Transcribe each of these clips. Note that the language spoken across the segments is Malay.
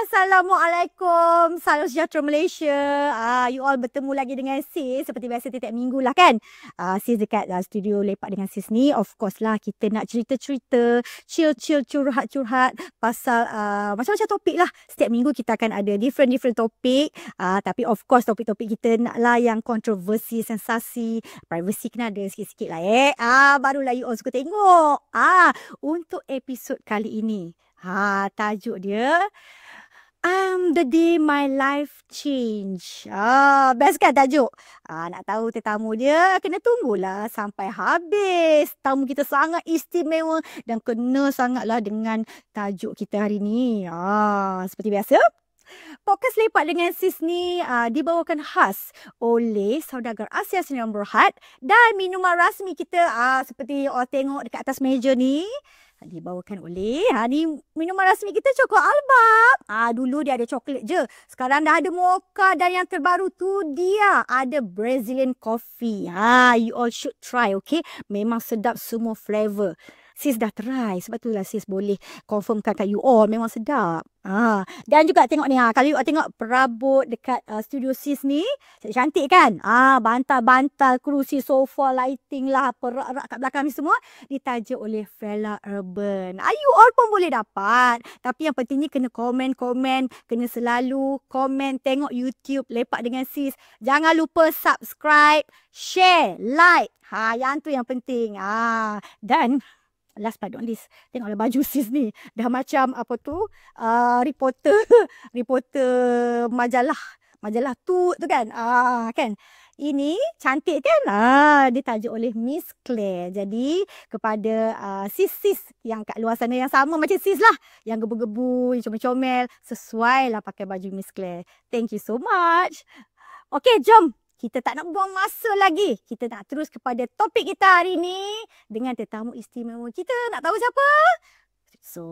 Assalamualaikum. Salam sejahtera Malaysia. You all bertemu lagi dengan Sis seperti biasa tiap minggu lah kan. Sis dekat studio Lepak dengan Sis ni. Of course lah kita nak cerita-cerita, chill-chill, curhat-curhat pasal macam-macam topik lah. Setiap minggu kita akan ada different topik. Tapi of course topik-topik kita naklah yang kontroversi, sensasi, privacy kena ada sikit-sikit lah barulah you all suka tengok. Untuk episod kali ini, tajuk dia The Day My Life Change. Best kan tajuk? Nak tahu tetamu dia, kena tunggulah sampai habis. Tamu kita sangat istimewa dan kena sangatlah dengan tajuk kita hari ni. Seperti biasa, podcast Lepak dengan Sis ni dibawakan khas oleh Saudagar Asia Sdn Bhd dan minuman rasmi kita seperti orang tengok dekat atas meja ni dibawakan oleh ni minuman rasmi kita, Choco Albab. Dulu dia ada coklat je, sekarang dah ada mocha dan yang terbaru tu dia ada Brazilian coffee. You all should try, okay? Memang sedap semua flavor. Sis dah try, sebab itulah Sis boleh confirmkan kat you all memang sedap. Dan juga tengok ni, kalau you all tengok perabot dekat studio Sis ni, cantik kan? Bantal-bantal, kerusi, sofa, lighting lah, perak-rak kat belakang ni semua ditaja oleh Fella Urban. You all pun boleh dapat. Tapi yang pentingnya kena komen-komen, kena selalu komen tengok YouTube Lepak dengan Sis. Jangan lupa subscribe, share, like. Yang tu yang penting. Dan last but not least, tengoklah baju Sis ni. Dah macam apa tu, reporter majalah tu kan. Kan? Ini cantik kan? Ditaja oleh Miss Claire. Jadi kepada sis-sis yang kat luar sana yang sama macam Sis lah, yang gebu-gebu, yang comel-comel, sesuai lah pakai baju Miss Claire. Thank you so much. Okay, jom. Kita tak nak buang masa lagi. Kita nak terus kepada topik kita hari ni dengan tetamu istimewa kita. Nak tahu siapa? So,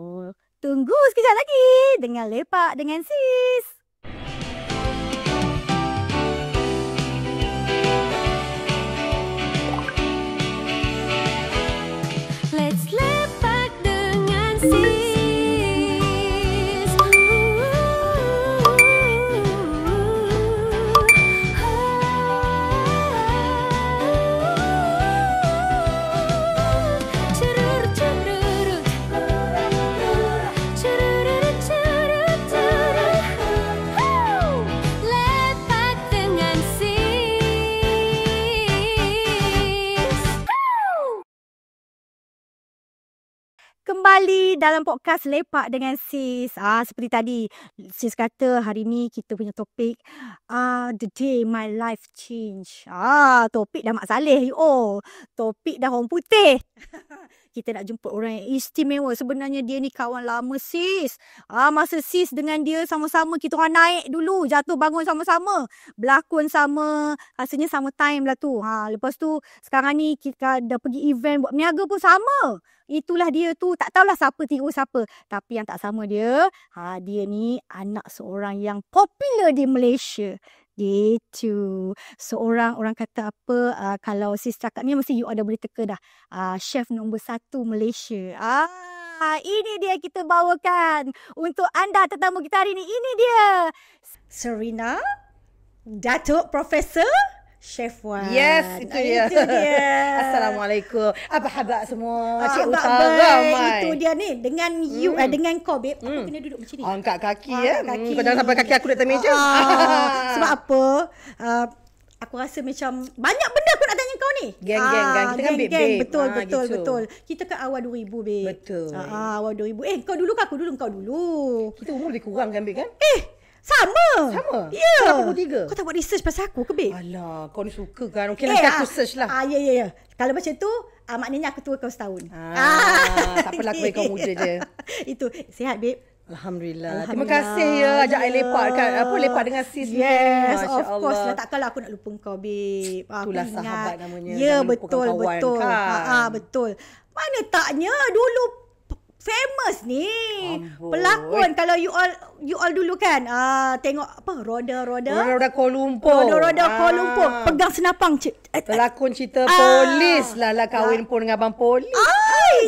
tunggu sekejap lagi dengan Lepak dengan Sis. Let's lepak dengan Sis. Kembali dalam podcast Lepak dengan Sis. Seperti tadi Sis kata hari ni kita punya topik The Day My Life Change. Topik dah Mak Saleh. Topik dah orang putih. Kita nak jumpa orang yang istimewa. Sebenarnya dia ni kawan lama Sis. Masa Sis dengan dia sama-sama kita orang naik dulu, jatuh bangun sama-sama, berlakon sama, rasanya sama time lah tu. Lepas tu sekarang ni kita dah pergi event buat berniaga pun sama. Itulah dia tu. Tak tahulah siapa tiru siapa. Tapi yang tak sama dia, dia ni anak seorang yang popular di Malaysia. Gitu. Seorang orang kata apa, kalau Sis cakap ni mesti you ada boleh teka dah. Chef nombor 1 Malaysia. Ini dia kita bawakan untuk anda tetamu kita hari ni. Ini dia Serena, Datuk Profesor Chef Wan. Yes, itu dia. Assalamualaikum. Apa khabar semua? Cik Utara. Itu dia ni. Dengan you, dengan kau, babe. Aku kena duduk macam ni. Angkat kaki ya. Kau jangan sampai kaki aku di atas meja. Sebab apa? Aku rasa macam banyak benda aku nak tanya kau ni. Geng. Kita kan babe. Betul. Kita kan awal 2000, babe. Betul. Awal 2000. Kau dulu ke aku dulu? Kau dulu. Kita umur lebih kurang kan, babe kan? Sama. Ya. Kenapa 23? Kau tak buat research pasal aku ke, babe? Alah, kau ni suka kan. Okey, nanti aku search lah. Ya. Kalau macam tu, maknanya aku tua kau setahun. Tak apalah, aku bagi kau muda je. Itu. Sihat, babe? Alhamdulillah. Terima kasih ya ajak I lepak dekat lepak dengan Sis ni. Yes, of course lah. Takkanlah aku nak lupa kau, babe. Itulah sahabat namanya. Ya, betul. Kan? Betul. Mana taknya dulu famous ni. Amboi. Pelakon. Kalau you all dulu kan tengok apa Roda Kuala Lumpur. Roda Kuala Lumpur. Pegang senapang Pelakon cerita polis lah kahwin pun dengan abang polis.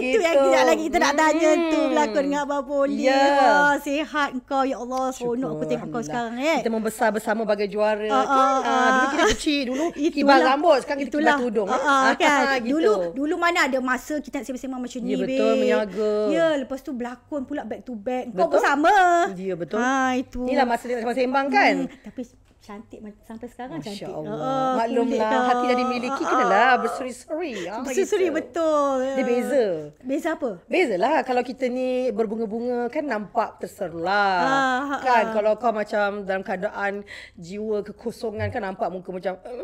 Itu yang kejap lagi kita nak tanya tu. Berlakon dengan Abang Poli. Wah, sihat kau. Ya Allah, seronok aku tengok kau sekarang. Kita membesar bersama bagai juara. Dulu kita kecil. Dulu kibar rambut. Sekarang kita kibar tudung. Kan? Gitu. Dulu mana ada masa kita nak sembang-sembang macam ni. Ya, betul, menyaga. Ya, lepas tu berlakon pula back to back. Kau pun sama. Ya, betul. Itu. Inilah masa dia sembang kan. Tapi cantik sampai sekarang. Masya cantik. Allah. Maklumlah, hati dah dimiliki. Kenalah berseri-seri. Berseri betul. Dia beza. Beza apa? Bezalah kalau kita ni berbunga-bunga kan nampak terserlah. Kan kalau kau macam dalam keadaan jiwa kekosongan kan nampak muka macam gitu.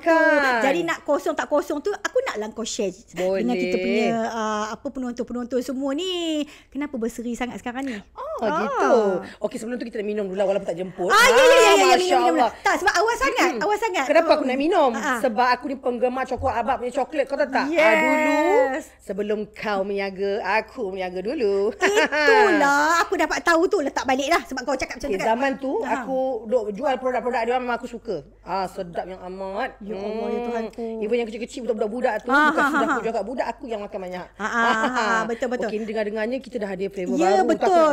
Kan. Jadi nak kosong tak kosong tu aku naklah kau share dengan kita punya apa penonton-penonton semua ni. Kenapa berseri sangat sekarang ni? Gitu. Okey, sebelum tu kita nak minum dulu lah walaupun tak jemput. Ya, Masya Allah. Tak, sebab awal sangat. Kenapa aku nak minum? Sebab aku ni penggemar coklat abang punya coklat. Kau tahu tak? Yes. Dulu sebelum kau meniaga, aku meniaga dulu. Itulah aku dapat tahu tu. Letak balik lah sebab kau cakap macam tu kan. Zaman tu aku duk jual produk-produk dia memang aku suka. Sedap yang amat. Ya Allah, ya Tuhanku. Even yang kecil-kecil budak-budak tu bukan sudah aku jual kat budak, aku yang makan banyak. Betul. Okey, dengar-dengarnya kita dah ada flavor Ya, baru. betul.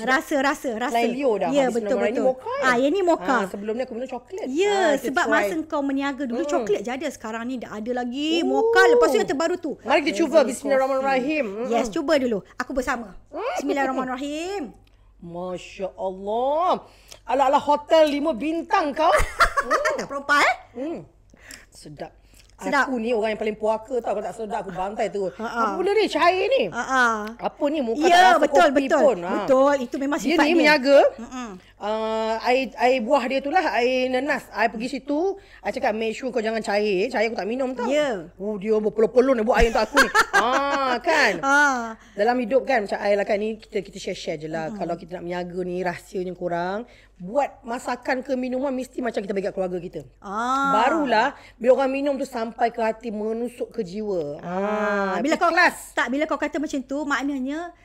Rasa. Lain Leo dah. Ya, betul. Ini mocha. Yang ni mocha. Sebelum ni aku minum coklat. Ya, sebab masa kau meniaga dulu coklat je ada. Sekarang ni dah ada lagi mocha. Lepas tu yang terbaru tu. Mari kita cuba. Bismillahirrahmanirrahim. Yes, cuba dulu. Aku bersama. Bismillahirrahmanirrahim. Masya Allah. Ala-ala hotel 5 bintang kau. Dah perempuan Sedap. Sedap. Aku ni orang yang paling puaka tau. Kalau tak sedap aku bantai tu. Apa benda ni? Cair ni. Apa ni? Muka Ya, tak rasa kopi betul. pun. Betul. Itu memang Dia sifat ni dia. menyaga. Air buah dia tu lah. Air nenas. I pergi situ. I cakap make sure kau jangan cair. Cair aku tak minum tau. Ya. Dia berpelon-pelon dia buat air untuk aku ni. Kan. Dalam hidup kan macam I lah kan ni kita share-share je lah. Kalau kita nak menyaga ni rahsianya korang. Buat masakan ke minuman mesti macam kita bagi kat keluarga kita. Barulah bila orang minum tu sampai ke hati, menusuk ke jiwa. Bila kau kelas. bila kau kata macam tu maknanya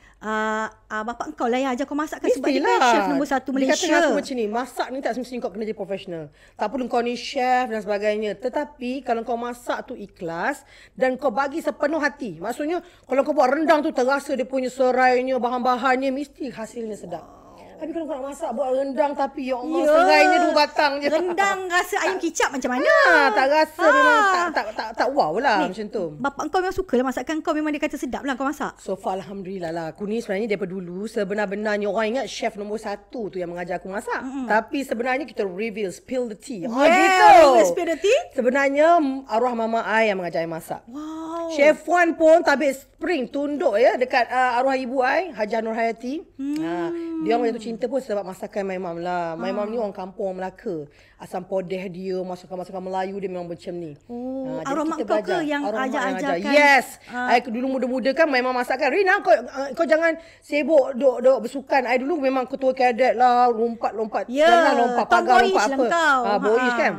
bapak kau lah yang ajar kau masak kan sebab dia Mestilah. kan chef nombor 1 Malaysia. Dia kata dengan aku macam ni, masak ni tak semestinya kau kena jadi profesional. Tak perlu kau ni chef dan sebagainya. Tetapi kalau kau masak tu ikhlas dan kau bagi sepenuh hati. Maksudnya kalau kau buat rendang tu terasa dia punya serainya, bahan-bahannya mesti hasilnya sedap. Tapi kalau kau nak masak buat rendang tapi ya Allah serainya 2 batang je. Rendang rasa ayam kicap macam mana? Tak rasa memang tak wow lah macam tu. Bapak kau memang suka lah masakan kau, memang dia kata sedap lah kau masak. So far Alhamdulillah lah. Aku ni sebenarnya daripada dulu sebenar-benarnya orang ingat chef nombor 1 tu yang mengajar aku masak. Tapi sebenarnya kita reveal, spill the tea. Gitu. Spill the tea? Sebenarnya arwah mama I yang mengajar I masak. Wow. Chef Wan pun tabik spring tunduk ya dekat arwah ibu I, Hajah Nur Hayati. Dia orang jatuh cinta pun sebab masakan my mom lah. My mom ni orang kampung Melaka. Asam podeh dia, masakan-masakan Melayu dia memang macam ni. Arwah mak kau ke yang ajar-ajarkan? Yes. I dulu muda-muda kan my mom masakkan. Rina kau jangan sibuk duk bersukan. I dulu memang ketua kadet lah, lompat-lompat. Jangan lompat pagar, lompat apa. Boyish kan.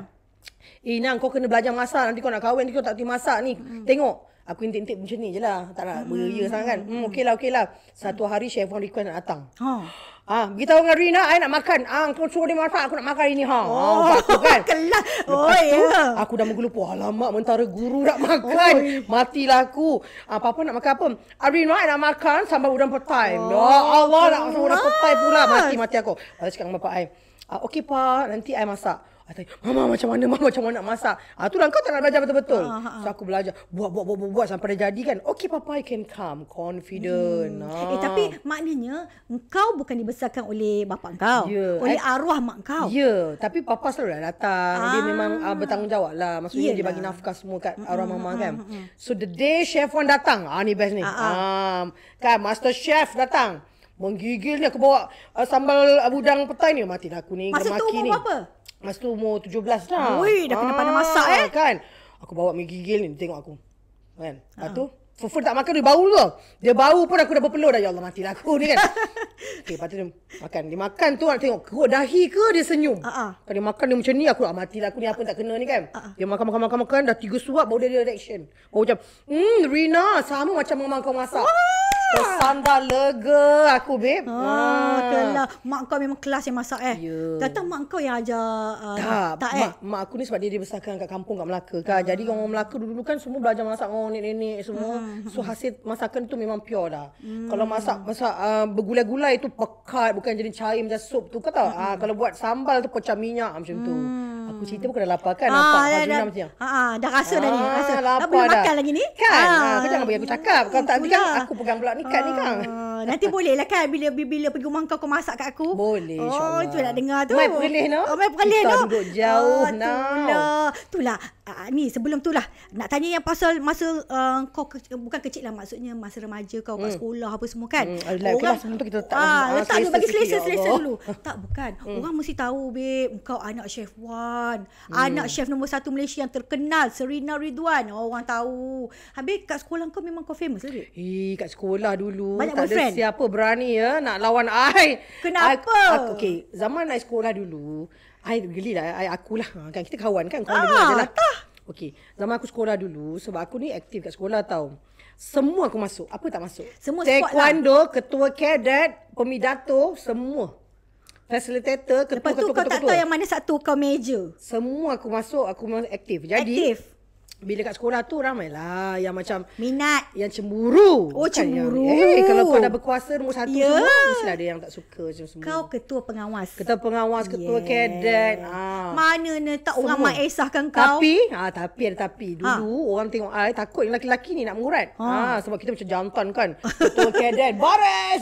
Nang kau kena belajar masak. Nanti kau nak kahwin, nanti kau tak boleh masak ni. Tengok. Aku intip-intip macam ni je lah. Tak nak beria sangat kan. Okey lah. Satu hari chef Wan request nak datang. Beritahu dengan Rina, I nak makan. Kau suruh dia masak, aku nak makan ini. Aku kan. Kelas. Lepas tu, aku dah menggelupu. Alamak, mentara guru nak makan. Matilah aku. Apa-apa nak makan apa? Rina, I nak makan sambal udang petai. Ya Allah, nak sambal udang petai pula. Mati aku. Lepas cakap dengan bapak I. Okey pak, nanti I masak. Mama macam mana nak masak. Itulah kau tak nak belajar betul-betul. So aku belajar. Buat sampai dah jadi kan. Okay papa, I can come. Confident. Tapi maknanya engkau bukan dibesarkan oleh bapak kau. Oleh arwah mak kau. Ya. Tapi papa selalu dah datang. Dia memang bertanggungjawab lah. Maksudnya dia bagi nafkah semua kat arwah mama kan. So the day chef Wan datang. Ni best ni. Kan master chef datang. Menggigil ni aku bawa sambal udang petai ni. Mati dah aku ni. Masa tu umur berapa? Masa tu umur 17 dah. Ui, dah kena pandai masak Kan. Aku bawa mi gigil ni, tengok aku. Kan. Lepas tu, Fufur tak makan, dia bau tu. Dia bau pun aku dah berpeluh dah. Ya Allah, matilah aku ni kan. Okay, lepas tu dia makan. Dia makan tu nak tengok, kerut dahi ke dia senyum. Kalau dia makan dia macam ni, aku matilah aku ni, apa yang tak kena ni kan. Dia makan, dah 3 suap, baru dia reaction. Baru macam, Rina, sama macam mama kau masak. Tersandar lega aku, babe. Kelah. Mak kau memang kelas yang masak Ya. Datang mak kau yang ajar Tak, mak aku ni sebab dia dibesarkan kat kampung kat Melaka kan. Jadi orang Melaka dulu kan semua belajar masak dengan nenek-nenek semua. So hasil masakan tu memang pure dah. Kalau masak bergulai-gulai tu pekat, bukan jadi cair macam sup tu. Kau tahu? Kalau buat sambal tu pecah minyak macam tu. Aku cerita pun dah lapar kan. Nampak Hazuna macam ni. Dah rasa dah ni. Rasa. Lapar Belum dah. makan lagi ni. Kan? Kau jangan bagi aku cakap. Kalau tak nanti kan aku pegang pula nikat ni kan. Nanti boleh lah kan bila pergi rumah kau masak kat aku. Boleh, insyaAllah. Itu nak dengar tu. Mai perlih no. Mai perlih Kita no. duduk jauh Itulah. Ni sebelum tu lah. Nak tanya yang pasal masa kau bukan kecil lah. Maksudnya masa remaja kau kat sekolah apa semua kan. Orang sebelum tu kita letak letak dulu bagi selesa dulu. Ya Tak, bukan. Orang mesti tahu, babe. Kau anak chef Wan. Anak chef nombor 1 Malaysia yang terkenal. Serina Ridwan. Orang tahu. Habis kat sekolah kau memang kau famous lah, babe? Kat sekolah dulu banyak tak boyfriend? ada siapa berani nak lawan I. Kenapa? Okey, zaman I sekolah dulu, I geli lah, akulah. Kan kita kawan kan, kawan dengar je lah. Okey, zaman aku sekolah dulu, sebab aku ni aktif kat sekolah tau. Semua aku masuk. Apa tak masuk? Semua taekwondo, ketua kadet, pemidato, semua. Facilitator, Lepas tu ketua. kau tak tahu yang mana satu kau major. Semua aku masuk, aku memang aktif. Jadi, bila kat sekolah tu ramailah yang macam minat, yang cemburu. Oh, cemburu. Kalau kau dah berkuasa nombor 1 semua, mestilah ada yang tak suka macam semua. Kau ketua pengawas. Ketua kadet. Mana ni tak orang mak esahkan kau. Tapi ada tapi. Dulu orang tengok takut yang lelaki ni nak mengurat. Sebab kita macam jantan kan. Ketua kadet,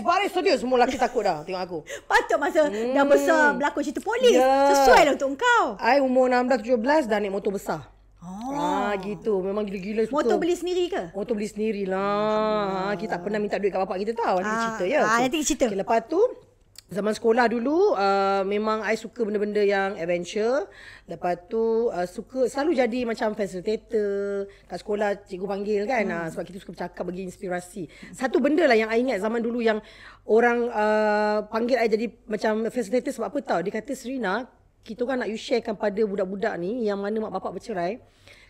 baris studio, semua lelaki takut dah tengok aku. Patut masa dah besar berlakon cerita polis. Sesuai lah untuk kau. I umur 16-17 dah naik motor besar. Gitu. Memang gila-gila suka. Motor beli sendiri ke? Motor beli sendirilah. Kita tak pernah minta duit kat bapak kita tahu. Nanti cerita ya. Nanti cerita. Okay, lepas tu zaman sekolah dulu memang I suka benda-benda yang adventure. Lepas tu selalu jadi macam facilitator. Kat sekolah cikgu panggil kan. Sebab kita suka bercakap, bagi inspirasi. Satu benda lah yang I ingat zaman dulu yang orang panggil I jadi macam facilitator sebab apa tahu. Dia kata, Serina, kita kan nak you sharekan pada budak-budak ni yang mana mak bapak bercerai.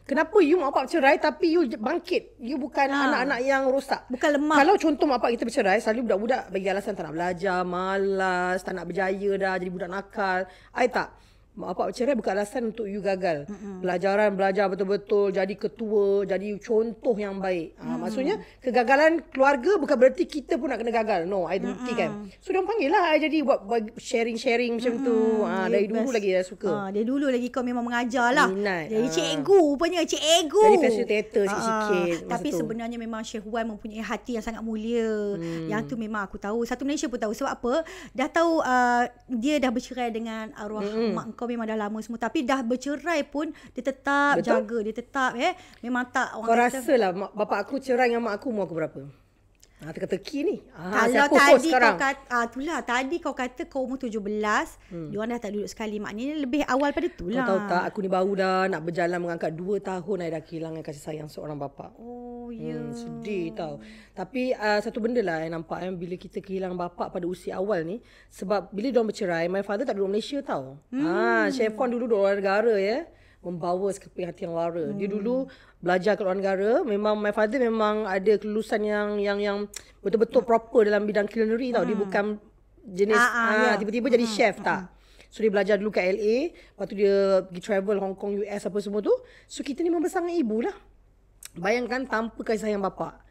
Kenapa you mak bapak bercerai tapi you bangkit? You bukan anak-anak yang rosak. Bukan lemah. Kalau contoh mak bapak kita bercerai, selalu budak-budak bagi alasan tak nak belajar, malas, tak nak berjaya dah, jadi budak nakal. I tak. Mak bapak bercerai bukan alasan untuk you gagal. Belajar betul-betul, jadi ketua, jadi contoh yang baik. Maksudnya kegagalan keluarga bukan berarti kita pun nak kena gagal. No, I buktikan. So dia panggil lah I jadi buat sharing-sharing macam tu. Dari dulu lagi dah suka. Dari dulu lagi kau memang mengajar lah. Minat. Jadi cikgu rupanya, cikgu. Jadi facilitator sikit-sikit. Tapi sebenarnya memang Chef Wan mempunyai hati yang sangat mulia. Yang tu memang aku tahu. Satu Malaysia pun tahu. Sebab apa? Dah tahu dia dah bercerai dengan arwah mak kau memang dah lama semua. Tapi dah bercerai pun dia tetap jaga. Dia tetap memang tak orang kau kata. rasalah bapak aku cerai dengan mak aku umur aku berapa? Teka-teki ni. Kalau tadi kau kata itulah tadi kau kata kau umur 17, diorang dah tak duduk sekali. Maknanya lebih awal pada tu lah. Kau tahu tak, aku ni baru dah nak berjalan mengangkat 2 tahun I dah kehilangan kasih sayang seorang bapa. Oh ya. Sedih tau. Tapi satu benda lah yang nampak bila kita kehilangan bapa pada usia awal ni, sebab bila diorang bercerai, my father tak duduk Malaysia tau. Chef Wan dulu duduk luar negara membawa sekeping hati yang lara. Dia dulu belajar ke luar negara. Memang my father memang ada kelulusan yang betul-betul proper dalam bidang culinary tau. Dia bukan jenis tiba-tiba jadi chef tak. So dia belajar dulu kat LA. Lepas tu dia pergi travel Hong Kong, US apa semua tu. So kita ni membesar dengan ibu lah. Bayangkan tanpa kasih sayang bapa.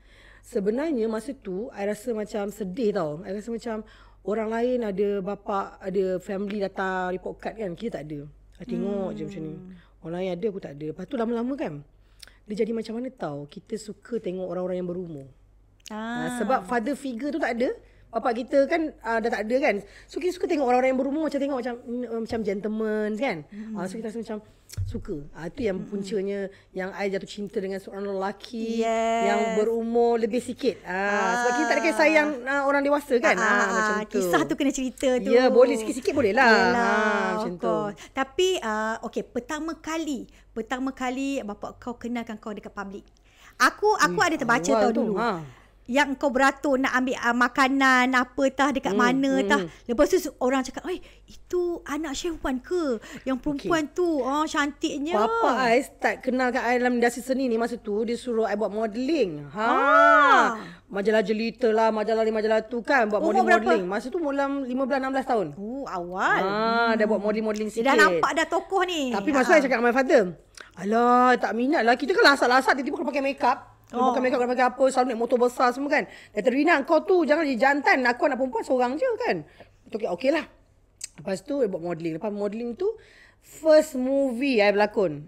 Sebenarnya masa tu I rasa macam sedih tau. I rasa macam orang lain ada bapa, ada family datang report card kan. Kita tak ada. I tengok je macam ni. Orang lain ada, aku tak ada. Lepas tu lama-lama kan, dia jadi macam mana tahu, kita suka tengok orang-orang yang berumur. Sebab father figure tu tak ada. Bapak kita kan dah tak ada kan. So kita suka tengok orang-orang yang berumur, macam tengok macam gentleman kan. So kita rasa macam suka. Itu yang puncanya yang I jatuh cinta dengan seorang lelaki yang berumur lebih sikit. Sebab kita tak ada kisah sayang orang dewasa kan. Macam tu. Kisah tu kena cerita tu. Ya, boleh sikit-sikit boleh lah. Macam tu. Tapi pertama kali bapak kau kenalkan kau dekat public. Aku ada terbaca tau dulu. yang kau beratur nak ambil makanan apa tah dekat mana tah. Lepas tu orang cakap, itu anak Chef Wan ke? Yang perempuan tu, cantiknya. Papa I start kenal kat I dalam industri seni ni masa tu, dia suruh I buat modeling. Majalah Jelita lah, majalah tu kan, buat modeling. Masa tu mulam 15-16 tahun. Awal. Dah buat modeling sikit. Dia dah nampak dah tokoh ni. Tapi masa I cakap dengan my father, alah, tak minat lah. Kita kan lasak-lasak, tiba-tiba kena pakai makeup. Pakai makeup, kena pakai apa, selalu naik motor besar semua kan. Kata Rina, kau tu jangan jadi jantan. Aku anak perempuan seorang je kan. Okey lah. Lepas tu, I buat modeling. Lepas modeling tu, first movie I berlakon.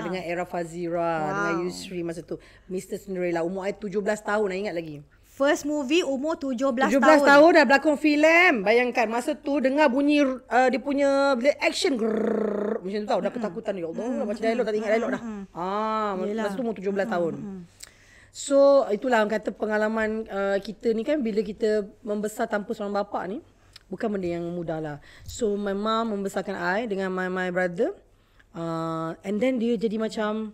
Dengan Era Fazira, dengan Yusri masa tu. Mr. Cinderella. Umur I 17 tahun, I ingat lagi. First movie umur 17 tahun dah berlakon filem. Bayangkan masa tu dengar bunyi dia punya action macam tu tau, dah ketakutan. Ya Allah, baca dialog tak ingat dialog dah. Masa tu umur 17 tahun. So itulah orang kata pengalaman kita ni kan, bila kita membesar tanpa seorang bapa ni bukan benda yang mudah lah. So my mom membesarkan I dengan my brother, and then dia jadi macam,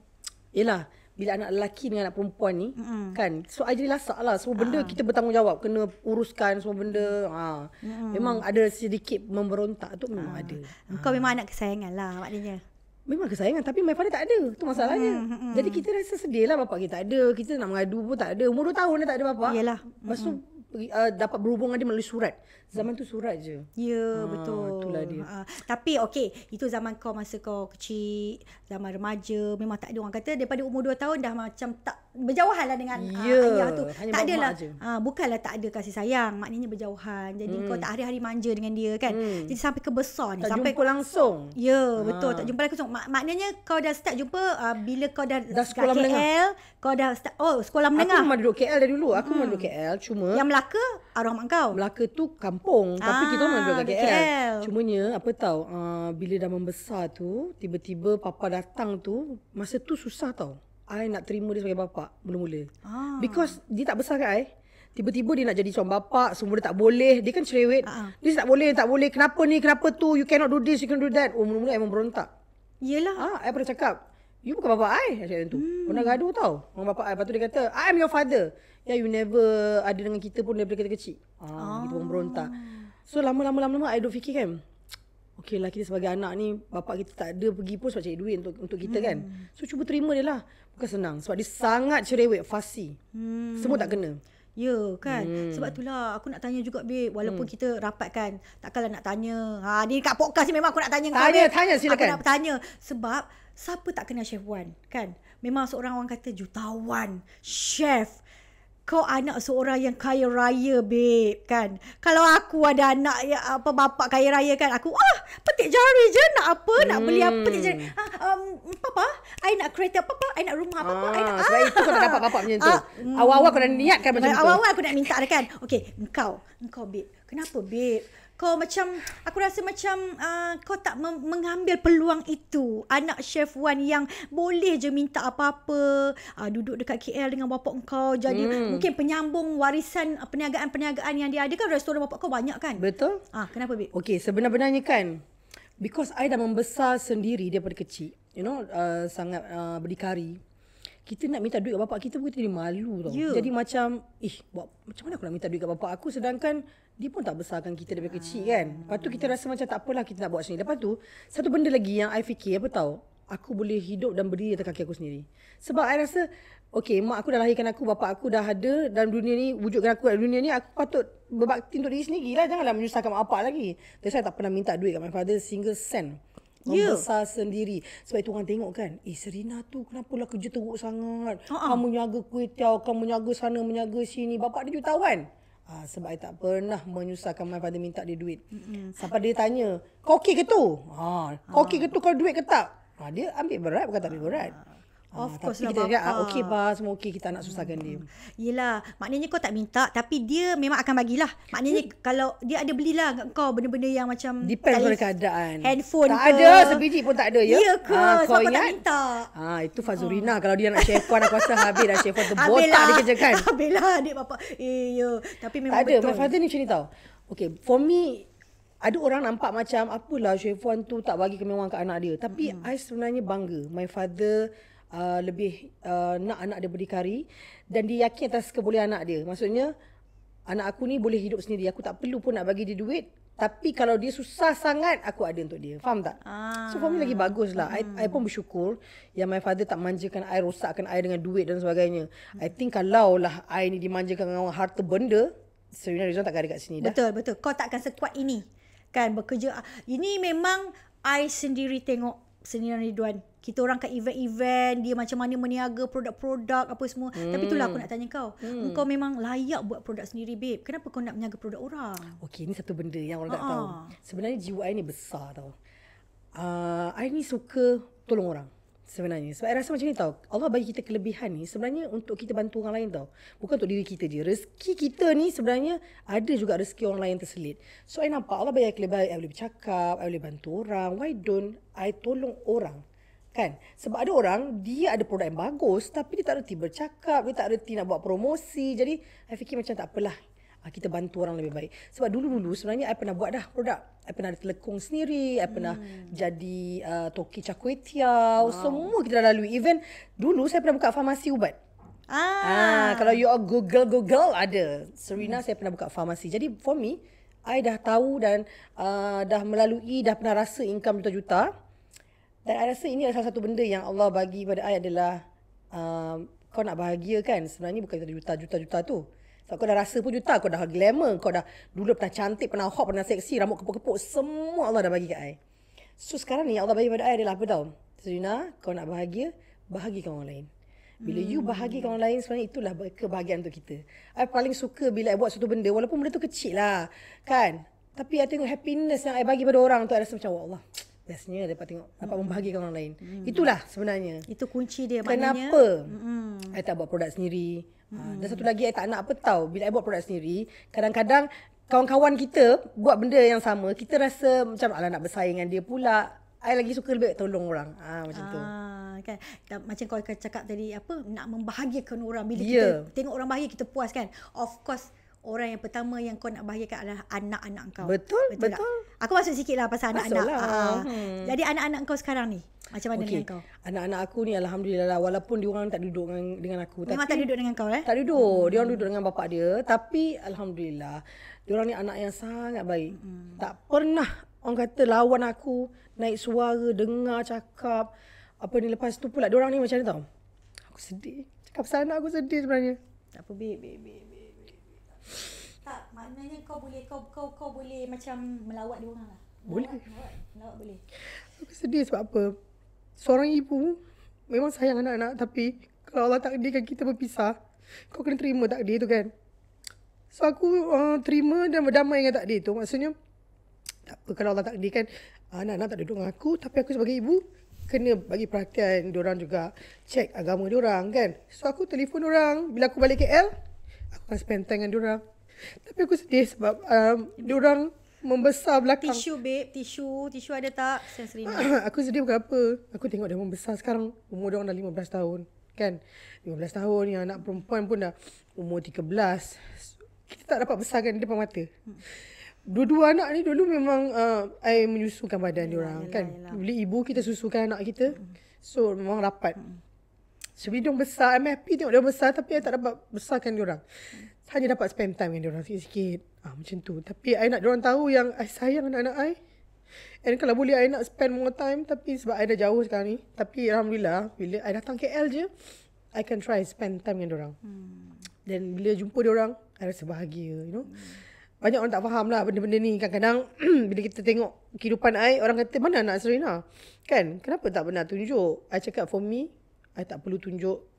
yelah, bila anak lelaki dengan anak perempuan ni kan, so I jadi lasak lah. Semua benda kita bertanggungjawab, kena uruskan semua benda. Memang ada sedikit memberontak tu, memang ada. Kau memang anak kesayangan lah maknanya. Memang kesayangan, tapi my father tak ada. Tu masalahnya. Jadi kita rasa sedih lah bapak kita tak ada. Kita nak mengadu pun tak ada. Umur 2 tahun dah tak ada bapak. Yelah. Lepas tu dapat berhubung dengan dia melalui surat. Zaman tu surat je. Ya, betul. Itulah dia. Tapi itu zaman kau masa kau kecil, zaman remaja, memang tak ada orang kata daripada umur 2 tahun dah macam tak berjauhan lah dengan ayah tu. Tak adalah. Bukanlah tak ada kasih sayang, maknanya berjauhan. Jadi kau tak hari-hari manja dengan dia kan. Jadi sampai ke besar ni, tak sampai jumpa langsung. Ya, betul. Tak jumpa langsung. Maknanya kau dah start jumpa bila kau dah sekolah KL, menengah. kau dah start sekolah menengah. Aku memang duduk KL dari dulu. Aku memang duduk KL, cuma yang Melaka arwah mak kau. Melaka tu kampung, tapi kita memang duduk kat KL. Cumanya apa tahu, bila dah membesar tu, tiba-tiba papa datang tu, masa tu susah tau. I nak terima dia sebagai bapa mula-mula. Because dia tak besar kat I. Tiba-tiba dia nak jadi seorang bapa, semua dia tak boleh. Dia kan cerewet. Dia tak boleh. Kenapa ni, kenapa tu, you cannot do this, you cannot do that. Mula-mula I memang berontak. Yelah. I pernah cakap, you bukan bapa I. Saya cakap tu. Pernah gaduh tau dengan bapa I. Lepas tu dia kata, I am your father. You never ada dengan kita pun daripada kita kecil. Kita pun berontak. So lama-lama I duk fikir kan, okey lah, kita sebagai anak ni, bapak kita tak ada pergi pun sebab cari duit untuk kita kan. So cuba terima dia lah. Bukan senang sebab dia sangat cerewet, fussy. Semua tak kena. Ya kan. Sebab itulah aku nak tanya juga babe, walaupun kita rapat kan, takkanlah nak tanya. Ni kat podcast ni memang aku nak tanya kau. Tanya silakan. Aku nak tanya sebab siapa tak kenal Chef Wan kan? Memang seorang orang kata jutawan, chef. Kau anak seorang yang kaya raya, babe, kan? Kalau aku ada anak bapak kaya raya kan, aku petik jari je, nak apa? Nak beli apa? Petik jari. Papa, I nak kereta. Papa, I nak rumah. Papa, I nak sebab itu kau tak dapat bapak macam tu. Awal-awal kau dah niatkan macam tu. Awal-awal aku nak minta dah kan. Okey, engkau babe. Kenapa babe? Kau macam, aku rasa macam kau tak mengambil peluang itu. Anak Chef Wan yang boleh je minta apa-apa, duduk dekat KL dengan bapak kau, jadi mungkin penyambung warisan perniagaan-perniagaan yang dia ada kan. Restoran bapak kau banyak kan. Betul. Kenapa babe? Okey, sebenarnya kan, because I dah membesar sendiri daripada kecil, sangat berdikari. Kita nak minta duit kat bapak kita pun kita jadi malu tau. Jadi macam, macam mana aku nak minta duit kat bapak aku sedangkan dia pun tak besarkan kita daripada kecil kan. Lepas tu kita rasa macam tak apalah, kita nak buat sendiri. Lepas tu, satu benda lagi yang I fikir, apa tahu, aku boleh hidup dan berdiri atas kaki aku sendiri. Sebab I rasa, mak aku dah lahirkan aku, bapak aku dah ada dalam dunia ni, wujudkan aku dalam dunia ni, aku patut berbakti untuk diri sendiri lah. Janganlah menyusahkan mak bapak lagi. Jadi saya tak pernah minta duit kat my father single cent. Membesar sendiri. Sebab itu orang tengok kan, Serina tu kenapa lah kerja teruk sangat. Kamu menyaga kuih tiaw, kamu menyaga sana, menyaga sini. Bapak dia jutawan. Sebab I tak pernah menyusahkan my father minta dia duit. Sampai dia tanya, kau okey ke tu? Kau okey ke tu, kau duit ke tak? Dia ambil berat, bukan tak ambil berat. Of course lah, kita cakap, okey pa, semua okey, kita nak susahkan dia. Yelah, maknanya kau tak minta, tapi dia memang akan bagilah. Maknanya kalau dia ada belilah kat kau benda-benda yang macam depends pada keadaan. Handphone tak ke. ada, sebiji pun tak ada ya. Ya ke? Sebab kau tak minta. Itu Fazurina. Kalau dia nak Chef Wan, aku rasa habis dah Chef Wan tu botak dia kerjakan. Habislah adik bapak. Ya. Tapi memang tak ada, my father ni macam ni tau. Okay, for me, ada orang nampak macam apalah Chef Wan tu tak bagi kemewahan ke anak dia. Tapi I sebenarnya bangga. My father lebih nak anak dia berdikari dan dia yakin atas kebolehan anak dia. Maksudnya anak aku ni boleh hidup sendiri. Aku tak perlu pun nak bagi dia duit. Tapi kalau dia susah sangat, aku ada untuk dia. Faham tak? So for me lagi bagus lah. I pun bersyukur yang my father tak manjakan I, rosakkan I dengan duit dan sebagainya. I think kalau lah I ni dimanjakan dengan harta benda, Serena Rizwan takkan ada kat sini dah. Betul. Kau takkan sekuat ini. Kan bekerja. Ini memang I sendiri tengok Serena Ridwan. Kita orang kat event-event, dia macam mana meniaga produk-produk apa semua. Tapi itulah aku nak tanya kau. Kau memang layak buat produk sendiri, babe. Kenapa kau nak meniaga produk orang? Okey, ni satu benda yang orang tak tahu. Sebenarnya jiwa I ni besar tau. I ni suka tolong orang. Sebenarnya. Sebab I rasa macam ni tau. Allah bagi kita kelebihan ni sebenarnya untuk kita bantu orang lain tau. Bukan untuk diri kita je. Rezeki kita ni sebenarnya ada juga rezeki orang lain terselit. So I nampak Allah bagi kelebihan. I boleh bercakap, I boleh bantu orang. Why don't I tolong orang? Kan? Sebab ada orang, dia ada produk yang bagus tapi dia tak reti bercakap, dia tak reti nak buat promosi. Jadi, I fikir macam tak apalah. Kita bantu orang lebih baik. Sebab dulu-dulu sebenarnya I pernah buat dah produk. I pernah ada telekong sendiri, I pernah jadi toki char kway teow. Semua kita dah lalui. Even dulu saya pernah buka farmasi ubat. Kalau you all Google ada. Serena saya pernah buka farmasi. Jadi for me, I dah tahu dan dah melalui, dah pernah rasa income juta-juta. Dan I rasa ini adalah salah satu benda yang Allah bagi pada I adalah kau nak bahagia kan. Sebenarnya bukan juta-juta tu. Sebab kau dah rasa pun juta, kau dah glamour, kau dah dulu pernah cantik, pernah hot, pernah seksi, rambut kepuk-kepuk, semua Allah dah bagi kat I. So sekarang ni Allah bagi pada I adalah apa tau? Serena, kau nak bahagia, bahagikan orang lain. Bila you bahagikan orang lain, sebenarnya itulah kebahagiaan untuk kita. I paling suka bila I buat satu benda, walaupun benda tu kecil lah, kan? Tapi I tengok happiness yang I bagi pada orang tu, I rasa macam, Allah, bestnya dapat tengok, dapat membahagikan orang lain. Itulah sebenarnya. Itu kunci dia. Kenapa I tak buat produk sendiri? Dan satu lagi I tak nak apa tahu. Bila I buat produk sendiri, kadang-kadang kawan-kawan kita buat benda yang sama, kita rasa macam alah nak bersaing dengan dia pula. I lagi suka lebih tolong orang. Macam tu. Kan? Macam kau cakap tadi, apa, nak membahagiakan orang. Bila kita tengok orang bahagia, kita puas kan. Of course, orang yang pertama yang kau nak bahagiakan adalah anak-anak kau. Betul. Aku masuk sikit lah pasal anak-anak. Jadi anak-anak kau sekarang ni, macam mana dengan kau? Anak-anak aku ni alhamdulillah lah, walaupun diorang tak duduk dengan aku. Memang tak duduk dengan kau Tak duduk. Diorang duduk dengan bapak dia. Tapi alhamdulillah, diorang ni anak yang sangat baik. Tak pernah orang kata lawan aku, naik suara, dengar, cakap. Apa ni lepas tu pula diorang ni macam ni tau. Aku sedih. Cakap pasal anak aku sedih sebenarnya. Tak apa, babe. Tak, maknanya kau boleh macam melawat dia orang lah. Boleh. Melawat boleh. Aku sedih sebab apa? Seorang ibu memang sayang anak-anak, tapi kalau Allah takdirkan kita berpisah, kau kena terima takdir tu kan. So aku terima dan berdamai dengan takdir tu. Maksudnya tak apa kalau Allah takdirkan anak-anak tak duduk dengan aku, tapi aku sebagai ibu kena bagi perhatian diorang juga, check agama diorang kan. So aku telefon diorang, bila aku balik KL, aku akan spend time dengan diorang. Tapi aku sedih sebab diorang membesar belakang. Tisu babe, tisu ada tak? Saya Serena. Aku sedih bukan apa. Aku tengok dia membesar sekarang. Umur diorang dah 15 tahun. Kan? 15 tahun, yang anak perempuan pun dah umur 13. Kita tak dapat besarkan depan mata. Dua-dua anak ni dulu memang I menyusukan badan diorang kan. Bila ibu kita susukan anak kita. So memang rapat. So bila diorang besar, I'm happy tengok diorang besar, tapi I tak dapat besarkan diorang. Hanya dapat spend time dengan diorang sikit-sikit. Macam tu. Tapi I nak diorang tahu yang I sayang anak-anak I. And kalau boleh I nak spend more time, tapi sebab I dah jauh sekarang ni. Tapi alhamdulillah bila I datang KL je, I can try spend time dengan diorang. Dan bila jumpa diorang, I rasa bahagia, you know. Banyak orang tak faham lah benda-benda ni. Kadang-kadang bila kita tengok kehidupan I, orang kata mana anak Serena? Kan? Kenapa tak pernah tunjuk? I cakap for me, I tak perlu tunjuk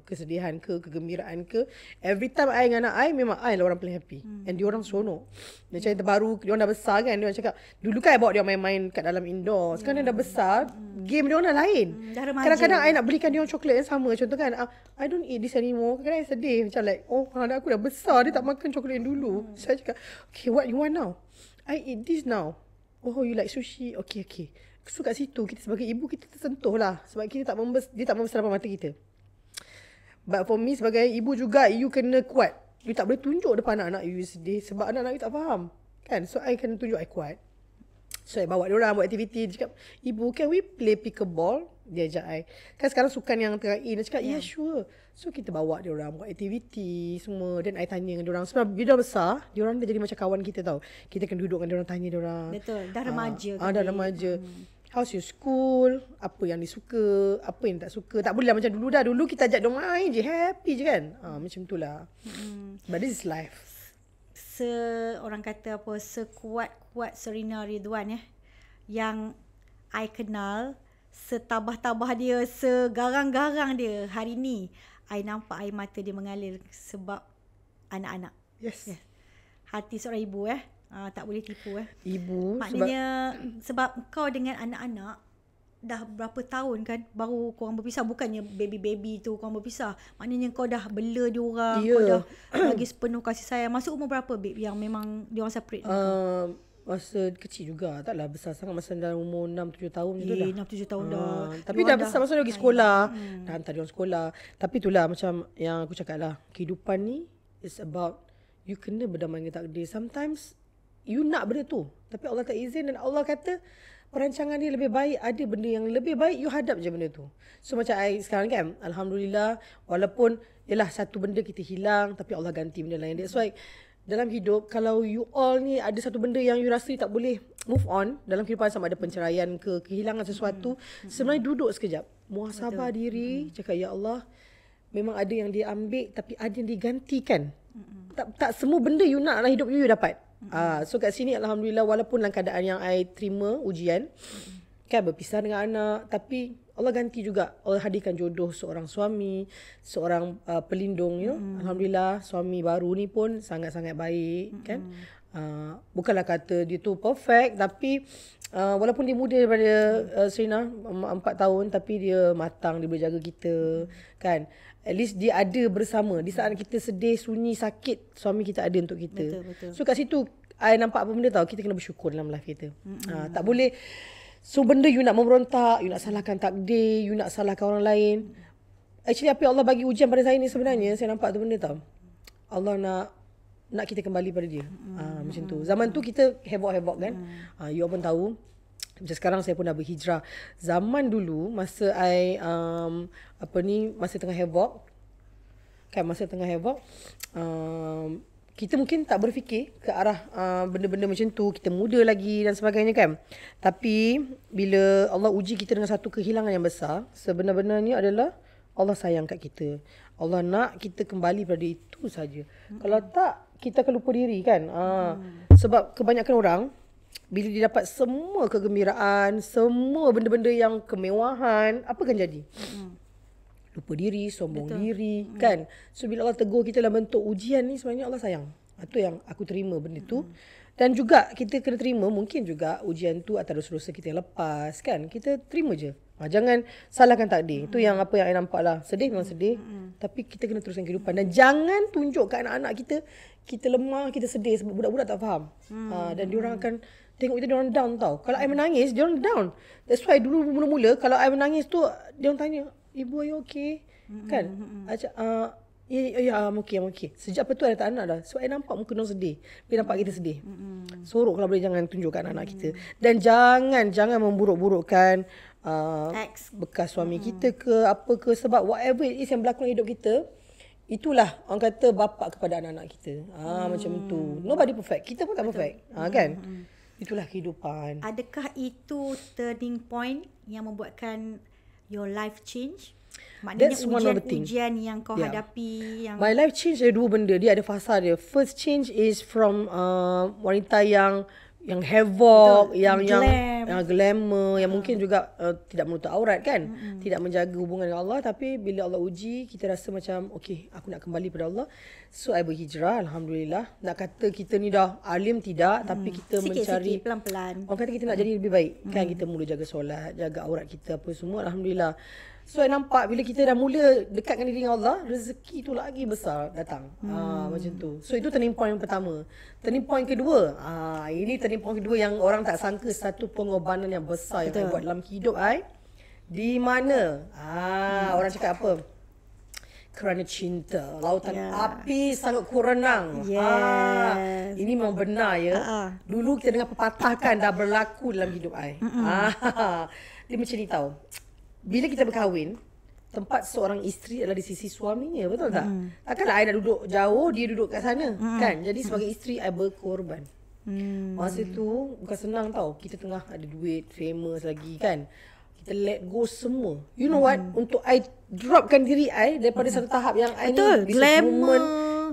kesedihan ke, kegembiraan ke. Every time I dengan anak I, memang I lah orang paling happy. And diorang seronok. Macam yang terbaru, diorang dah besar kan. Diorang cakap, dulu kan I bawa dia main-main kat dalam indoor. Sekarang dia dah besar, game diorang dah lain. Kadang-kadang I nak belikan diorang coklat yang sama. Contoh kan, I don't eat this anymore. Kadang-kadang I sedih. Macam like, oh anak aku dah besar, dia tak makan coklat yang dulu. So I cakap, okay, what you want now? I eat this now. Oh, you like sushi? Okay. So kat situ, kita sebagai ibu, kita tersentuh lah. Sebab kita dia tak membesar depan mata kita. But for me sebagai ibu juga, you kena kuat. You tak boleh tunjuk depan anak-anak you sedih. Sebab anak-anak you tak faham. Kan? So I kena tunjuk I kuat. So I bawa diorang buat aktiviti. Dia cakap, ibu, can we play pickleball? dia ajak I. Kan sekarang sukan yang tengah in. Dia cakap, yeah sure. So kita bawa dia orang buat aktiviti semua. Dan I tanya dengan dia orang. Sebab bila dah besar, dia orang dah jadi macam kawan kita tau. Kita kena duduk dengan dia orang, tanya dia orang. Betul, dah remaja. Dah remaja. How's your school? Apa yang disuka? Apa yang tak suka? Tak boleh lah macam dulu dah. Dulu kita ajak dia main je, happy je kan. Macam tu lah. But this is life. Orang kata apa, sekuat-kuat Serena Ridwan yang I kenal, setabah-tabah dia, segarang-garang dia hari ni, I nampak air mata dia mengalir sebab anak-anak. Yes. Hati seorang ibu tak boleh tipu Ibu maknanya sebab kau dengan anak-anak dah berapa tahun kan baru korang berpisah, bukannya baby tu korang berpisah, maknanya kau dah bela diorang, kau dah bagi sepenuh kasih sayang. Masuk umur berapa babe yang memang diorang separate? Masa kecil juga, taklah besar sangat, masa dalam umur 6-7 tahun tu dah. 6-7 tahun dah. Tapi dah besar, masa dia pergi sekolah. Dah hantar dia orang sekolah. Tapi itulah macam yang aku cakap lah, kehidupan ni is about you kena berdamai dengan takdir. Sometimes you nak benda tu, tapi Allah tak izin, dan Allah kata perancangan dia lebih baik, ada benda yang lebih baik, you hadap je benda tu. So macam I sekarang kan, Alhamdulillah, walaupun yalah satu benda kita hilang, tapi Allah ganti benda lain. That's why dalam hidup, kalau you all ni ada satu benda yang you rasa you tak boleh move on dalam kehidupan, sama ada penceraian ke, kehilangan sesuatu, sebenarnya duduk sekejap, muhasabah diri, cakap ya Allah, memang ada yang dia ambil, tapi ada yang digantikan. Tak semua benda you nak dalam hidup you dapat. So kat sini Alhamdulillah, walaupun dalam keadaan yang I terima ujian, kan berpisah dengan anak, tapi Allah ganti juga. Allah hadirkan jodoh seorang suami, seorang pelindung, you know. Alhamdulillah, suami baru ni pun sangat-sangat baik, kan. Bukanlah kata dia tu perfect, tapi walaupun dia muda daripada Serena 4 tahun, tapi dia matang, dia boleh jaga kita, kan. At least dia ada bersama. Di saat kita sedih, sunyi, sakit, suami kita ada untuk kita. Betul. So kat situ I nampak apa benda tau, kita kena bersyukur dalam life kita. Tak boleh so benda you nak memberontak, you nak salahkan takdir, you nak salahkan orang lain. Actually apa yang Allah bagi ujian pada saya ni, sebenarnya saya nampak tu benda tau, Allah nak kita kembali pada dia. Macam tu. Zaman tu kita heboh-heboh kan. You pun tahu. Macam sekarang saya pun dah berhijrah. Zaman dulu masa I masa tengah heboh, kan, masa tengah heboh, kita mungkin tak berfikir ke arah benda-benda macam tu. Kita muda lagi dan sebagainya, kan. Tapi bila Allah uji kita dengan satu kehilangan yang besar, sebenar-benarnya adalah Allah sayang kat kita. Allah nak kita kembali pada itu saja. Kalau tak, kita akan lupa diri, kan. Sebab kebanyakan orang, bila dia dapat semua kegembiraan, semua benda-benda yang kemewahan, apa akan jadi? Lupa diri, sombong diri, kan. So bila Allah tegur kita dalam bentuk ujian ni, sebenarnya Allah sayang. Itu yang aku terima benda tu. Dan juga kita kena terima mungkin juga ujian tu atas dosa-dosa kita yang lepas, kan. Kita terima je. Jangan salahkan takdir. Itu yang apa yang I nampak lah. Sedih memang sedih, tapi kita kena teruskan kehidupan. Dan jangan tunjuk ke anak-anak kita lemah, kita sedih, sebab budak-budak tak faham. Dan diorang akan tengok kita, diorang down tau. Kalau I menangis, diorang down. That's why dulu mula-mula kalau I menangis tu, diorang tanya, "Ibu, are you okay?" Kan? I'm okay. Sejak apa tu I tak anak dah. So I nampak muka diorang sedih. Dia nampak kita sedih. Sorok kalau boleh jangan tunjukkan anak-anak kita. Dan jangan memburuk-burukkan bekas suami kita ke apa ke, sebab whatever it is yang berlaku dalam hidup kita, itulah orang kata bapa kepada anak-anak kita. Macam tu. Nobody perfect. Kita pun tak perfect. Kan? Itulah kehidupan. Adakah itu turning point yang membuatkan your life change? Maknanya ujian yang kau hadapi yang... My life change ada dua benda. Dia ada fasa dia. First change is from wanita yang havoc, yang glamour, yang mungkin juga tidak menutup aurat, kan. Tidak menjaga hubungan dengan Allah. Tapi bila Allah uji, kita rasa macam okay, aku nak kembali pada Allah. So I berhijrah, Alhamdulillah. Nak kata kita ni dah alim, tidak. Tapi kita mencari pelan-pelan. Orang kata kita nak jadi lebih baik, kan. Kita mula jaga solat, jaga aurat kita, apa semua, Alhamdulillah. So I nampak bila kita dah mula dekatkan diri dengan Allah, rezeki tu lagi besar datang. Macam tu. So itu turning point yang pertama. Turning point kedua, ini turning point kedua yang orang tak sangka, satu pengorbanan yang besar yang I buat dalam hidup I. Di mana orang cakap apa? Kerana cinta, lautan api sangat ku renang. Ini memang benar ya. Dulu kita dengar pepatah kan dah berlaku dalam hidup I. Dia macam ni tau. bila kita berkahwin, tempat seorang isteri adalah di sisi suaminya, betul tak? Takkanlah I nak duduk jauh, dia duduk kat sana, kan? Jadi sebagai isteri, I berkorban. Masa tu bukan senang tau. Kita tengah ada duit, famous lagi kan. Kita let go semua. You know what? Untuk I dropkan diri I daripada satu tahap yang I ni businesswoman.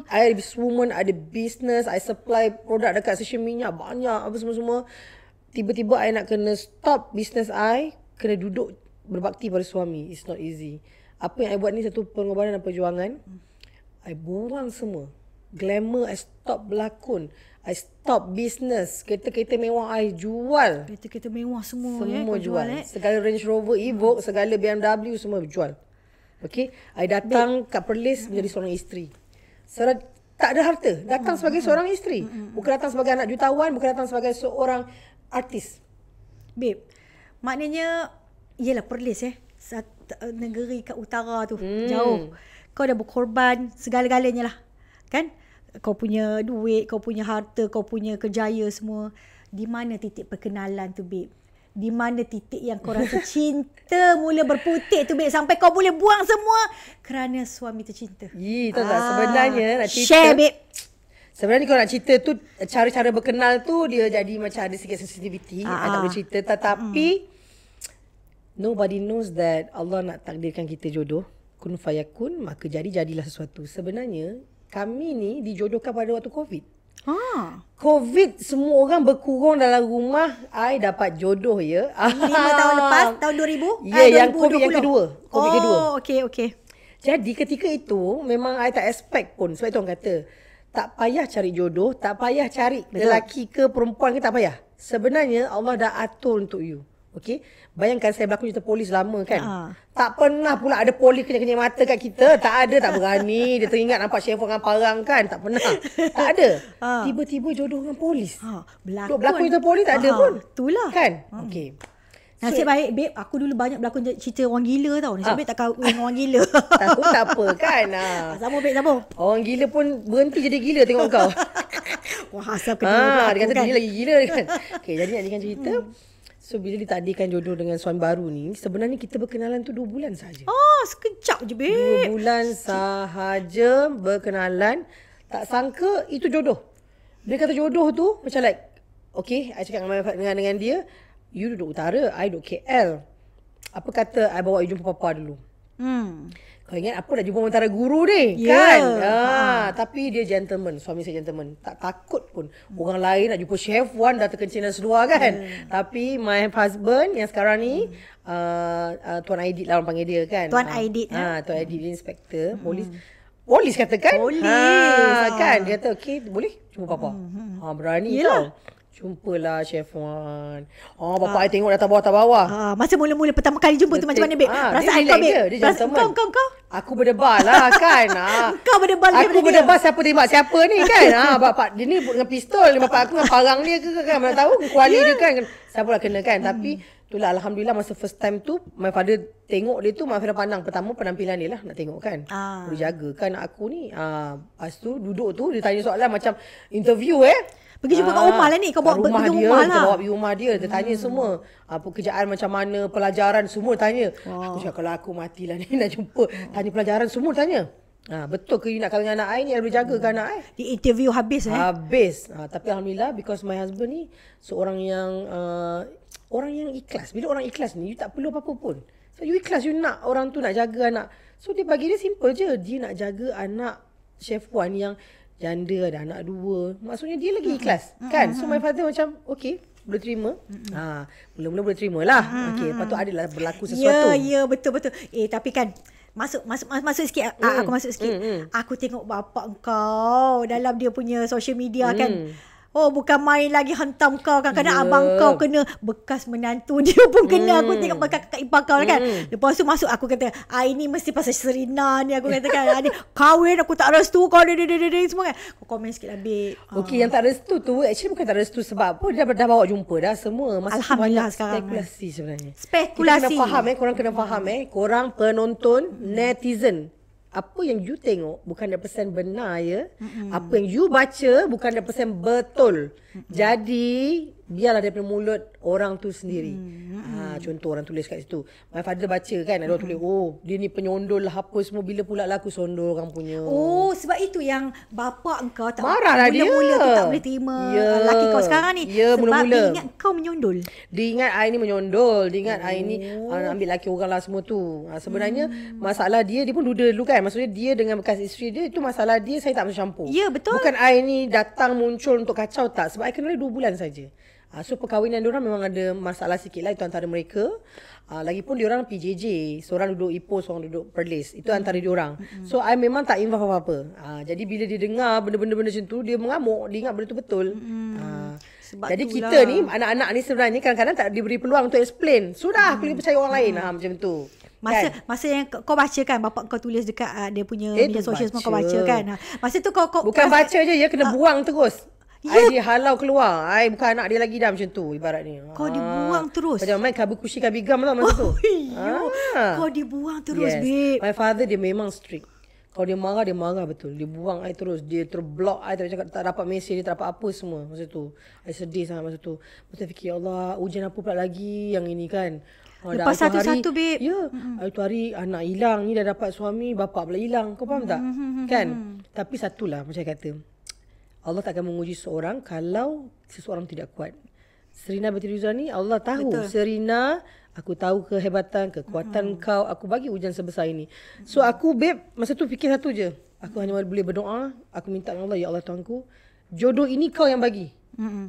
I businesswoman, ada business, I supply produk dekat social media banyak, apa semua-semua. Tiba-tiba I nak kena stop business I, kena duduk berbakti pada suami. It's not easy. Apa yang I buat ni satu pengorbanan dan perjuangan. I buang semua. Glamour, I stop berlakon. I stop business. Kereta-kereta mewah I jual. Kereta-kereta mewah semua jual. Segala Range Rover Evoque, segala BMW semua jual. Okay. I datang kat Perlis menjadi seorang isteri. Tak ada harta. Datang sebagai seorang isteri. Bukan datang sebagai anak jutawan. Bukan datang sebagai seorang artis. Babe, maknanya yelah Perlis negeri kat utara tu jauh. Kau dah berkorban segala-galanya lah. Kan? Kau punya duit, kau punya harta, kau punya kejaya semua. Di mana titik perkenalan tu, babe? Di mana titik yang kau rasa cinta mula berputik tu, babe? Sampai kau boleh buang semua kerana suami tercinta. Tahu tak? Sebenarnya nak cerita. Share, babe. Sebenarnya kalau nak cerita tu, cara-cara berkenal tu dia jadi macam ada sikit sensitivity. I tak boleh cerita. Tetapi nobody knows that Allah nak takdirkan kita jodoh. Kun fayakun, maka jadilah sesuatu. Sebenarnya kami ni dijodohkan pada waktu COVID. COVID semua orang berkurung dalam rumah. I dapat jodoh ya. 5 tahun lepas, tahun 2000? Ya, yang COVID yang kedua. COVID kedua. Okay. Jadi ketika itu memang I tak expect pun. Sebab itu orang kata, tak payah cari jodoh, tak payah cari lelaki ke perempuan ke, tak payah. Sebenarnya Allah dah atur untuk you. Okay. Bayangkan saya berlakon cerita polis lama kan. Tak pernah pula ada polis kenyang-kenyang mata kat kita. Tak ada, tak berani. Dia teringat nampak chef dengan parang kan. Tak pernah. Tak ada. Tiba-tiba jodoh dengan polis. Berlakon cerita polis tak ada pun. Itulah. Kan? Okay. Nasib baik, babe. Aku dulu banyak berlakon cerita orang gila tau. Nasib baik tak kahwin dengan orang gila. Tak apa kan. Sambung, babe, sambung. Orang gila pun berhenti jadi gila tengok kau. Wah, asal kena dia kata kan? Dia lagi gila kan. Okay, jadi nak jadikan cerita. So bila ditakdirkan jodoh dengan suami baru ni, sebenarnya kita berkenalan tu 2 bulan saja. Sekejap je, babe. 2 bulan sahaja berkenalan. Tak sangka itu jodoh. Dia kata jodoh tu macam like, okay, I cakap dengan dia, you duduk utara, I duduk KL. Apa kata I bawa you jumpa papa dulu? Kau ingat apa dah jumpa antara guru ni, kan? Tapi dia gentleman, suami saya gentleman. Tak takut pun. Orang lain nak jumpa Chef Wan dah terkencing dan sedua kan? Tapi my husband yang sekarang ni, Tuan Aidit lah orang panggil dia kan? Tuan Aidit. Tuan Aidit dia inspektor, polis. Polis katakan? Polis. Kan? Dia kata, okay, boleh jumpa papa. Berani tau. Jumpalah Chef Wan. Bapak I tengok datang bawah. Masa mula-mula pertama kali jumpa tu macam mana, babe? Perasaan kau, babe? Dia gentleman. Kau? Aku berdebar lah kan. Kau berdebar Aku berdebar siapa tembak siapa ni kan. Bapak dia ni dengan pistol. Bapak aku dengan parang dia ke kan. Mana tahu kuali dia kan. Siapa lah kena kan. Tapi itulah Alhamdulillah masa first time tu my father tengok dia tu, my father pandang. Pertama penampilan dia lah nak tengok kan. Boleh jaga kan aku ni. Lepas tu duduk tu dia tanya soalan macam interview Pergi jumpa kat rumah lah ni. Kau bawa rumah pergi dia, rumah lah. kita bawa pergi rumah dia. Dia tanya semua. Pekerjaan macam mana, pelajaran semua tanya. Aku cakap kalau aku matilah ni nak jumpa. Tanya pelajaran semua tanya. Betul ke you nak kahwin dengan anak I ni? Boleh jaga ke anak I? Di interview habis Habis. Tapi Alhamdulillah because my husband ni seorang yang ikhlas. Bila orang ikhlas ni, you tak perlu apa-apa pun. So you ikhlas, you nak orang tu nak jaga anak. So dia bagi dia simple je. Dia nak jaga anak Chef Wan yang janda, ada anak 2. Maksudnya dia lagi ikhlas. Kan? So my father macam, okay, boleh terima. Mula-mula boleh terima lah. Okay, lepas tu adalah berlaku sesuatu. Ya, betul-betul. Tapi kan, masuk sikit. Aku masuk sikit. Aku tengok bapak kau dalam dia punya social media kan. Bukan main lagi hantam kau. Kadang-kadang abang kau kena, bekas menantu dia pun kena. Aku tengok kakak ipar kau kan. Lepas tu masuk aku kata, ini mesti pasal Serina ni. Aku kata kan, kahwin aku tak restu kau semua kan. Kau komen sikit lah, babe. Okay, yang tak restu tu actually bukan tak restu sebab apa. Dia dah bawa jumpa dah semua. Alhamdulillah sekarang. Spekulasi sebenarnya. Spekulasi. Kita kena faham korang kena faham korang penonton, netizen. Apa yang you tengok bukan 100% benar ya. Apa yang you baca bukan 100% betul. Jadi biarlah daripada mulut orang tu sendiri. Contoh orang tulis kat situ. My father baca kan, ada orang tulis, oh dia ni penyondol lah apa semua, bila pula lah aku sondol orang punya. Oh, sebab itu yang bapa engkau tak marah lah dia. Mula-mula tu tak boleh terima lelaki kau sekarang ni. Ya, sebab mula-mula dia ingat kau menyondol. Dia ingat I ni menyondol. Dia ingat I ni ambil laki orang lah semua tu. Sebenarnya masalah dia pun duda dulu kan. Maksudnya dia dengan bekas isteri dia, itu masalah dia, saya tak masuk campur. Ya, betul. Bukan I ni datang muncul untuk kacau, tak. Sebab I kenal dia 2 bulan saja. So perkahwinan diorang memang ada masalah sikit lah. Itu antara mereka. Lagipun diorang PJJ. Seorang duduk Ipoh, seorang duduk Perlis. Itu antara diorang. So I memang tak involve apa-apa. Jadi bila dia dengar benda-benda macam tu, dia mengamuk. Dia ingat benda tu betul. Sebab jadi itulah, kita ni, anak-anak ni sebenarnya kadang-kadang tak diberi peluang untuk explain. Sudah, aku percaya orang lain. Macam tu. Masa yang kau baca kan, bapak kau tulis dekat dia punya media sosial semua, kau baca kan. Masa tu kau bukan baca je, ya kena buang terus. I dia halau keluar. I bukan anak dia lagi dah macam tu ibaratnya. Kau dibuang terus. Macam main kabi-kushi kabigam tau masa tu. Kau dibuang terus, babe. My father dia memang strict. Kalau dia marah betul. Dia buang I terus. Dia terblock I, tak dapat mesej, dia tak dapat apa semua masa tu. I sedih sangat masa tu. Masa fikir, ya Allah, ujian apa pula lagi yang ini kan. Lepas satu-satu, babe. Ya, itu hari anak hilang ni, dah dapat suami, bapak pula hilang. Kau faham tak? Kan? Tapi satulah macam saya kata, Allah tak akan menguji seorang kalau seseorang tidak kuat. Serina binti Rizwan ni Allah tahu. Betul. Serina, aku tahu kehebatan, kekuatan kau. Aku bagi ujian sebesar ini. So aku, babe, masa tu fikir satu je. Aku hanya boleh berdoa. Aku minta dengan Allah, ya Allah Tuhanku, jodoh ini kau yang bagi.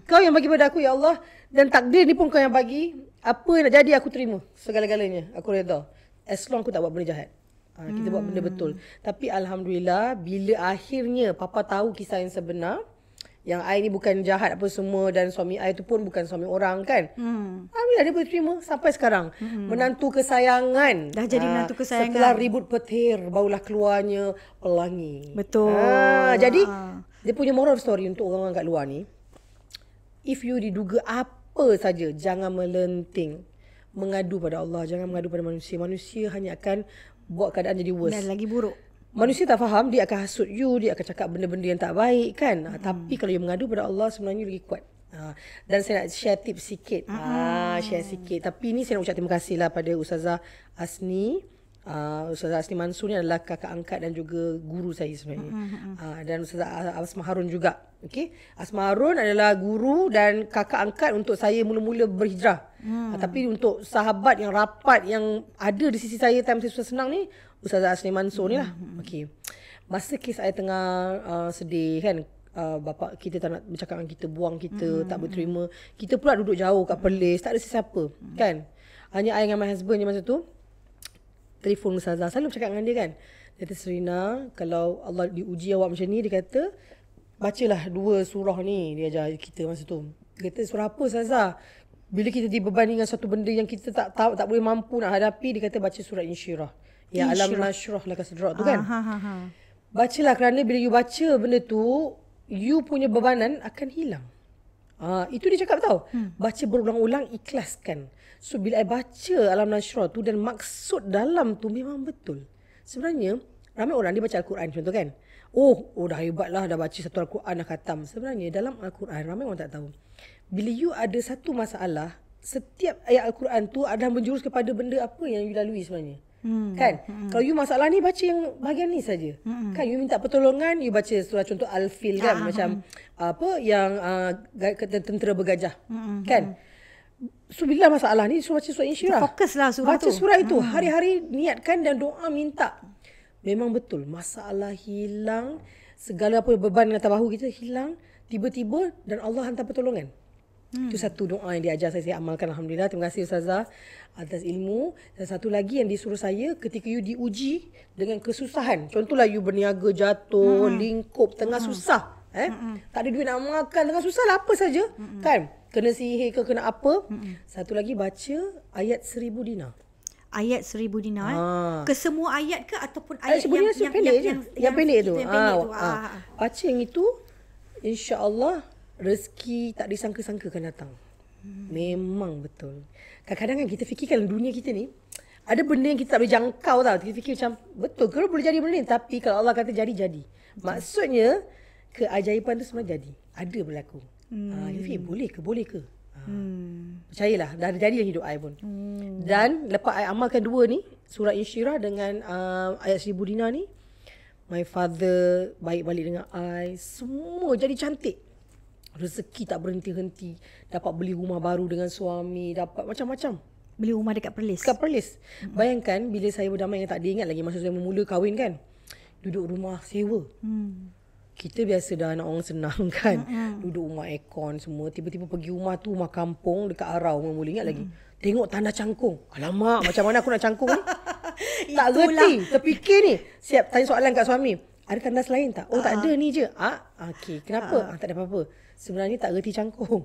Kau yang bagi pada aku, ya Allah. Dan takdir ni pun kau yang bagi. Apa yang nak jadi aku terima. Segala-galanya aku redha. As long aku tak buat benda jahat. Kita buat benda betul. Tapi Alhamdulillah, bila akhirnya Papa tahu kisah yang sebenar, yang I ni bukan jahat apa semua, dan suami I tu pun bukan suami orang kan. Alhamdulillah dia boleh terima sampai sekarang. Menantu kesayangan. Dah jadi menantu kesayangan. Setelah ribut petir, barulah keluarnya pelangi. Betul. Jadi dia punya moral story untuk orang-orang kat luar ni, if you diduga apa saja, jangan melenting. Mengadu pada Allah, jangan mengadu pada manusia. Manusia hanya akan buat keadaan jadi worse. Dan lagi buruk. Manusia tak faham, dia akan hasut you, dia akan cakap benda-benda yang tak baik kan. Tapi kalau you mengadu pada Allah, sebenarnya lagi kuat. Dan saya nak share tips sikit. Share sikit. Tapi ni saya nak ucap terima kasih lah pada Ustazah Asni. Ustazah Asni Mansur ni adalah kakak angkat dan juga guru saya sebenarnya. Dan Ustazah Asma Harun juga. Okay? Asma Harun adalah guru dan kakak angkat untuk saya mula-mula berhijrah. Tapi untuk sahabat yang rapat yang ada di sisi saya time saya susah senang ni, Ustazah Asni Mansur ni lah. Okay. Masa kes saya tengah sedih kan, bapa kita tak nak bercakap dengan kita, buang kita, tak berterima. Kita pula duduk jauh kat Perlis, tak ada sesiapa kan. Hanya I dengan my husband je masa tu. Telefon Ustazah, selalu bercakap dengan dia kan. Dia kata, Serina, kalau Allah diuji awak macam ni, dia kata, bacalah 2 surah ni, dia ajar kita masa tu. Dia kata, surah apa Ustazah? Bila kita dibebani dengan satu benda yang kita tak tahu, tak boleh mampu nak hadapi, dia kata baca surah Insyirah. Ya alam nasyrah laka sadrak tu kan. Bacalah, kerana bila you baca benda tu, you punya bebanan akan hilang. Itu dia cakap tau. Baca berulang-ulang, ikhlaskan. So bila I baca alam nasyrah tu dan maksud dalam tu memang betul. Sebenarnya ramai orang dia baca Al-Quran contoh kan. Oh dah hebat lah, dah baca satu Al-Quran, dah khatam. Sebenarnya dalam Al-Quran ramai orang tak tahu. Bila you ada satu masalah, setiap ayat Al-Quran tu ada menjurus kepada benda apa yang you lalui sebenarnya. Kan? Kalau you masalah ni, baca yang bahagian ni saja. Kan? You minta pertolongan, you baca surah contoh Al-Fil kan? Macam apa yang tentera bergajah. Kan? So bila masalah ni, so baca surah Insyirah. Fokuslah surah baca surah itu. Hari-hari niatkan dan doa minta. Memang betul. Masalah hilang. Segala apa beban atas bahu kita hilang. Tiba-tiba dan Allah hantar pertolongan. Itu satu doa yang diajar saya amalkan. Alhamdulillah. Terima kasih Ustazah atas ilmu. Dan satu lagi yang disuruh saya, ketika you diuji dengan kesusahan. Contohlah you berniaga jatuh, lingkup, tengah susah. Tak ada duit nak makan, tengah susah lah apa saja. Kan? Kena sihir ke, kena apa. Satu lagi baca ayat 1000 dinar. Ayat 1000 dinar. Ke semua ayat ke ataupun ayat yang pendek je. Yang pendek tu. Baca yang itu, insya-Allah rezeki tak disangka-sangka akan datang. Memang betul. Kadang-kadang kan kita fikirkan dunia kita ni, ada benda yang kita tak boleh jangkau tau. Kita fikir macam, betul ke boleh jadi benda ni? Tapi kalau Allah kata jadi, jadi. Maksudnya, keajaiban tu semua jadi. Ada berlaku. Kita fikir, boleh ke? Percayalah, dah jadi hidup I pun. Dan lepas I amalkan dua ni, surah Insyirah dengan ayat 1000 dinar ni, my father baik balik dengan I, semua jadi cantik. Rezeki tak berhenti-henti. Dapat beli rumah baru dengan suami, dapat macam-macam. Beli rumah dekat Perlis. Dekat Perlis. Bayangkan bila saya berdamai dengan tak ada ingat lagi masa saya memula kahwin kan. Duduk rumah sewa. Kita biasa dah anak orang senang kan. Duduk rumah aircon semua. Tiba-tiba pergi rumah tu, rumah kampung dekat Arau. Memula ingat lagi. Tengok tanda cangkung. Alamak, macam mana aku nak cangkung ni? Tak reti. Terfikir ni. Siap tanya soalan kat suami. Ada tandas lain tak? Oh tak ada ni je. Okey. Kenapa? Tak ada apa-apa. Sebenarnya tak reti cangkung.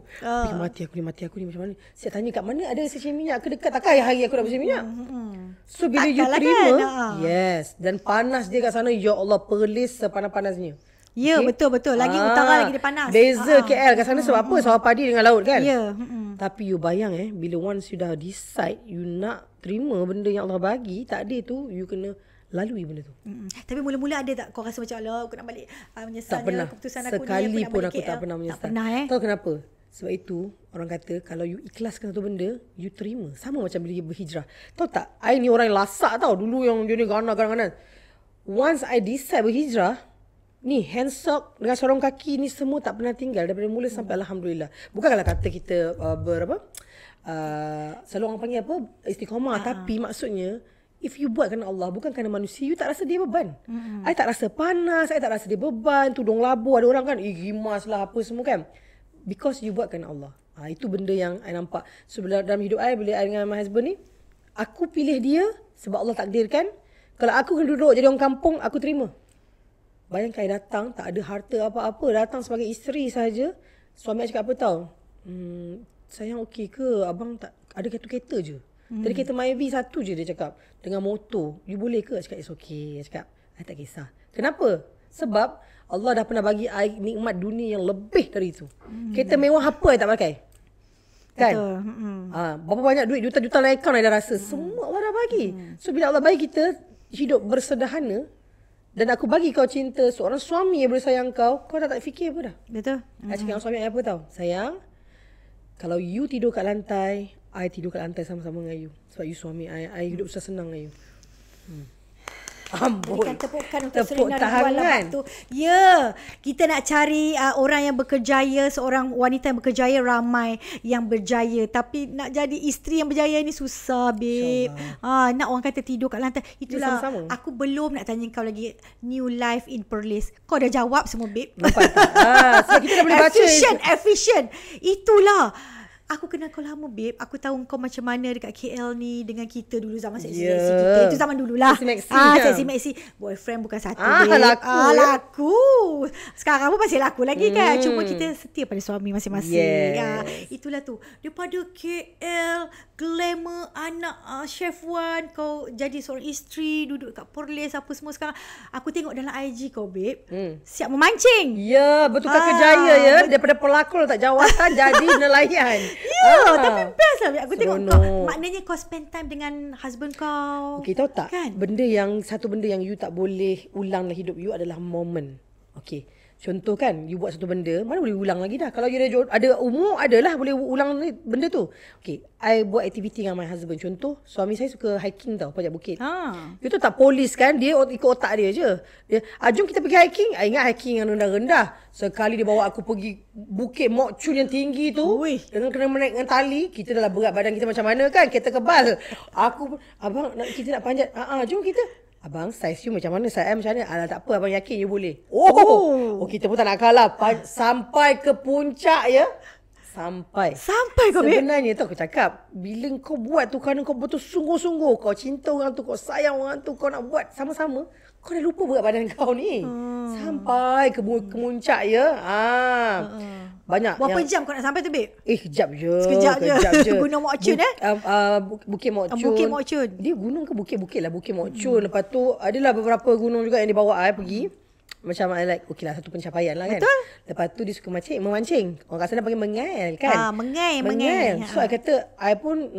Mati aku ni macam mana? Saya tanya kat mana ada sesin minyak ke dekat? Takkan hari aku nak bersih minyak? So bila you terima, yes. Dan panas dia kat sana, ya Allah, Perlis sepanas-panasnya. Ya, betul-betul. Lagi utara lagi dia panas. Beza KL kat sana sebab apa? Sawah padi dengan laut kan? Ya. Tapi you bayang bila once you dah decide, you nak terima benda yang Allah bagi, tak ada tu, you kena lalui benda tu. Tapi mula-mula ada tak kau rasa macam Allah aku nak balik menyesal tak pernah. Keputusan aku sekali ni pun aku tak pernah menyesal. Tak pernah Tahu kenapa? Sebab itu orang kata kalau you ikhlaskan satu benda, you terima. Sama macam bila you berhijrah. Tahu tak? I ni orang yang lasak tau. Dulu yang dia ni ganas. Once I decide berhijrah, ni handsock dengan sorong kaki ni semua tak pernah tinggal daripada mula sampai alhamdulillah. Bukanlah kata kita selalu orang panggil apa? Istiqamah, tapi maksudnya if you buat kerana Allah, bukan kerana manusia, you tak rasa dia beban. I tak rasa panas, I tak rasa dia beban, tudung labu, ada orang kan, gimas lah apa semua kan. Because you buat kerana Allah. Itu benda yang I nampak. So dalam hidup I, bila I dengan my husband ni, aku pilih dia sebab Allah takdirkan. Kalau aku kena duduk jadi orang kampung, aku terima. Bayangkan I datang, tak ada harta apa-apa, datang sebagai isteri saja. Suami I cakap apa tau? Sayang okey ke? Abang tak ada kereta je. Tadi kereta Myvi satu je dia cakap. Dengan motor. You boleh ke? Cakap it's okay. Dia cakap I tak kisah. Kenapa? Sebab Allah dah pernah bagi I nikmat dunia yang lebih dari itu. Kereta mewah apa I tak pakai? Kan? Berapa banyak duit, juta-juta naik account I dah rasa. Semua Allah dah bagi. So bila Allah bagi kita hidup bersederhana, dan aku bagi kau cinta seorang suami yang boleh sayang kau, kau dah tak fikir apa dah. Betul. I cakap dengan suami I apa tau? Sayang, kalau you tidur kat lantai, I tidur kat lantai sama-sama dengan you. Sebab you suami I hidup susah senang dengan you. Amboi. Berikan tepukan untuk Tepuk Serena tangan. Ridwan tu. Ya, kita nak cari orang yang berkejaya, seorang wanita yang berkejaya, ramai yang berjaya. Tapi nak jadi isteri yang berjaya ni susah, babe. Nak orang kata tidur kat lantai. Itulah, sama-sama. aku belum nak tanya kau lagi. New life in Perlis. Kau dah jawab semua, babe. Nampak tak? Sebab kita dah boleh baca. Efficient. Itulah. Aku kenal kau lama, babe. Aku tahu kau macam mana dekat KL ni dengan kita dulu zaman seksi kita. Itu zaman dululah. Seksi Maxi. Boyfriend bukan satu, babe. Laku. Sekarang pun masih laku lagi kan. Cuma kita setia pada suami masing-masing. Itulah tu. Daripada KL, glamour, anak Chef Wan, kau jadi seorang isteri, duduk kat Perlis apa semua sekarang. Aku tengok dalam IG kau, babe. Siap memancing. Ya, betulkan kejaya ya. Daripada pelakon tak jawatan jadi nelayan. Ya, tapi best lah. Aku tengok kau, maknanya kau spend time dengan husband kau. Okay, tahu tak? Kan? Satu benda yang you tak boleh ulang dalam hidup you adalah moment. Okay. Contoh kan, you buat satu benda, mana boleh ulang lagi dah. Kalau you ada umur, adalah boleh ulang benda tu. Okay, I buat aktiviti dengan my husband. Contoh, suami saya suka hiking tau, panjat bukit. You tahu tak, polis kan, dia ikut otak dia je. Dia, jom kita pergi hiking. I ingat hiking yang rendah-rendah. Sekali dia bawa aku pergi bukit Mok Chun yang tinggi tu. Dengan kena menaik dengan tali, kita dah berat badan kita macam mana kan, kita kebal. Aku, abang, kita nak panjat. Jom kita. Abang, saiz you macam mana? Saya macam mana? Alah, tak apa. Abang yakin you boleh. Oh, kita pun tak nak kalah. Sampai ke puncak ya. Sampai kau, sebenarnya tu aku cakap, bila kau buat tu kerana kau betul sungguh-sungguh, kau cinta orang tu, kau sayang orang tu, kau nak buat sama-sama, kau dah lupa berat badan kau ni. Sampai ke puncak ya. Banyak. Berapa jam kau nak sampai tu, babe? Kejap je. Sekejap je. Gunung Mok Chun Bukit Mok Chun. Bukit Mok Chun. Dia gunung ke bukit-bukit lah. Bukit Mok Chun. Lepas tu adalah beberapa gunung juga yang dibawa I pergi. Macam I like, okey lah, satu pencapaian lah kan. Betul. Lepas tu dia suka memancing. Orang kat sana panggil mengail kan. Mengail. So I kata, I pun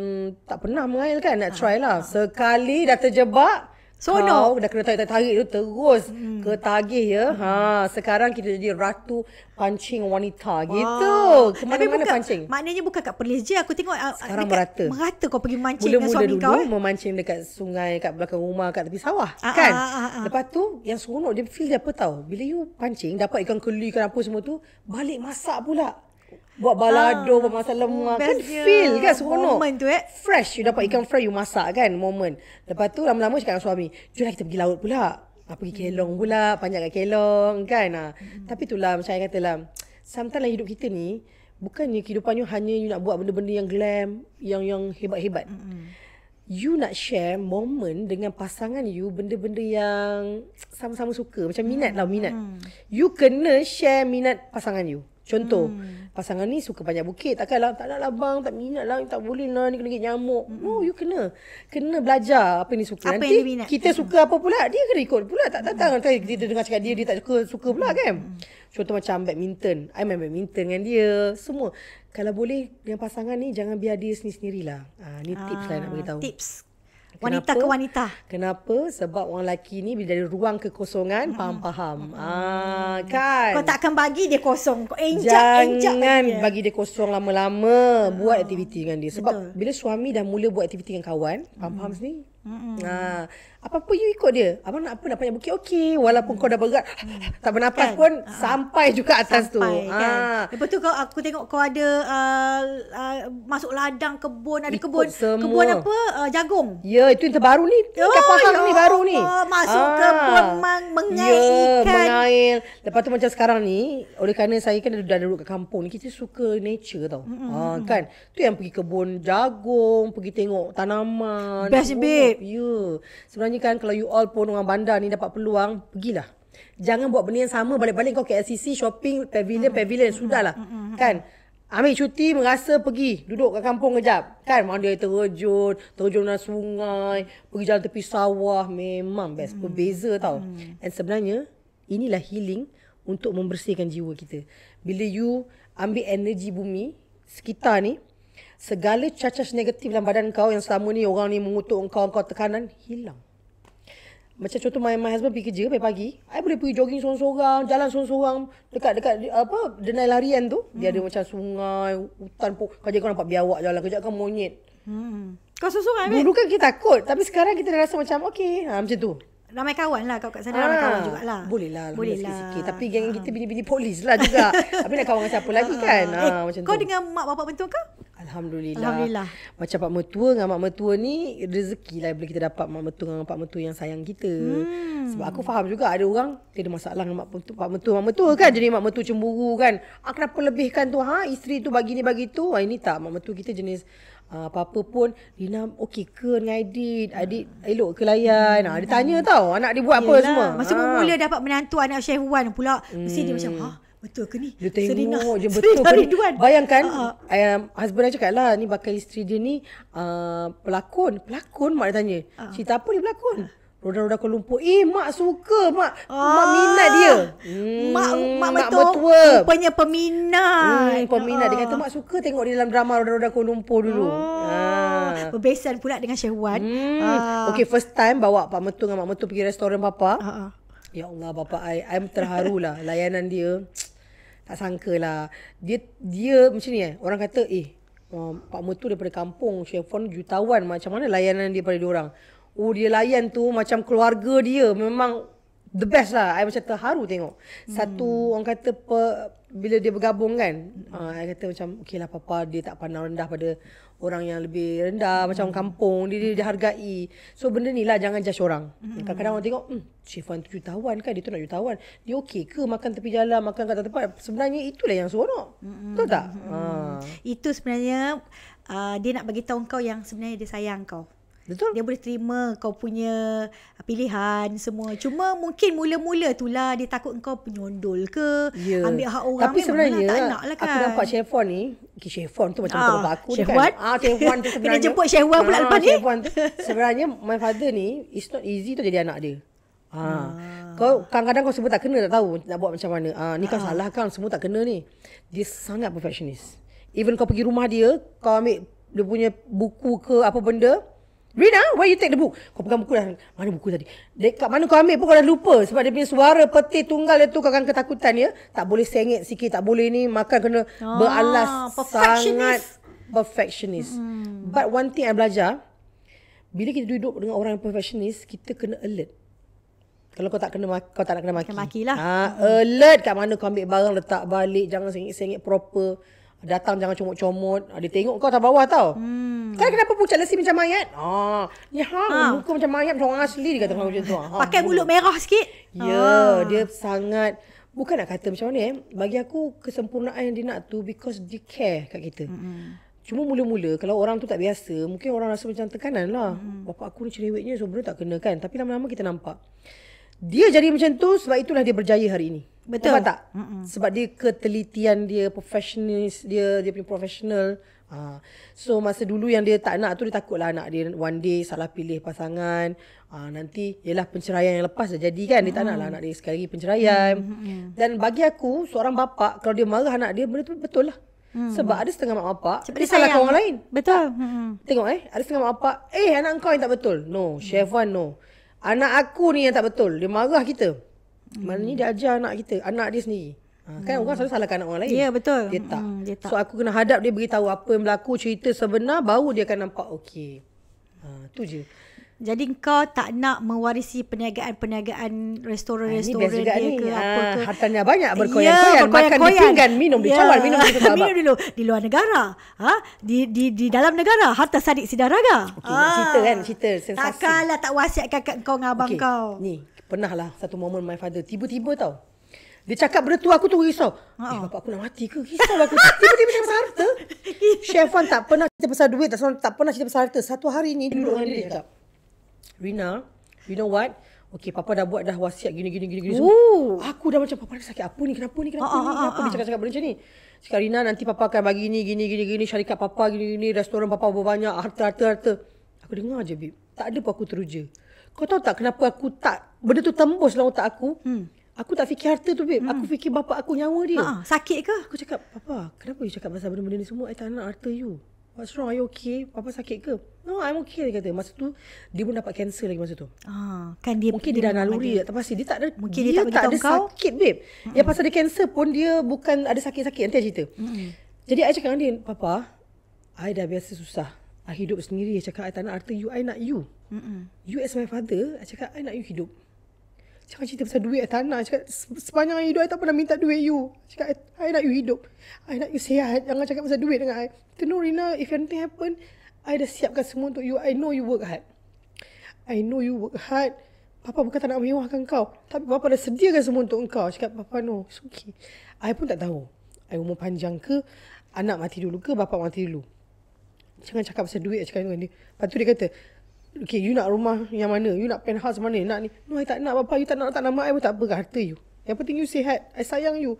tak pernah mengail kan. Nak try lah. Sekali dah terjebak, Kau dah kena tarik tu terus ke tagih ya. Sekarang kita jadi ratu pancing wanita gitu. Kemana-mana pancing. Maknanya bukan kat Perlis je. Aku tengok sekarang merata. Merata kau pergi mancing dengan suami kau. Mula-mula dulu memancing dekat sungai, kat belakang rumah, kat tepi sawah. Kan? Lepas tu yang seronok dia feel dia apa tahu. Bila you pancing dapat ikan keli, ikan apa semua tu, balik masak pula. Buat balado, buat masak lemak. Kan feel kan seronok. Moment tu fresh, you dapat ikan fresh, you masak kan, moment. Lepas tu lama-lama cakap dengan suami, jomlah kita pergi laut pula. Pergi kelong pula, panjat kat kelong kan. Tapi itulah macam saya kata lah, sometimes hidup kita ni, bukannya kehidupan you hanya you nak buat benda-benda yang glam, yang hebat-hebat. You nak share moment dengan pasangan you, benda-benda yang sama-sama suka. Macam minat lah, minat. You kena share minat pasangan you. Contoh, pasangan ni suka panjat bukit. Takkanlah, tak nak lah bang, tak minat lah, tak boleh lah, ni kena gigit nyamuk. No, you kena belajar apa ni suka. Apa nanti yang dia minat. kita suka apa pula, dia kena ikut pula. Tak kita dengar cakap dia tak suka pula kan. Contoh macam badminton. I main badminton dengan dia. Semua. Kalau boleh dengan pasangan ni, jangan biar dia sendiri-sendirilah. Ni tips lah nak beritahu. Tips. Wanita ke wanita. Kenapa? Sebab orang lelaki ni bila dari ruang kekosongan, faham-faham. Kan? Kau takkan bagi dia kosong. Kau Jangan bagi dia kosong lama-lama. Buat aktiviti dengan dia. Sebab bila suami dah mula buat aktiviti dengan kawan, faham-faham sendiri. Apa-apa you ikut dia. Abang nak apa? Nak panjat bukit? Okey. Walaupun kau dah berat, tak bernafas pun, sampai juga atas tu. Kan? Lepas tu aku tengok kau ada masuk ladang kebun. Ada kebun apa? Jagung. Ya, itu yang terbaru ni. Ikan faham ni baru ni. Masuk kebun mengair ikan. Mengair. Lepas tu macam sekarang ni, oleh kerana saya kan dah duduk kat kampung ni, kita suka nature tau. Kan? Tu yang pergi kebun jagung, pergi tengok tanaman. Best babe. Ya. Sebenarnya kan kalau you all pun orang bandar ni dapat peluang, pergilah. Jangan buat benda yang sama balik-balik kau KLCC shopping pavilion sudahlah. Kan? Ambil cuti merasa pergi duduk kat kampung kejap. Kan? Mana dia terjun dalam sungai, pergi jalan tepi sawah, memang best. Berbeza tau. And sebenarnya inilah healing untuk membersihkan jiwa kita. Bila you ambil energi bumi sekitar ni, segala cacas negatif dalam badan kau yang selama ni orang ni mengutuk kau tekanan, hilang. Macam contoh my husband pergi kerja pagi-pagi, I boleh pergi jogging sorang-sorang, jalan sorang-sorang dekat denai larian tu. Dia ada macam sungai, hutan pun. Kau nampak biawak jalan, kejap kan monyet. Kau sorang-sorang Dulu kan kita takut, tapi sekarang kita dah rasa macam okey, macam tu. Ramai kawan lah kau kat sana, ramai kawan jugalah. Boleh lah. Sikit-sikit. Tapi geng kita bini-bini polis lah juga. Tapi nak kawan dengan siapa lagi kan? Macam kau tu. dengan mak bapak mentua kau? Alhamdulillah. Macam pak mertua dengan mak mertua ni rezeki lah bila kita dapat mak mertua dengan pak mertua yang sayang kita. Sebab aku faham juga ada orang dia ada masalah dengan pak mertua kan. Jadi mak mertua cemburu kan. Kenapa lebihkan tu? Isteri tu bagi ni bagi tu. Ini tak. Mak mertua kita jenis apa-apa pun Rina okey ke dengan adik elok ke layan. Dia tanya tau anak dia buat apa semua. Masa mula dapat menantu anak Chef Wan pula, mesti dia macam betul ke ni? Dia tengok je betul ke. Bayangkan husband dia cakap lah, ni bakal isteri dia ni pelakon mak dia tanya. Cerita apa dia pelakon? Roda-roda Kuala Lumpur. Mak suka. Mak minat dia. Mak mertua. Rupanya peminat. Peminat. Dia kata mak suka tengok dia dalam drama Roda-roda Kuala Lumpur dulu. Berbesan pula dengan Chef Wan. Okay, first time bawa pak mertua dengan mak mertua pergi restoran papa. Ya Allah, bapa I terharu lah. Layanan dia tak sangka lah. Dia macam ni orang kata pak mertua daripada kampung, Chef Wan jutawan, macam mana layanan dia pada diorang. Dia layan tu macam keluarga dia. Memang the best lah. I macam terharu tengok. Satu orang kata bila dia bergabung kan, I kata macam okey lah papa dia tak pandang rendah pada orang yang lebih rendah, macam orang kampung. Dia hargai. So benda ni lah, jangan judge orang. Kadang-kadang orang tengok Chef Wan tu jutawan kan, dia tu nak jutawan, dia okey ke makan tepi jalan, makan kat tempat. Sebenarnya itulah yang seronok. Betul tak? Itu sebenarnya dia nak bagi tahu kau yang sebenarnya dia sayang kau. Betul. Dia boleh terima kau punya pilihan semua. Cuma mungkin mula-mula itulah dia takut kau penyondol ke, ambil hak orang. Tapi sebenarnya tak nak lah kan. Aku nampak Chef Wan ni, Chef Wan tu macam betul aku Chef kan. Wan? Chef Wan tu sebenarnya. Kena jemput Chef Wan pula lepas ni. Chef Wan tu sebenarnya my father ni, it's not easy tu jadi anak dia. Kau kadang-kadang kau sebut tak kena, tak tahu nak buat macam mana. Ni kau salah kan, semua tak kena ni. Dia sangat perfectionist. Even kau pergi rumah dia, kau ambil dia punya buku ke apa benda, Rina, where you take the book? Kau pegang buku dah. Mana buku tadi? Kat mana kau ambil pun kau dah lupa. Sebab dia punya suara peti tunggal itu kau akan ketakutan ya. Tak boleh sengit sikit. Tak boleh ni makan kena beralas. Sangat perfectionist. But one thing I belajar, bila kita duduk dengan orang yang perfectionist, kita kena alert. Kalau kau tak kau tak nak kena maki. Maki lah. Alert kat mana kau ambil barang letak balik. Jangan sengit-sengit proper. Datang jangan comot-comot. Dia tengok kau atas bawah tau. Kan kenapa pucat lesi macam mayat? Muka macam mayat macam orang asli dia kata macam tu. Pakai mulut merah sikit. Ya, dia sangat, bukan nak kata macam mana bagi aku kesempurnaan yang dia nak tu because dia care kat kita. Cuma mula-mula kalau orang tu tak biasa, mungkin orang rasa macam tekanan lah. Bapak aku ni cerewetnya so benda tak kena kan. Tapi lama-lama kita nampak dia jadi macam tu sebab itulah dia berjaya hari ini. Betul. Nampak tak? Sebab dia ketelitian dia, perfectionist dia punya professional. So masa dulu yang dia tak nak tu, dia takutlah anak dia one day salah pilih pasangan. Nanti yelah penceraian yang lepas dah jadi kan. Dia tak naklah anak dia sekali lagi penceraian. Dan bagi aku seorang bapa kalau dia marah anak dia, benda tu betul lah. Sebab ada setengah mak bapak dia salahkan orang lain. Betul. Tengok ada setengah mak bapak anak kau yang tak betul. No, Chef Wan no. Anak aku ni yang tak betul. Dia marah kita. Maknanya dia ajar anak kita, anak dia sendiri. Kan orang selalu salahkan anak orang lain. Ya, betul. Dia tak. So aku kena hadap dia, beritahu apa yang berlaku, cerita sebenar, baru dia akan nampak okey. Tu je. Jadi kau tak nak mewarisi perniagaan restoran-restoran dia ni. ke apa ke. Hartanya banyak berkoyan-koyan. Makan di pinggan, minum di cawan, minum di tempat. Minum dulu di luar negara. Di dalam negara harta sadik sidaraga. Cerita sensasi. Takkanlah tak wasiatkan kat kau dengan abang kau. Ni, pernah lah satu momen my father tiba-tiba tau. Dia cakap benda tu aku tu risau. Bapak aku nak mati ke? Risau aku. Tiba-tiba cakap pasal harta. Chef Wan tak pernah cerita pasal duit, tak pernah cerita pasal harta. Satu hari ni duduk dengan dia cakap, Rina, you know what? Okay, Papa dah buat dah wasiat gini semua. Aku dah macam, Papa dah sakit apa ni? Kenapa ni? Kenapa dia cakap benda macam ni? Cakap, Rina, nanti Papa akan bagi ni, gini, syarikat Papa gini, restoran Papa berbanyak, harta. Aku dengar je, babe. Tak ada pun aku teruja. Kau tahu tak kenapa aku tak, benda tu tembus dalam otak aku? Aku tak fikir harta tu, babe. Aku fikir bapak aku nyawa dia. Sakit ke? Aku cakap, Papa, kenapa you cakap pasal benda-benda ni semua? I tak nak harta you. What's wrong? Are you okay? Papa sakit ke? No, I'm okay, dia kata. Masa tu, dia pun dapat cancer lagi masa tu. Kan dia mungkin dia dah naluri, tak pasti. Dia tak ada, mungkin dia tak ada sakit, babe. Yang pasal dia cancer pun, dia bukan ada sakit-sakit. Nanti I cerita. Jadi, I cakap dengan dia, Papa, I dah biasa susah. I hidup sendiri. I cakap, I tak nak harta you. I nak you. You as my father, I cakap, I nak you hidup. Cakap cerita pasal duit, I tak nak. Cakap, sepanjang hidup, I tak pernah minta duit you. Cakap, I nak you hidup. I nak you sihat. Jangan cakap pasal duit dengan I. You know, Rina, if anything happen, I dah siapkan semua untuk you. I know you work hard. Papa bukan tak nak mewahkan kau. Tapi Papa dah sediakan semua untuk kau. Cakap, Papa no, it's okay. I pun tak tahu. I umur panjang ke, anak mati dulu ke, bapa mati dulu. Jangan cakap pasal duit. Cakap dengan dia. Lepas tu dia kata, okay, you nak rumah yang mana? You nak penthouse mana? Nak ni? No, I tak nak, Bapa. You tak nak nama I pun tak apa. Harta you. Yang penting you sihat. I sayang you.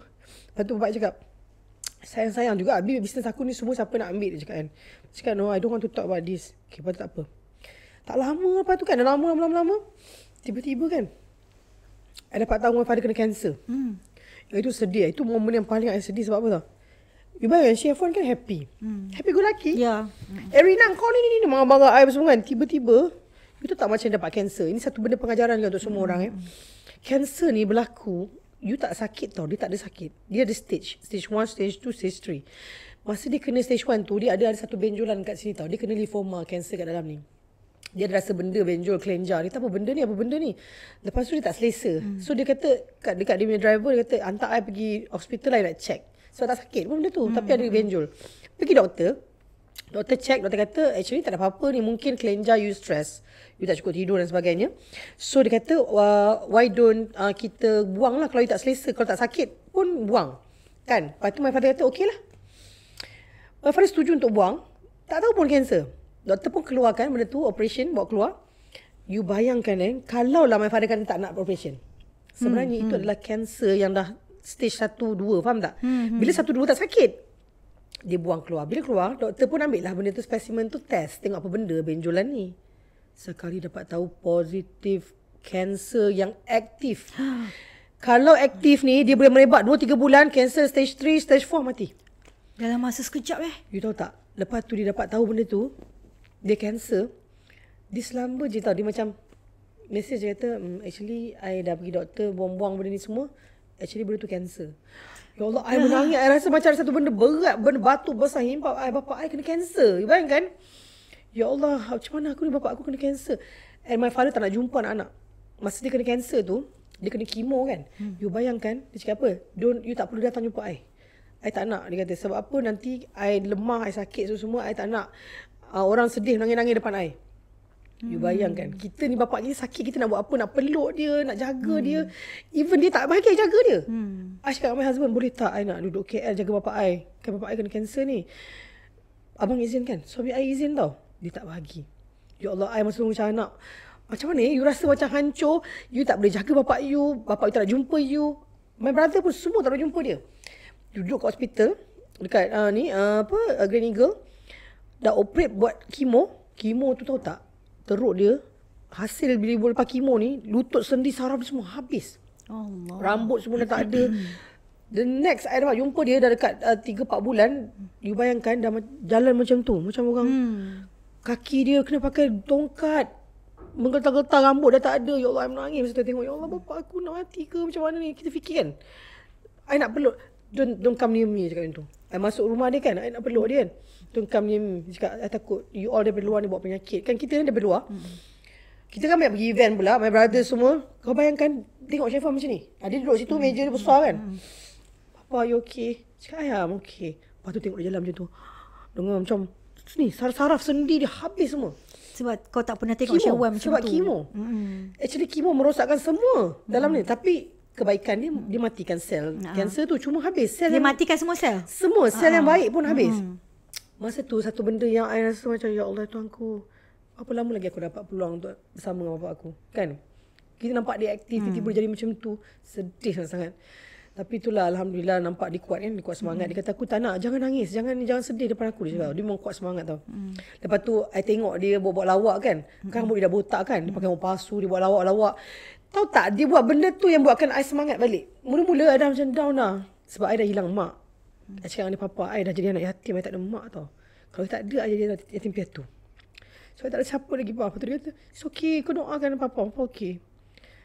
Lepas tu bapak cakap, sayang-sayang juga. Habis bisnes aku ni semua siapa nak ambil? Dia cakap kan. Cakap, no, I don't want to talk about this. Okay, lepas tu tak apa. Tak lama lepas tu kan. Dah lama. Tiba-tiba kan, I dapat tahu my father kena cancer. Itu sedih. Itu momen yang paling I sedih sebab apa tau? You bayangkan Chef Wan kan happy. Happy go lucky. Ya. Rina kau ni marah-marah I semua kan. Tiba-tiba you tahu tak macam dapat kanser. Ini satu benda pengajaran juga untuk semua orang. Kanser ni berlaku, you tak sakit tau. Dia tak ada sakit. Dia ada stage. Stage 1, stage 2, stage 3. Masa dia kena stage 1 tu, dia ada satu benjolan kat sini tau. Dia kena lymphoma, kanser kat dalam ni. Dia ada rasa benda benjol, kelenjar. Dia tak apa benda ni. Lepas tu dia tak selesa. So dia kata, dekat dia punya driver, dia kata, hantar I pergi hospital, I nak check. So tak sakit pun benda tu. Tapi ada benjol. Pergi doktor. Doktor check. Doktor kata actually tak ada apa-apa ni. Mungkin kelenjar you stress. You tak cukup tidur dan sebagainya. So dia kata why don't kita buang lah. Kalau you tak selesa. Kalau tak sakit pun buang. Kan. Lepas tu my father kata okey lah. My father setuju untuk buang. Tak tahu pun kanser. Doktor pun keluarkan benda tu. Operation bawa keluar. You bayangkan kalau lah my father kata tak nak operation. Sebenarnya itu adalah kanser yang dah stage 1, 2, faham tak? Bila 1, 2 tak sakit, dia buang keluar. Bila keluar, doktor pun ambil lah benda tu, spesimen tu test. Tengok apa benda benjolan ni. Sekali dapat tahu positif kanser yang aktif. Kalau aktif ni, dia boleh merebak 2-3 bulan, kanser stage 3, stage 4 mati. Dalam masa sekejap You tahu tak? Lepas tu dia dapat tahu benda tu, dia kanser. Dia selamba je tau. Dia macam message dia kata, actually I dah pergi doktor, buang-buang benda ni semua. Actually benda tu cancer. Ya Allah, I menangis. I rasa macam ada satu benda berat, benda batu besar himpap I. Bapak I kena cancer. You bayangkan? Ya Allah, macam mana aku ni bapak aku kena cancer. And my father tak nak jumpa anak-anak. Masa dia kena cancer tu, dia kena chemo kan. You bayangkan, dia cakap apa? You tak perlu datang jumpa I. I tak nak. Dia kata, sebab apa nanti I lemah, I sakit semua. I tak nak orang sedih, nangis-nangis depan I. You bayangkan, kita ni bapak kita sakit, kita nak buat apa? Nak peluk dia, nak jaga dia. Even dia tak bahagia jaga dia. I cakap dengan my husband, boleh tak I nak duduk KL jaga bapak I? Kan bapak I kena cancer ni. Abang izinkan? Suami I izin tau. Dia tak bagi. Ya Allah, I masa tunggu macam anak. Macam mana you rasa macam hancur. You tak boleh jaga bapak you tak nak jumpa you. My brother pun semua tak nak jumpa dia. Duduk kat hospital dekat Grand Eagle. Dah operate buat kemo. Kemo tu tahu tak, teruk dia, hasil bila lepas kemo ni, lutut, sendi, saraf dia semua habis. Allah. Rambut semua dah tak ada. The next I dapat jumpa dia dah dekat 3-4 bulan. You bayangkan dah jalan macam tu. Macam orang kaki dia kena pakai tongkat. Menggetar-getar, rambut dah tak ada. Ya Allah, I menangis masa tu tengok. Ya Allah, bapak aku nak mati ke macam mana ni? Kita fikir kan, I nak peluk. Don't come near me, cakap macam tu. I masuk rumah dia kan, I nak peluk dia kan. Don't come near me. Dia cakap, I takut you all daripada luar ni bawa penyakit. Kan kita ni daripada luar. Kita kan banyak pergi event pula, my brother semua. Kau bayangkan, tengok Syaifah macam ni. Dia duduk situ, meja dia besar kan. Papa, you okay? Cakap, I'm okay. Lepas tu tengok dia jalan macam tu. Dengar macam, ni saraf sendi dia habis semua. Sebab kau tak pernah tengok Syawal macam sebab tu. Sebab kemo. Actually kemo merosakkan semua dalam ni. Tapi kebaikan dia matikan sel. Kanser tu cuma habis. Sel dia matikan semua sel? Semua. Sel yang baik pun habis. Masa tu satu benda yang I rasa macam, ya Allah Tuhanku, apa lama lagi aku dapat peluang untuk bersama dengan bapak aku. Kan? Kita nampak dia aktif, tiba-tiba jadi macam tu. Sedih sangat. Tapi itulah, Alhamdulillah, nampak dia kuat kan. Dia kuat semangat. Dia kata, aku tak nak, jangan nangis, jangan sedih depan aku. Dia cakap, dia memang kuat semangat tau. Lepas tu, I tengok dia buat lawak kan. Kan rambut dia dah botak kan. Dia pakai rambut palsu, dia buat lawak-lawak. Tahu tak, dia buat benda tu yang buatkan I semangat balik. Mula-mula I dah macam down lah. Sebab I dah hilang mak. I cakap dengan dia, papa, I dah jadi anak yatim, I tak ada mak tau. Kalau tak ada, I jadi yatim piatu. So, I tak ada siapa lagi. Lepas tu dia kata, it's okay, kau doakan papa okay.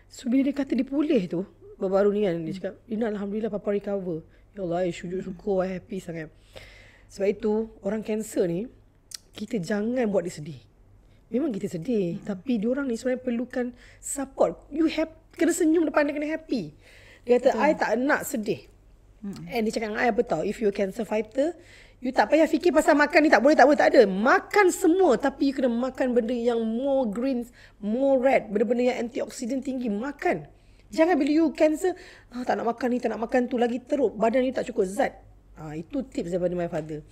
So, bila dia kata dia pulih tu, baru ni kan, dia cakap, Rina, Alhamdulillah papa recover. Ya Allah, I syukur, I happy sangat. Sebab itu, orang kanser ni, kita jangan buat dia sedih. Memang kita sedih, tapi diorang ni sebenarnya perlukan support. You kena senyum depan dia, kena happy. Dia kata, I tak nak sedih. And dia cakap dengan I apa tau, if you a cancer fighter, you tak payah fikir pasal makan ni tak boleh, tak ada. Makan semua, tapi you kena makan benda yang more greens, more red, benda-benda yang antioksidan tinggi, makan. Jangan bila you cancer, tak nak makan ni, tak nak makan tu, lagi teruk, badan you tak cukup zat. Itu tips daripada my father.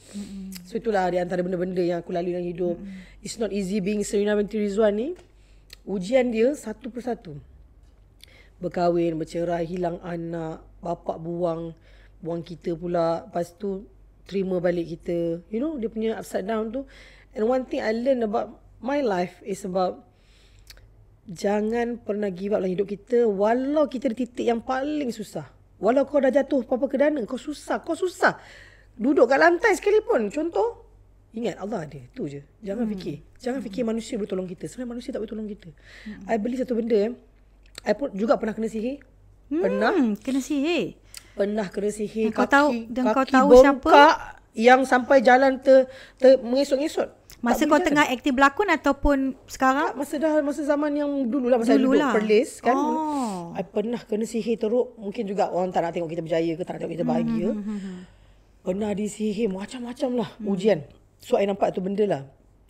So itulah di antara benda-benda yang aku lalui dalam hidup. It's not easy being Serena binti Rizwan ni. Ujian dia satu persatu. Berkahwin, bercerai, hilang anak, bapak buang kita pula. Lepas tu terima balik kita. You know, dia punya upside down tu. And one thing I learn about my life is about jangan pernah give up dalam hidup kita. Walau kita di titik yang paling susah. Walau kau dah jatuh apa-apa ke dana, kau susah. Duduk kat lantai sekalipun. Contoh, ingat Allah ada. Itu je. Jangan fikir. Jangan fikir manusia boleh tolong kita. Sebenarnya manusia tak boleh tolong kita. I beli satu benda. I pun juga pernah kena sihir. Kena sihir. Pernah kena sihir. Kau tahu bengkak siapa? Yang sampai jalan mengesot-ngesot. Masa kau tengah aktif berlakon ataupun sekarang? Masa zaman yang dulu lah. Masa duduk Perlis kan. I pernah kena sihir teruk. Mungkin juga orang tak nak tengok kita berjaya ke, tak nak tengok kita bahagia. Pernah disihir macam-macam lah ujian. So I nampak tu benda lah.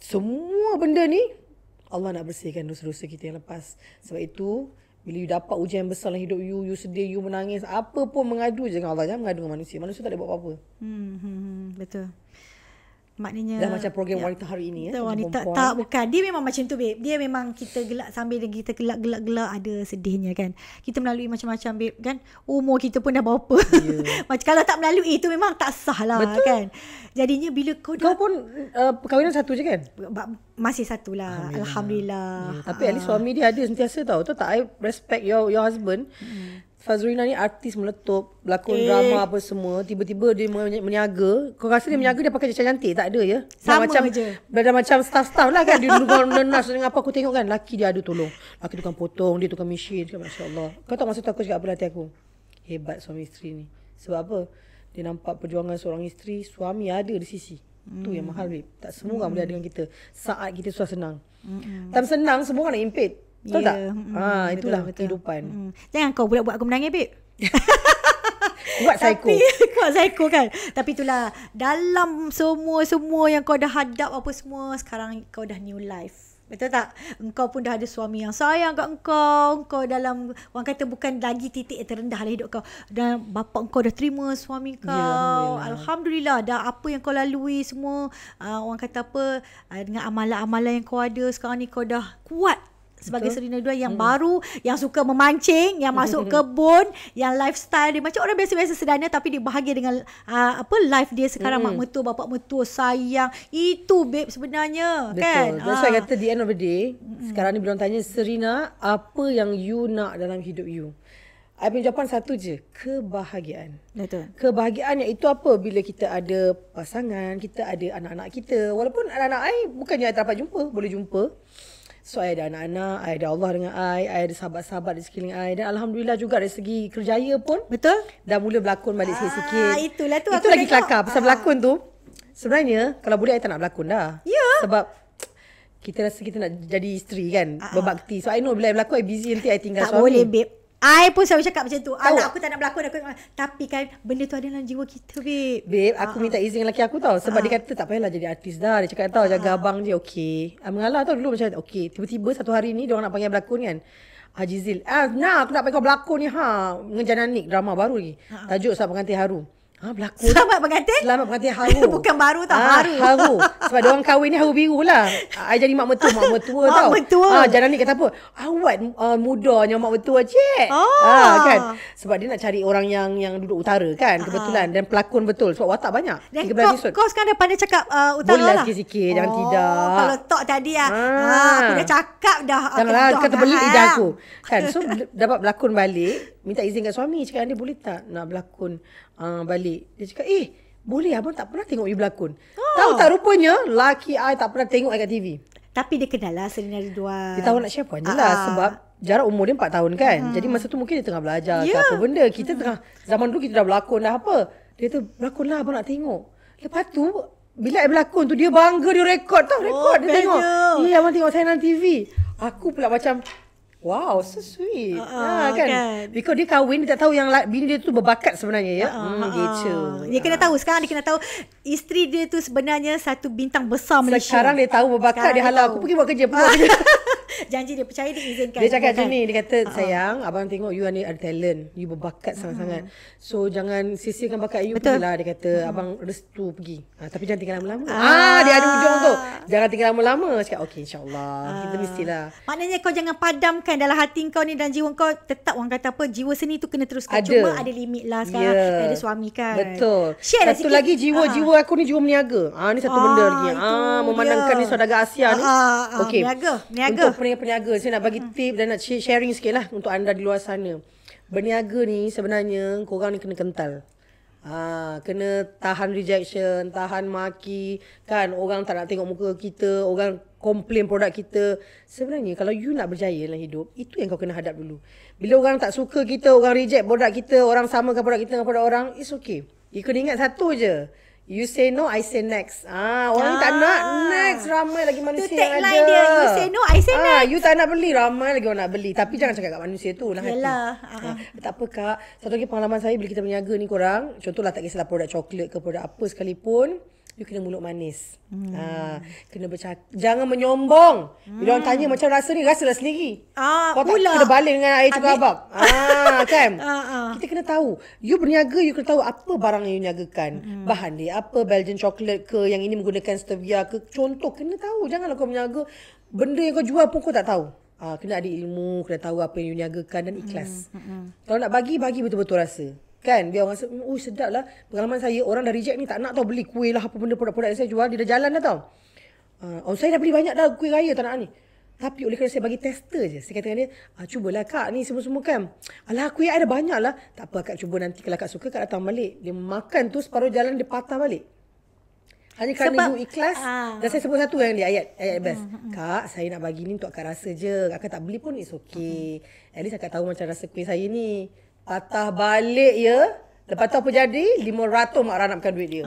Semua benda ni Allah nak bersihkan dosa-dosa kita yang lepas. Sebab itu bila you dapat ujian besar dalam hidup you sedih, you menangis, apa pun mengadu je dengan Allah. Jangan mengadu dengan manusia. Manusia tak boleh buat apa-apa. Betul. Maknanya dah macam program wanita hari ini wanita tak, bukan, dia memang macam tu babe. Dia memang kita gelak, sambil kita gelak ada sedihnya kan. Kita melalui macam-macam babe kan. Umur kita pun dah berapa. Macam kalau tak melalui itu memang tak sah lah. Betul. Kan. Jadinya bila kau pun perkahwinan satu je kan? Masih satu lah. Alhamdulillah. Tapi at least suami dia ada sentiasa tahu. Tahu tak, I respect your husband. Fazrina ni artis meletup, berlakon drama apa semua. Tiba-tiba dia meniaga. Kau rasa dia meniaga, dia pakai cantik? Tak ada ya. Sama macam, je. Dah macam staff-staff lah kan. Dia dulu nenas dengan apa aku tengok kan. Laki dia ada tolong. Laki tukang potong, dia tukang mesin. Masya Allah. Kau tahu masa tu aku cakap apa hati aku? Hebat suami isteri ni. Sebab apa? Dia nampak perjuangan seorang isteri, suami ada di sisi. Tu yang mahal, babe. Tak semua orang boleh ada dengan kita. Saat kita susah senang. Time senang, semua orang nak impit. Betul tak? Itulah kehidupan. Jangan kau buat aku menangis, babe. Kuat psycho. Kuat psycho kan. Tapi itulah, dalam semua yang kau dah hadap apa semua, sekarang kau dah new life. Betul tak? Engkau pun dah ada suami yang sayang kat engkau. Engkau dalam, orang kata bukan lagi titik yang terendah dalam hidup kau. Dan bapak engkau dah terima suami kau. Ya, Alhamdulillah. Dah apa yang kau lalui semua, orang kata apa, dengan amalan-amalan yang kau ada sekarang ni, kau dah kuat sebagai Serina Dua yang baru, yang suka memancing, yang masuk kebun, yang lifestyle dia macam orang biasa-biasa sederhana, tapi dia bahagia dengan life dia sekarang. Mak mertua, bapak mertua sayang. Itu babe sebenarnya. Betul. Kan? That's why I kata the end of the day, sekarang ni bila orang tanya, Serina, apa yang you nak dalam hidup you? I punya jawapan satu je, kebahagiaan. Betul. Kebahagiaan iaitu apa? Bila kita ada pasangan, kita ada anak-anak kita. Walaupun anak-anak I bukannya I tak dapat jumpa, boleh jumpa. So, I ada anak-anak, I ada Allah dengan I ada sahabat-sahabat di sekeliling I. Dan Alhamdulillah juga dari segi kerjaya pun. Betul. Dah mula berlakon balik sikit-sikit. Itulah tu. Itu lagi kelakar. Pasal berlakon tu, sebenarnya kalau boleh I tak nak berlakon dah. Ya. Sebab kita rasa kita nak jadi isteri kan. Berbakti. So, I know bila I berlakon, I busy nanti I tinggal tak suami. Tak boleh, babe. I pun selalu cakap macam tu. Alah, aku tak nak berlakon. Tapi kan benda tu ada dalam jiwa kita, babe. Babe, aku minta izin dengan lelaki aku tau. Sebab dia kata tak payahlah jadi artis dah. Dia cakap tau, jaga abang je, okey. Mengalah tau dulu macam, okey. Tiba-tiba satu hari ni, diorang nak panggil berlakon kan. Haji Zil, nah aku nak panggil kau berlakon ni, dengan Jananik, drama baru lagi. Tajuk Selamat Pengantin Haru. Berlakon. Selamat pengantin? Selamat pengantin haru. Bukan baru tau, haru. Haru. Sebab dia orang kahwin ni haru biru lah. I jadi mak mertua tau. Mak mertua. Jangan ni kata apa? Awak mudanya mak mertua, cik. Kan? Sebab dia nak cari orang yang duduk utara kan, kebetulan. Dan pelakon betul. Sebab watak banyak. Dan kau sekarang dah pandai cakap utara boleh lah? Sikit-sikit, jangan tidak. Kalau tok tadi aku dah cakap dah. Janganlah, kata beli lidah aku. Kan? So, dapat berlakon balik. Minta izin kat suami. Cakap, dia boleh tak nak berlakon balik? Dia cakap, boleh, abang tak pernah tengok you berlakon. Tahu tak rupanya laki I tak pernah tengok I kat TV. Tapi dia kenal lah Serina Ridwan. Dia tahu nak share pun je lah. Sebab jarak umur dia 4 tahun kan. Jadi masa tu mungkin dia tengah belajar ke apa benda. Kita tengah, zaman dulu kita dah berlakon dah apa. Dia tu berlakon lah, abang nak tengok. Lepas tu bila I berlakon tu, dia bangga, dia rekod tau. Rekod dia tengok. Abang tengok saya dalam TV. Aku pula macam, wow, so sweet. Kan? Because dia kahwin, dia tak tahu yang bini dia tu berbakat sebenarnya ya. Gitu. Dia kena tahu, sekarang dia kena tahu isteri dia tu sebenarnya satu bintang besar Malaysia. Sekarang dia tahu berbakat, dia halau aku pergi buat kerja. Janji dia, percaya dia izinkan. Dia cakap macam ni, dia kata, sayang, abang tengok you ada talent, you berbakat sangat-sangat. So jangan sisihkan bakat you. Pergilah, dia kata, abang restu pergi. Tapi jangan tinggal lama-lama. Dia ada ujung tu. Jangan tinggal lama-lama. Cakap, okey, insyaAllah. Kita mestilah. Maknanya kau jangan padamkan dalam hati kau ni dan jiwa kau. Tetap orang kata apa, jiwa seni tu kena teruskan. Cuma ada limit lah sekarang. Ada suami kan. Betul. Share satu lagi jiwa aku ni jiwa meniaga. Ni satu benda lagi. Memandangkan ni saudagar Asia ni. Okey. Meniaga. Untuk peniaga, saya nak bagi tip dan nak sharing sikit lah untuk anda di luar sana. Berniaga ni sebenarnya korang ni kena kental. Kena tahan rejection, tahan maki, kan, orang tak nak tengok muka kita, orang komplain produk kita. Sebenarnya kalau you nak berjaya dalam hidup, itu yang kau kena hadap dulu. Bila orang tak suka kita, orang reject produk kita, orang samakan produk kita dengan produk orang, it's okay. You kena ingat satu je, you say no, I say next. Orang tak nak, next. Ramai lagi manusia yang ada. Tagline dia, you say no, I say next. You tak nak beli, ramai lagi orang nak beli. Tapi jangan cakap kat manusia tu lah. Yalah. Tak apa kak. Satu lagi pengalaman saya bila kita berniaga ni korang, contohlah tak kisahlah produk coklat ke produk apa sekalipun, you kena mulut manis. Kena bercakap. Jangan menyombong. Bila orang tanya macam rasa ni, rasalah sendiri. Kau tak kena balik dengan air cuka abang. Kan? Kita kena tahu. You berniaga, you kena tahu apa barang yang you niagakan. Bahan dia apa, Belgian chocolate ke, yang ini menggunakan stevia ke. Contoh, kena tahu. Janganlah kau berniaga, benda yang kau jual pun kau tak tahu. Kena ada ilmu, kena tahu apa yang you niagakan dan ikhlas. Kalau nak bagi betul-betul rasa. Kan, dia orang rasa, sedap lah. Pengalaman saya, orang dah reject ni tak nak tau beli kuih lah, apa benda produk-produk yang saya jual, dia dah jalan dah tau. Saya dah beli banyak dah kuih raya, tak nak ni. Tapi oleh kerana saya bagi tester je. Saya kata dengan dia, cubalah kak ni semua-semua kan. Alah aku ada banyak lah. Tak apa kak, cuba nanti kalau kak suka kak datang balik. Dia makan tu separuh jalan dia patah balik. Hanya kerana ibu ikhlas. Dan saya sebut satu yang dia ayat best. Kak, saya nak bagi ni untuk akak rasa je. Akak tak beli pun it's okay. At least akak tahu macam rasa kuih saya ni. Patah balik ya. Lepas tu apa jadi? 500 mak Ra nak makan duit dia.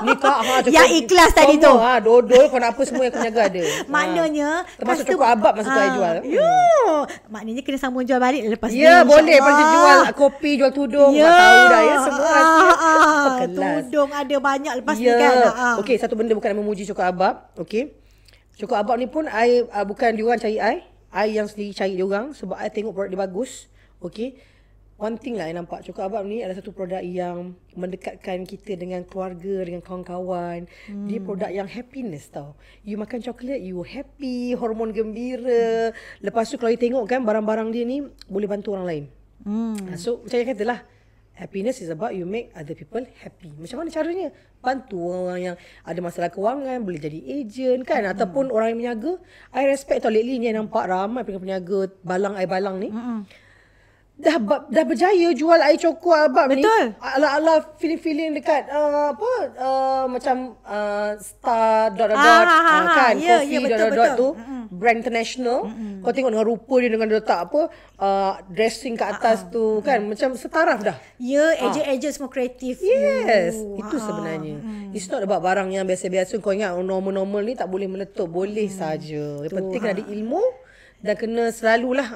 Ni kak. Yang ikhlas tadi tu. Dodol kau nak apa semua yang aku jaga ada. Maknanya. Termasuk cokok abab masa tu saya jual. Maknanya kena sambung jual balik lepas ni. Ya boleh. Lepas tu jual kopi, jual tudung. Tak tahu dah ya. Semua tudung ada banyak lepas ni kan. Okey, satu benda bukan memuji cokok abab. Okey. Cokok abab ni pun I bukan diorang cari I yang sendiri cari diorang. Sebab I tengok produk dia bagus. Okey. One thing lah I nampak cokok abab ni adalah satu produk yang mendekatkan kita dengan keluarga, dengan kawan-kawan. Dia produk yang happiness tau. You makan coklat, you happy, hormon gembira. Lepas tu kalau you tengok kan barang-barang dia ni boleh bantu orang lain. So macam yang katalah, happiness is about you make other people happy. Macam mana caranya? Bantu orang yang ada masalah kewangan, boleh jadi agent kan. Ataupun orang yang berniaga. I respect tau lately ni I nampak ramai peniaga balang ni. Dah berjaya jual air cokok abab ni. Betul. Ala-ala feeling dekat macam star ... kan coffee ... tu brand international. Kau tengok dengan rupa dia dengan letak dressing kat atas tu kan macam setaraf dah. Ya, agent semua kreatif. Yes, itu sebenarnya. It's not about barang yang biasa-biasa. Kau ingat normal-normal ni tak boleh meletup, boleh saja. Yang penting kena ada ilmu. Dan kena selalulah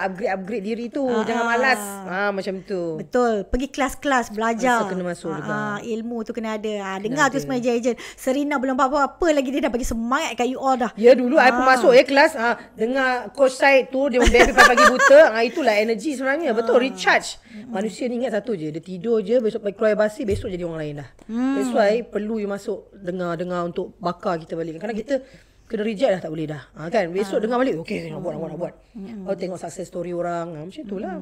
upgrade diri tu. Jangan malas. Macam tu. Betul. Pergi kelas-kelas belajar. Kena masuk juga. Ilmu tu kena ada. Dengar tu semua ejen-ejen. Serena belum apa-apa lagi dia dah bagi semangat kat you all dah. Ya dulu I pun masuk kelas. Dengar coach Syed tu dia membebel pagi buta. Itulah energy sebenarnya. Betul, recharge. Manusia ni ingat satu je. Dia tidur je, besok pergi keluar basi, besok jadi orang lain dah. That's why perlu you masuk dengar untuk bakar kita balik. Kadang kita kena reject dah, tak boleh dah. Kan besok dengar balik, okey nak buat. Kau tengok success story orang, macam itulah.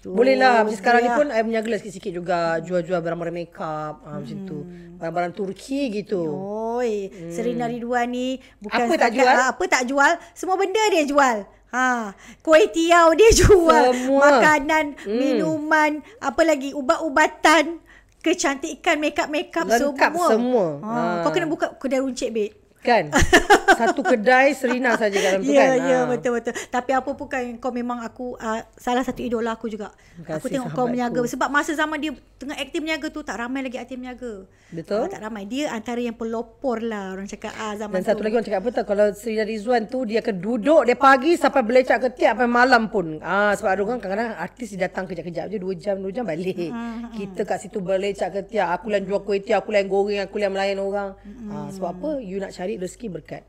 Boleh lah. Macam sekarang ni pun I berniaga lah sikit-sikit juga, jual-jual barang-barang makeup, macam tu. Barang-barang Turki gitu. Serina Ridwan ni bukan apa tak jual, semua benda dia jual. Kuih tiaw dia jual, semua. Makanan, minuman, apa lagi, ubat-ubatan, kecantikan, makeup lengkap semua. Kau kena buka kedai runcit, babe. Kan satu kedai Serina saja dalam tu kan. Ya betul. Tapi apa pun kan, kau memang aku salah satu idola aku juga. Aku tengok kau berniaga. Sebab masa zaman dia tengah aktif berniaga tu, tak ramai lagi artis berniaga. Betul. Tak ramai. Dia antara yang pelopor lah orang cakap zaman tu. Dan satu lagi orang cakap apa tahu, kalau Serina Rizwan tu dia akan duduk dia pagi sampai belecak ketiak sampai malam pun. Sebab ada orang kadang-kadang artis dia datang kejap-kejap je 2 jam balik. Kita kat situ belecak ketiak, aku yang jual kuih tiaw, aku yang goreng, aku yang melayan orang. Sebab apa? You nak cari rezeki berkat.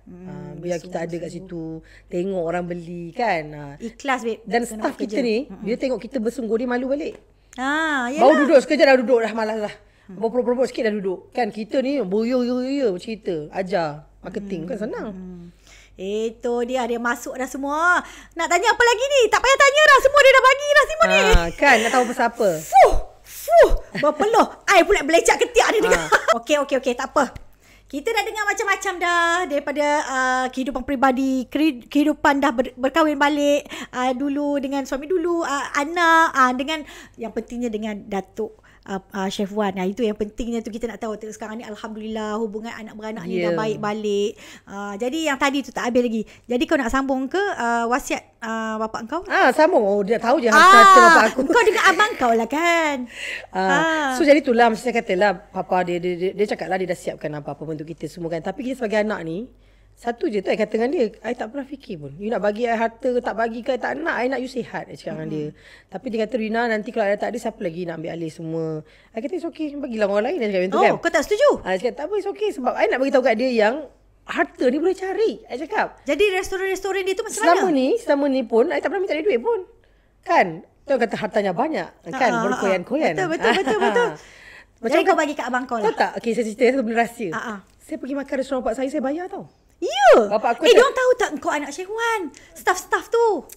Biar kita ada kat situ, tengok orang beli kan. Ikhlas, babe. Dan staff kita ni, dia tengok kita bersungguh, dia malu balik. Yalah. Baru duduk sekejap dah duduk, dah malas dah. Berpropos sikit dah duduk. Kan kita ni boyo cerita, ajar marketing kan senang. Itu dia masuk dah semua. Nak tanya apa lagi ni? Tak payah tanya dah, semua dia dah bagi dah semua ni. Kan nak tahu pasal apa? Berpeluh. I pula belecak ketiak dia dengar. Okey, tak apa. Kita dah dengar macam-macam dah daripada kehidupan peribadi, kehidupan dah berkahwin balik, dulu dengan suami dulu, anak, dengan yang pentingnya dengan Datuk Chef Wan. Itu yang pentingnya tu kita nak tahu. Sekarang ni alhamdulillah hubungan anak beranak ni dah baik balik. Jadi yang tadi tu tak habis lagi. Jadi kau nak sambung ke wasiat bapak kau? Sambung. Dia tahu je harta bapak aku. Kau dengan abang kau lah kan. So jadi itulah macam saya katalah, papa dia cakap lah dia dah siapkan apa-apa untuk kita semua kan. Tapi kita sebagai anak ni, satu je tu I kata dengan dia, I tak pernah fikir pun you nak bagi I harta ke tak bagi ke, I tak nak. I nak you sihat, I cakap dengan dia. Tapi dia kata, Rina nanti kalau I tak ada, siapa lagi nak ambil alih semua. I kata it's okay, bagilah orang lain. Dia cakap macam tu kan. Kau tak setuju? I cakap tak apa, it's okay. Sebab I nak beritahu kat dia yang harta ni boleh cari. I cakap. Jadi restoran-restoran dia tu macam mana? Selama ni pun I tak pernah minta dia duit pun. Kan? Tu kata hartanya banyak. Kan? Berkoyan-koyan. Betul. Macam jadi kau bagi kat abang kau lah. Tahu tak? Okay, saya cerita satu benda rahsia. Saya pergi makan restoran bapak saya bayar tau. Ya. Bapak aku diorang tahu tak kau anak Chef Wan? Staff tu.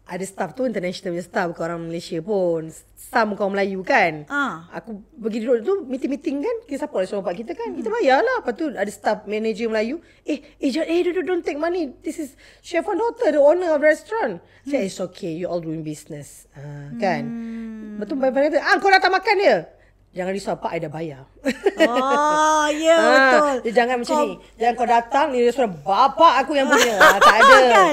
ada staff tu international punya staff, bukan orang Malaysia pun. Some bukan orang Melayu kan. Aku pergi duduk tu meeting kan, kita support lah bapak kita kan. Kita bayar lah. Lepas tu ada staff manager Melayu. Don't take money. This is chef and daughter, the owner of the restaurant. Saya, it's okay, you all doing business. Kan. Betul bapak kata, kau datang makan dia. Jangan risau, Pak, I dah bayar. Ya, betul. Dia jangan macam ni. Jangan kau datang, ni restoran bapak aku yang punya. Tak ada. Kan?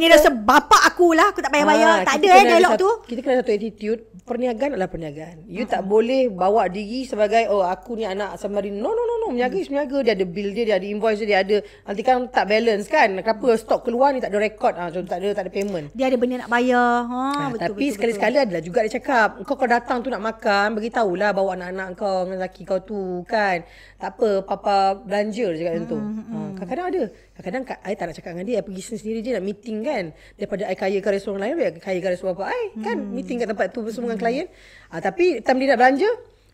Ni restoran bapak aku lah. Aku tak bayar-bayar. Tak ada dialog tu. Kita kena satu attitude. Perniagaan adalah perniagaan. You tak boleh bawa diri sebagai, aku ni anak Samarin. No. Meniaga is meniaga. Dia ada bill dia ada invoice dia ada. Nanti kan tak balance kan. Kenapa stok keluar ni tak ada record. Tak ada payment. Dia ada benda nak bayar. Betul, tapi betul, sekali-sekali adalah juga dia cakap, kau datang tu nak makan, beritahulah bawa anak-anak kau dengan lelaki kau tu kan. Tak apa, papa belanja dia cakap macam tu. Kadang-kadang ada. Kadang-kadang I tak nak cakap dengan dia, I pergi sendiri je nak meeting kan. Daripada I kaya ke restoran lain, I kaya ke restoran bapa I kan. Meeting kat tempat tu bersama dengan klien. Tapi time dia nak belanja,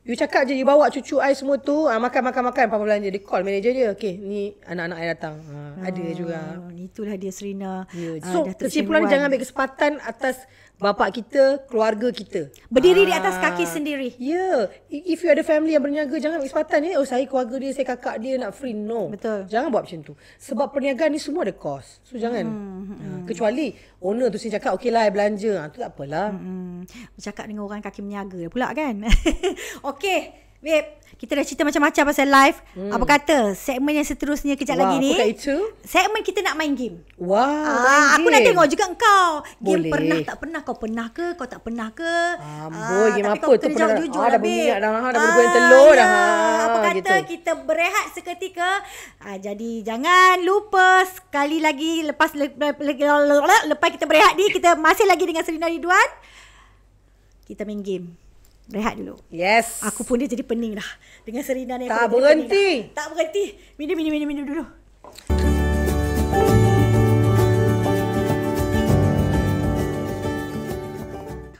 you cakap je, you bawa cucu I semua tu, makan, papa belanja. Dia call manager dia, okay, ni anak-anak I datang. Ada juga. Itulah dia Serina. So, kesimpulan jangan ambil kesempatan atas bapak kita, keluarga kita. Berdiri di atas kaki sendiri. If you ada family yang berniaga, jangan ambil kesempatan ni. Saya keluarga dia, saya kakak dia nak free. No. Betul. Jangan buat macam tu. Sebab perniagaan ni semua ada cost. So jangan. Kecuali owner tu saya cakap, okay lah, I belanja. Tu tak apalah. Bercakap dengan orang kaki meniaga pula kan. Okay. Babe, kita dah cerita macam-macam pasal live. Apa kata segmen yang seterusnya kejap lagi ni? Apa itu? Segmen kita nak main game. Main aku nak tengok juga engkau. Game boleh. Pernah tak pernah? Kau pernah ke? Kau tak pernah ke? Game tapi apa? Kau Tu kena pernah jawab jujur dah lah, berminyak babe. dah. Dah bergoreng telur dah. Apa kata gitu. kita berehat seketika? Jadi jangan lupa sekali lagi lepas kita berehat ni, kita masih lagi dengan Serina Ridwan. Kita main game. Rehat dulu. Yes. Aku pun dia jadi pening dah. Dengan Serina ni. Tak berhenti. Tak berhenti. Minum dulu.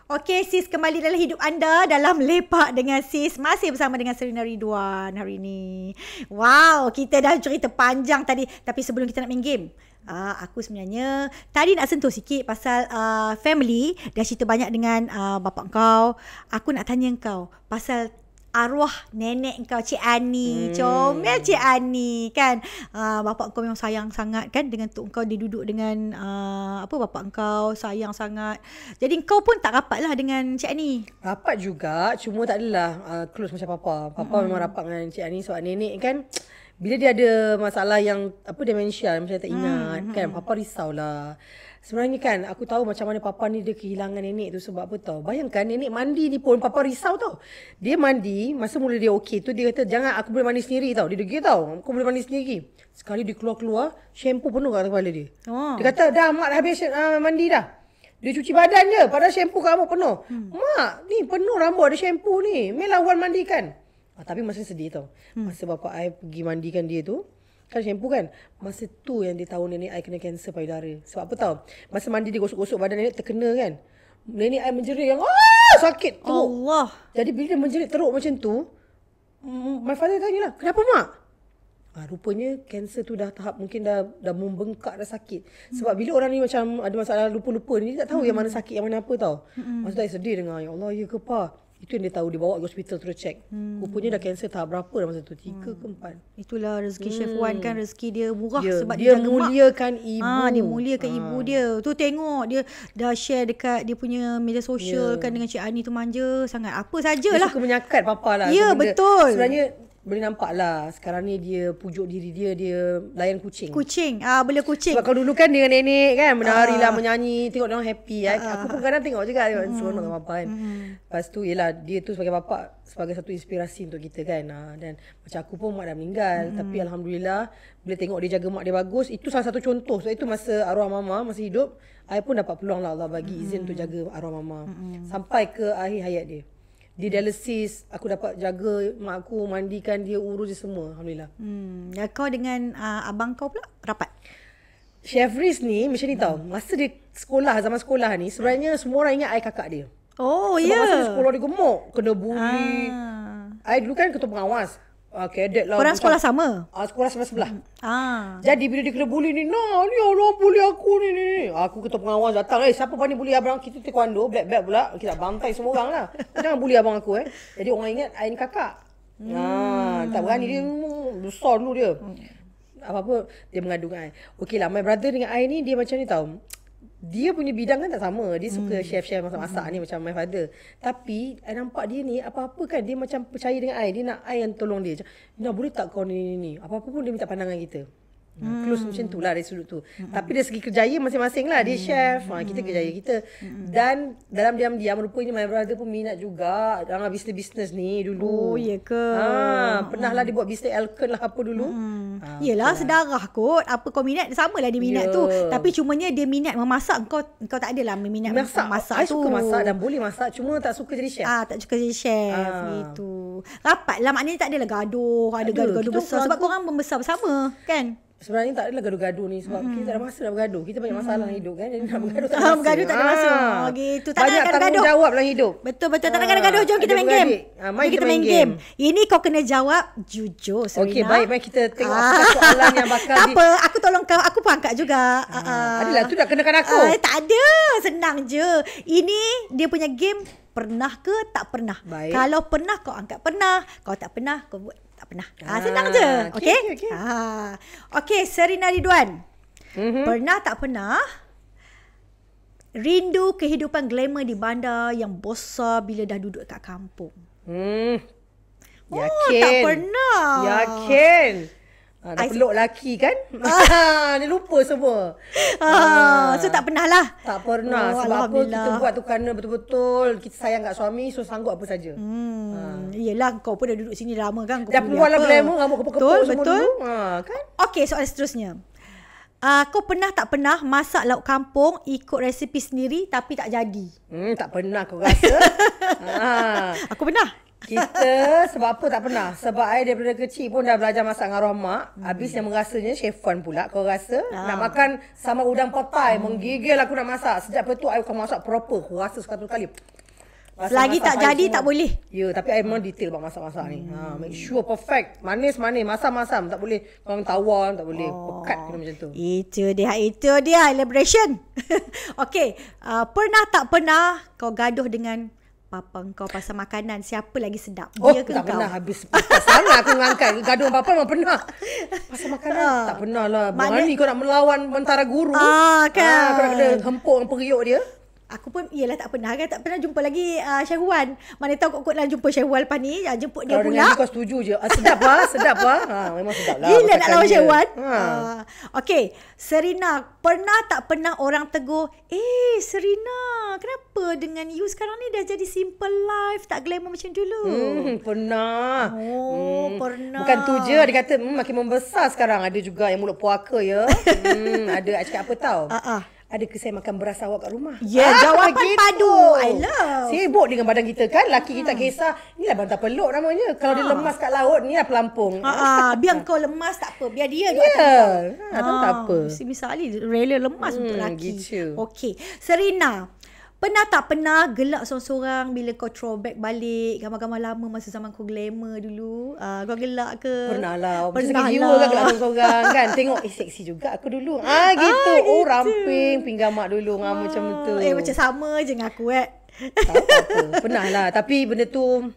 Okey sis, kembali dalam hidup anda dalam Lepak dengan Sis. Masih bersama dengan Serina Ridwan hari ni. Wow, kita dah cerita panjang tadi. Tapi sebelum kita nak main game, aku sebenarnya tadi nak sentuh sikit pasal family. Dah cerita banyak dengan bapak kau. Aku nak tanya kau pasal arwah nenek kau, Cik Ani. Comel Cik Ani kan. Bapak kau memang sayang sangat kan dengan tok kau. Dia duduk dengan bapak kau sayang sangat. Jadi kau pun tak rapat lah dengan Cik Ani. Rapat juga, cuma tak adalah close macam papa. Papa memang rapat dengan Cik Ani sebab nenek kan, bila dia ada masalah yang dementia, macam tak ingat kan, papa risaulah. Sebenarnya kan aku tahu macam mana papa ni dia kehilangan nenek tu sebab apa tau. Bayangkan nenek mandi ni pun papa risau tau. Dia mandi, masa mula dia okey tu dia kata jangan, aku boleh mandi sendiri tau. Dia degil tau, aku boleh mandi sendiri. Sekali dia keluar shampoo penuh kat kepala dia. Dia kata dah mak dah habis mandi dah. Dia cuci badan je padahal shampoo kat rambut penuh. Mak ni penuh rambut ada shampoo ni. Melah Wan mandikan. Tapi masa sedih tau. Masa bapak I pergi mandikan dia tu, kan shampoo kan, masa tu yang dia tahu nenek I kena kanser payudara. Sebab apa tau, masa mandi dia gosok-gosok badan nenek terkena kan, nenek I menjerit yang sakit teruk. Allah. Jadi bila dia menjerit teruk macam tu, my father tanyalah, kenapa mak? Rupanya kanser tu dah tahap mungkin dah membengkak, dah sakit. Sebab bila orang ni macam ada masalah lupa-lupa ni, dia tak tahu yang mana sakit yang mana apa tau. Masa tu I sedih dengar, ya Allah, ya ke pa? Itu yang dia tahu, dia bawa ke hospital terus check. Rupanya dah kanser tahap berapa dah masa tu? 3 ke 4. Itulah rezeki Chef Wan kan, rezeki dia murah sebab dia jaga muliakan mak. Ibu. Dia muliakan ibu dia. Tu tengok dia dah share dekat dia punya media sosial kan dengan Cik Ani tu, manja sangat. Apa sajalah. Dia suka menyakat papa lah. Ya, betul. Sebenarnya boleh nampak lah sekarang ni dia pujuk diri dia layan kucing. Bela kucing. Sebab kalau dulu kan dengan nenek kan menari lah, menyanyi, tengok dia orang happy. Aku pun kadang tengok juga, tengok seronok dengan bapa kan. Lepas tu yelah, dia tu sebagai bapa, sebagai satu inspirasi untuk kita kan. Dan macam aku pun mak dah meninggal, tapi alhamdulillah bila tengok dia jaga mak dia bagus, itu salah satu contoh. Sebab itu masa arwah mama masih hidup, I pun dapat peluang lah Allah bagi izin untuk jaga arwah mama sampai ke akhir hayat dia. Dia dialisis, aku dapat jaga mak aku, mandikan dia, urus dia semua, alhamdulillah. Kau dengan abang kau pula rapat? Chef Riz ni macam ni tau. Masa dia sekolah, zaman sekolah ni, sebenarnya semua orang ingat I kakak dia. Oh, sebab ya. masa dia sekolah dia gemuk, kena bully. I dulu kan ketua pengawas. Cadet lah. Korang sekolah sama? Sekolah sebelah-sebelah. Jadi bila dia kena bully ni, ni orang bully aku ni. Aku ketua pengawas datang. Siapa berani bully abang? Kita taekwondo, black belt pula. Kita bantai semua orang lah. Jangan bully abang aku Jadi orang ingat I ni kakak. Tak berani dia. Besar dulu dia. Apa-apa dia mengadu dengan I. Okey lah, my brother dengan I ni dia macam ni tau. Dia punya bidang kan tak sama. Dia suka chef-chef masak-masak ni macam my father. Tapi I nampak dia ni apa-apa kan dia macam percaya dengan I. Dia nak I yang tolong dia. Macam, boleh tak kau ni. Apa-apa pun dia minta pandangan kita. Close macam tu lah dari sudut tu. Tapi dari segi kerjaya masing-masing lah. Dia chef, kita kerjaya kita. Dan dalam diam-diam rupanya my brother pun minat juga dalam bisnes-bisnes ni dulu. Oh, ya ke? Pernah lah dia buat bisnes Elkon lah apa dulu. Yelah, sedarah kot. Apa kau minat, sama lah dia minat tu. Tapi cumanya dia minat memasak. Kau tak adalah minat masak I tu. suka masak dan boleh masak. Cuma tak suka jadi chef. Tak suka jadi chef. Gitu. Rapat lah, maknanya tak adalah gaduh. Ada gaduh-gaduh besar. Sebab korang membesar bersama kan? Sebenarnya tak adalah gaduh-gaduh ni sebab kita tak ada masa nak bergaduh. Kita banyak masalah dalam hidup kan. Jadi nak bergaduh tak ada masa. Bergaduh tak ada masa. Gitu. Tak banyak nak tanggungjawab dalam hidup. Betul. Tak nak gaduh. Jom kita main game. Mari kita main game. Ini kau kena jawab jujur, Serena. Okey, baik. Mari kita tengok apa soalan yang bakal tak apa, aku tolong kau. Aku pun angkat juga. Adalah tu nak kenakan aku. Tak ada. Senang je. Ini dia punya game. Pernah ke tak pernah? Baik. Kalau pernah kau angkat pernah. Kalau tak pernah kau buat tak pernah. Senang je. Okey. Okey, Serena Ridwan. Pernah tak pernah rindu kehidupan glamour di bandar yang besar bila dah duduk kat kampung? Yakin. Tak pernah. Yakin. Dah peluk lelaki kan? Dia lupa semua. So tak pernah lah. Tak pernah. Sebab apa kita buat tu kerana betul-betul kita sayang kat suami, so sanggup apa saja. Yelah, kau pun dah duduk sini lama kan. Dah keluar lah glamour, rambut kepuk-kepuk semua dulu. Kan? Okey, soalan seterusnya. Kau pernah tak pernah masak lauk kampung ikut resipi sendiri tapi tak jadi? Tak pernah kau rasa. Aku pernah. Kita sebab apa tak pernah? Sebab I daripada kecil pun dah belajar masak dengan arwah mak. Habis yang merasanya chef Wan pula. Kau rasa nak makan sama udang patai, menggigil aku nak masak. Sejak tu I akan masak proper. Kau rasa 100 kali. Selagi tak jadi tak boleh. Ya, tapi I memang detail buat masak-masak ni. Make sure perfect. Manis-manis, masam-masam. Tak boleh orang tawar, tak boleh. Pekat kena macam tu. Itu dia elaboration. Okey, pernah tak pernah kau gaduh dengan papa kau pasal makanan, siapa lagi sedap? Dia ke tak kau? pernah. Habis sangat aku mengangkat. Gaduh papa memang pernah. Pasal makanan tak pernah lah. Berani kau nak melawan mentara guru. Kan. Kau nak kena hempuk dengan periuk dia. Aku pun iyalah tak pernah kan. Tak pernah jumpa lagi Syekh Wan. Mana tahu kot lah jumpa Syekh Wan lepas ni. Jemput dia pula. Kalau kau setuju je. Sedap lah. Sedap lah. Memang sedap lah. Gila nak lawan Syekh Wan. Okey. Serena, pernah tak pernah orang tegur, Serena, kenapa dengan you sekarang ni dah jadi simple life, tak glamour macam dulu? Pernah. Pernah. Bukan tu je. Dia kata makin membesar sekarang. Ada juga yang mulut puaka ya. Ada cakap apa tau? Adakah saya makan beras awak kat rumah? Jawapan gitu. padu. I love. Sibuk dengan badan kita kan. Laki kita kisah. Inilah bantal peluk namanya. Kalau dia lemas kat laut, ni lah pelampung. Biar kau lemas tak apa. Biar dia tak apa. Misalnya rela lemas untuk laki. Gitu. Okey. Serena, pernah tak pernah gelak seorang-seorang bila kau throwback balik gambar-gambar lama masa zaman kau glamour dulu? Kau gelak ke? Pernah lah. Pernah jiwa kan gelak seorang-seorang kan. Tengok, seksi juga aku dulu. Gitu. Ramping pinggang mak dulu. Macam tu. Macam sama je dengan aku tak apa. Pernah lah. Tapi benda tu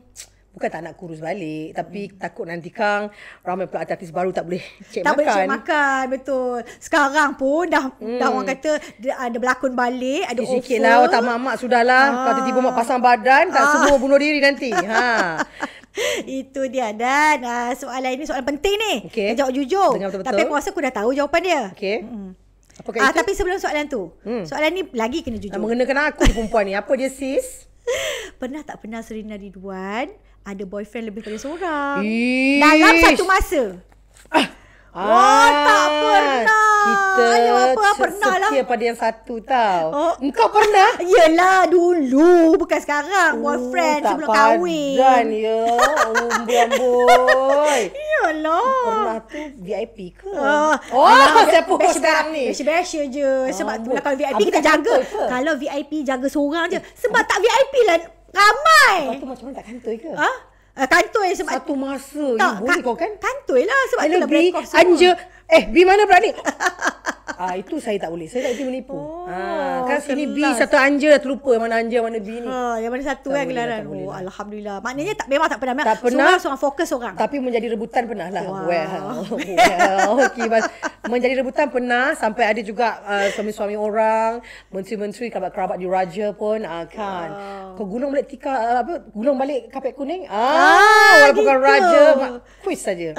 bukan tak nak kurus balik, tapi takut nanti Kang ramai pula artis baru tak boleh cek makan. Tak boleh cek makan, betul. Sekarang pun dah orang kata ada berlakon balik, ada offer. Sikit lah, tak mak-mak sudahlah. Kalau tiba-tiba mak pasang badan, tak semua bunuh diri nanti. Itu dia. Dan soalan ini soalan penting ni. Okay. Jawab jujur. Betul-betul. Tapi aku rasa aku dah tahu jawapan dia. Okay. Apakah itu? Tapi sebelum soalan tu, soalan ni lagi kena jujur. Mengenakan aku perempuan ni. Apa dia sis? Pernah tak pernah Serena Ridwan ada boyfriend lebih daripada seorang dalam satu masa? Tak pernah. Kita pernah lah. setia pada yang satu tau. Engkau pernah? Yelah dulu, bukan sekarang. Boyfriend sebelum kahwin. Tak padan ya. Boy. Yalah. Pernah tu VIP ke? Siapa sekarang ni? Biasa-biasa je. Sebab tu lah kalau VIP kita jaga. Kalau VIP jaga seorang je. Sebab tak VIP lah ramai. Lepas tu macam mana tak kantoi ke? Kantoi sebab Satu masa tak, you boleh kau kan? Kantoi lah sebab Hello itulah B, black off semua. Anja. B mana berani? Itu saya tak boleh. Saya tak boleh menipu. Kan sini B satu Anja dah terlupa mana Anja mana B ni. Yang mana satu Tak kan boleh gelaran. lah, tak boleh lah. Alhamdulillah. Maknanya memang tak pernah. Tak pernah. Seorang fokus orang. Tapi menjadi rebutan pernah lah. Wow. Well. Okay, menjadi rebutan pernah. Sampai ada juga suami-suami orang, menteri-menteri, kerabat-kerabat diraja pun kan. Kau gulung balik gulung balik kapet kuning. Walaupun kau gitu. raja, kuis saja.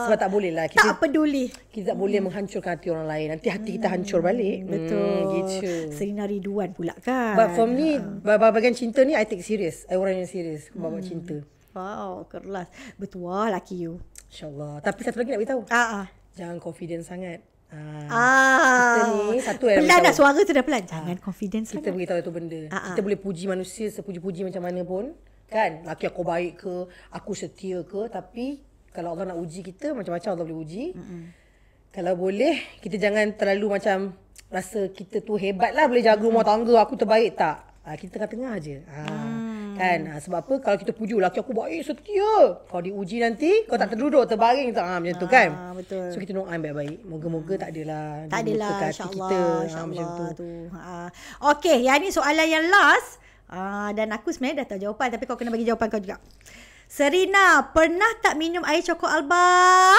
Sebab tak boleh lah. Tak peduli. Kita tak boleh menghancurkan hati orang lain. Nanti hati kita hancur balik. Betul. Gitu. Serina Ridwan pula kan. But for me, bahagian cinta ni I take serious. I orang yang serius bahawa cinta. Wow, keras. Betul lah laki you. InsyaAllah. Tapi satu lagi nak beritahu. Jangan confident sangat. Kita ni satu yang pelan nak nak suara tu dah pelan. Jangan confidence kita sangat. beritahu satu benda. Kita boleh puji manusia sepuji-puji macam mana pun. Kan? Laki aku baik ke, aku setia ke. Tapi kalau Allah nak uji kita, macam-macam Allah boleh uji. Kalau boleh, kita jangan terlalu macam rasa kita tu hebat lah boleh jaga rumah tangga, aku terbaik. Tak. Kita tengah-tengah je. Kan? Sebab apa? Kalau kita puji, laki aku baik, setia. Kalau diuji nanti, kau tak terduduk, terbaring. Macam tu kan? Betul. So, kita doa yang baik-baik. Moga-moga tak adalah. Tak adalah, insyaAllah. Macam tu. Okey, yang ni soalan yang last. Dan aku sebenarnya dah tahu jawapan. Tapi kau kena bagi jawapan kau juga. Serina, pernah tak minum air cokok Alba?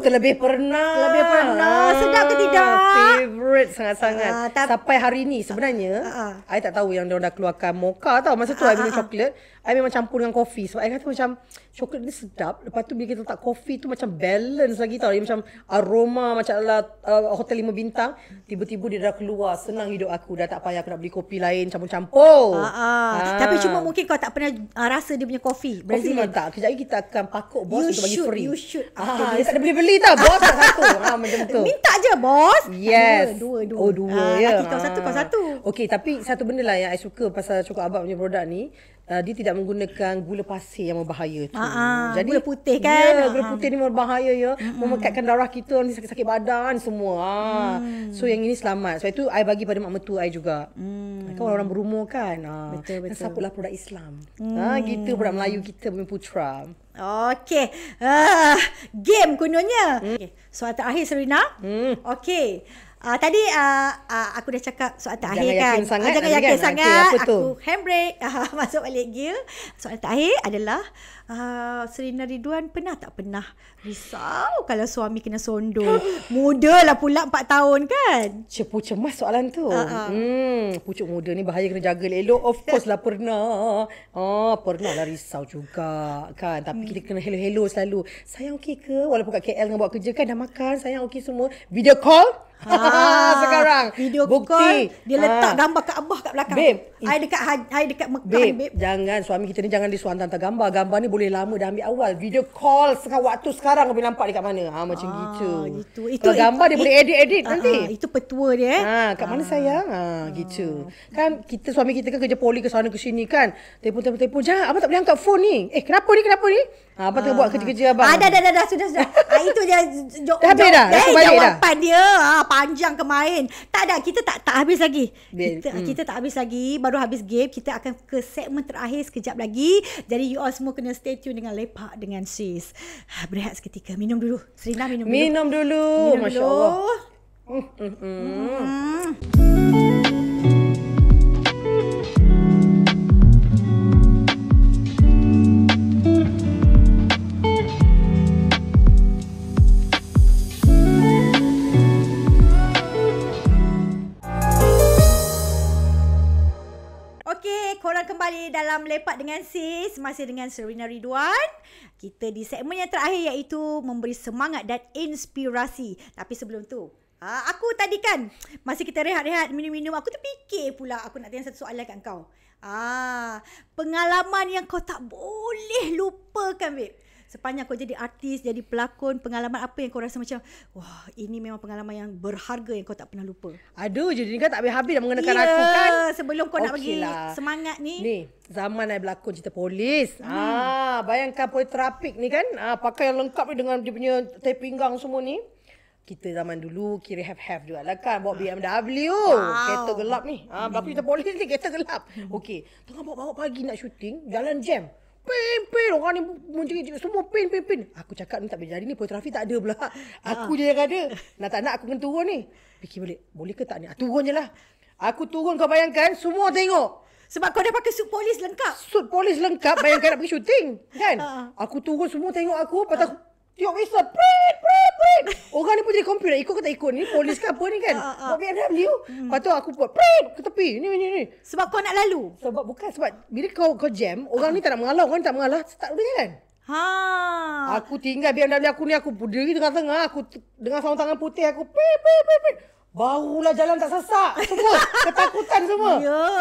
Terlebih pernah. Sedap ke tidak? Favorite sangat-sangat. Sampai hari ni sebenarnya, I tak tahu yang dia dah keluarkan mocha tau. Masa tu I minum coklat, I memang campur dengan kopi. Sebab I kata macam, coklat ni sedap. Lepas tu bila kita letak kopi tu macam balance lagi tau. Dia macam aroma macam hotel 5 bintang. Tiba-tiba dia dah keluar. Senang hidup aku. Dah tak payah aku nak beli kopi lain campur-campur. Tapi cuma mungkin kau tak pernah rasa dia punya kopi. Kopi memang tak. Kejap lagi kita akan pakuk bos untuk bagi free. You should. Dia tak ada beli-beli tau. Bos tak satu. Macam tu. Minta je bos. Yes. Dua. Dua ya. Laki kau satu, kau satu. Okey, tapi satu benda lah yang I suka pasal Coklat Abang punya produk ni, dia tidak menggunakan gula pasir yang berbahaya tu. Jadi gula putih kan? Ya, gula putih ni berbahaya ya. Memekatkan darah kita, ni sakit-sakit badan semua. So yang ini selamat. Sebab itu I bagi pada mak mertua I juga. Kan orang-orang berumur kan. Betul. Saputlah produk Islam. Gitu produk Melayu kita punya putra. Okey. Game kononnya. Okay. Soal terakhir Serina. Okey. Tadi aku dah cakap soal terakhir kan. Jangan yakin sangat. Aku handbrake. Masuk balik gear. Soal terakhir adalah Serina Ridwan pernah tak pernah risau kalau suami kena sondol? Muda lah pula 4 tahun kan. Cepu cemas soalan tu. Pucuk muda ni bahaya, kena jaga elok. Of course lah pernah. Pernah lah risau juga kan. Tapi kita kena hello-hello selalu. Sayang okey ke? Walaupun kat KL dengan buat kerja kan dah makan. Sayang okey semua. Video call. Sekarang video bukti call dia letak gambar Kaabah kat belakang. Babe, I dekat Mekah babe, babe. Jangan, suami kita ni jangan disuruh hantar gambar ni boleh lama dah ambil awal. Video call waktu sekarang kau boleh nampak dekat mana. Macam gitu. Kalau gambar dia boleh edit nanti. Itu petua dia kat mana sayang? Gitu. Kan kita suami kita kan kerja poli ke sana ke sini kan. Telefon. Jangan, abang tak boleh angkat phone ni. Kenapa ni? Abang tengah buat kerja-kerja abang. Dah sudah. Itu dia dah habis dah. Jawapan dia panjang kemarin. Tak ada, kita tak habis lagi. Kita tak habis lagi. Baru habis game. Kita akan ke segmen terakhir sekejap lagi. Jadi you all semua kena stay tune dengan Lepak dengan Sis. Berehat seketika. Minum dulu. Serina minum dulu. Masya Allah. Korang kembali dalam Lepak dengan Sis. Masih dengan Serina Ridwan. Kita di segmen yang terakhir iaitu memberi semangat dan inspirasi. Tapi sebelum tu, aku tadi kan masa kita rehat-rehat minum-minum, aku terfikir pula aku nak tanya satu soalan kat kau. Pengalaman yang kau tak boleh lupakan babe. Sepanjang kau jadi artis, jadi pelakon, pengalaman apa yang kau rasa macam, wah, ini memang pengalaman yang berharga yang kau tak pernah lupa? Aduh, jadi kan tak habis-habis dah mengenakan aku kan. Sebelum kau nak bagi semangat ni. Ni, zaman I berlakon cerita polis. Bayangkan polis trafik ni kan, pakai yang lengkap ni dengan dia punya tape pinggang semua ni. kita zaman dulu kira have juga lah kan. Bawa BMW. Kereta gelap ni. Berlaku cerita polis ni kereta gelap. Okey. Tengah bawa pagi nak syuting. Jalan jam. Pin. Orang ni muncul semua pin. Aku cakap ni tak boleh jadi ni. Polis trafik tak ada pula. Aku je yang ada. Tak nak aku kena turun ni. Fikir balik. Boleh ke tak ni? Turun je lah. Aku turun kau bayangkan. Semua tengok. Sebab kau dah pakai suit polis lengkap. Suit polis lengkap. Bayangkan nak pergi syuting. Kan? Aku turun semua tengok aku. Lepas aku tengok whistle. Prit. Orang ni pun jadi komputer. Ikut ke tak ikut ni? Polis ke apa ni kan? Buat BMW. Lepas tu aku buat prit ke tepi. Ni. Sebab kau nak lalu. Sebab bila kau jam. Orang ni tak nak mengalah. Orang ni tak mengalah. Tak boleh jalan. Aku tinggal BMW aku ni. Aku berdiri tengah-tengah. Aku dengan sarung tangan putih. Aku prit. Barulah jalan tak sesak. Semua ketakutan semua.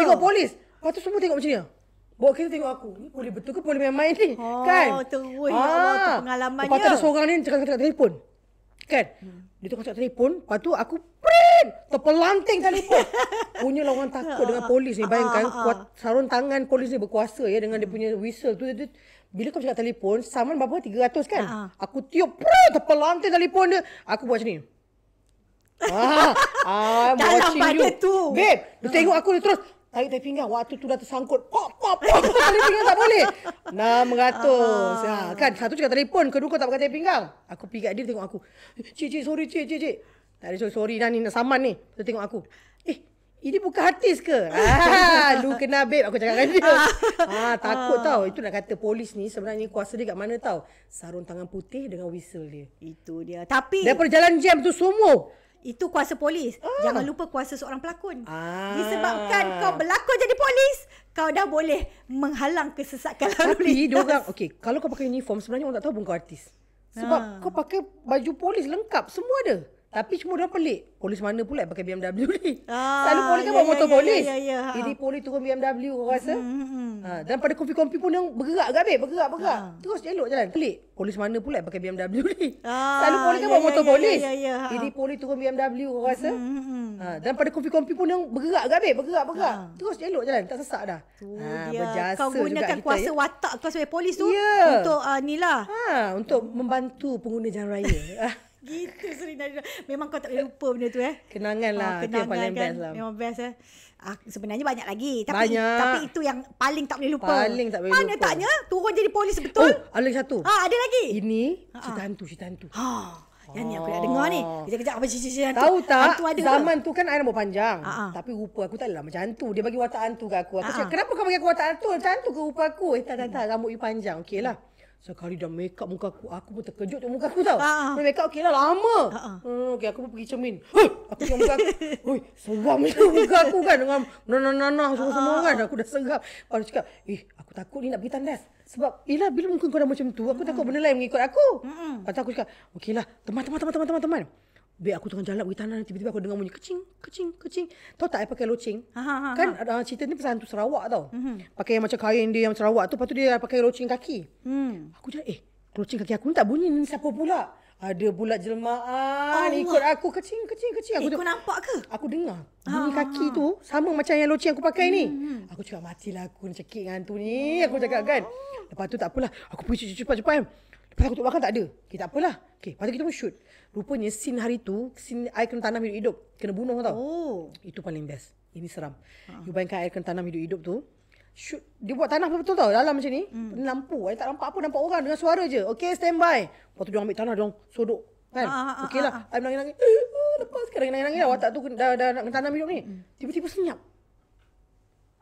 Tengok polis. Lepas tu semua tengok macam ni. Bawa kereta tengok aku. Ni boleh betul ke boleh main-main ni? Kan? Terus. Ya Allah, tu pengalamannya. Lepas tu ada seorang ni cakap telefon. Kan? Dia tengok cakap telefon. Lepas tu aku print. Terpelanting telefon. Punyalah orang takut dengan polis ni. Bayangkan sarung tangan polis ni berkuasa ya. Dengan dia punya whistle tu. Bila kau cakap telefon, saman berapa? 300 kan? Aku tiup. Terpelanting telefon dia. Aku buat macam ni. Dalam pada tu. Babe, dia tengok aku dia terus tarik tali pinggang. Waktu tu dah tersangkut. Pop. Tali pinggang tak boleh. 600. Kan, satu cakap telefon. Kedua kau tak pakai tali pinggang. Aku pergi kat dia tengok aku. Cik, sorry cik. Tak ada sorry dah ni nak saman ni. Dia tengok aku. Ini bukan artis ke? Lu kena babe. Aku cakap dengan dia. Takut tau. Itu nak kata polis ni sebenarnya kuasa dia kat mana tau. Sarung tangan putih dengan whistle dia. Itu dia. Tapi daripada jalan jam tu semua. Itu kuasa polis. Jangan lupa kuasa seorang pelakon. Disebabkan kau berlakon jadi polis, kau dah boleh menghalang kesesakan lalu lintas. Tapi diorang, kalau kau pakai uniform, sebenarnya orang tak tahu pun kau artis. Sebab kau pakai baju polis lengkap. Semua ada. Tapi cuma dia pelik. Polis mana pula yang pakai BMW ni? Selalu polis kan bawa motor polis. Ini polis turun BMW kau rasa? Dan pada kompi-kompi pun yang bergerak agak babe. Bergerak. Terus elok jalan. Pelik. Polis mana pula yang pakai BMW ni? Selalu polis kan bawa motor polis. Ini polis turun BMW kau rasa? Dan pada kompi-kompi pun yang bergerak agak babe. Bergerak. Terus elok jalan. Tak sesak dah. Berjasa kau gunakan juga kuasa kita, watak kau sebagai polis tu untuk ni lah. Untuk membantu pengguna jalan raya. Gitu Serina. Memang kau tak boleh lupa benda tu Kenangan lah. Itu yang paling kan? best lah. Memang best sebenarnya banyak lagi. Banyak. Tapi itu yang paling tak boleh lupa. Paling tak boleh lupa. Mana taknya turun jadi polis betul. Ada lagi satu. Ada lagi. Ini cerita hantu. Yang ni aku nak dengar ni. Kejap apa cerita hantu. Tahu tak? Hantu ada zaman tu kan I rambut panjang. Tapi rupa aku tak adalah macam hantu. Dia bagi watak hantu kat aku. Aku cakap, kenapa kau bagi aku watak hantu? Macam hantu ke rupa aku? Tak. Rambut you panjang. Okey lah. Sekali dah make up muka aku. Aku pun terkejut tengok muka aku tau. Make up okey lah lama. Okey aku pun pergi cermin. Aku tengok muka aku. Seram je muka aku kan. Dengan nanah semua kan. Aku dah serap. Lepas cakap, aku takut ni nak pergi tandas. Sebab bila muka kau dah macam tu, aku takut benda lain mengikut aku. Lepas tu aku cakap, okey lah teman. Baik aku tengah jalan pergi tanah, tiba-tiba aku dengar bunyi kecing. Tahu tak I pakai loceng? Kan cerita ni pasal hantu Sarawak tau. Pakai yang macam kain dia yang Sarawak tu, lepas tu dia pakai loceng kaki. Aku cakap, loceng kaki aku ni tak bunyi, ni siapa pula? Ada pula jelmaan ikut aku kecing. Kau nampak ke? Aku dengar bunyi kaki tu sama macam yang loceng aku pakai ni. Aku cakap matilah aku nak cekik dengan hantu ni. Aku cakap kan. Lepas tu tak apalah. Aku pergi cepat-cepat. Lepas aku tengok belakang tak ada. Tak apalah. Lepas tu kita pun shoot. Rupanya scene hari tu, scene I kena tanam hidup-hidup. Kena bunuh tau. Itu paling best. Ini seram. You bayangkan I kena tanam hidup-hidup tu. Shoot. Dia buat tanah betul tau. Dalam macam ni. Lampu. I tak nampak apa. Nampak orang dengan suara je. Okay, stand by. Lepas tu dia ambil tanah. Dia sodok. Kan? Okay lah. I menangis-nangis. Lepas sekarang nangis-nangis lah. Watak tu dah nak kena tanam hidup ni. Tiba-tiba senyap.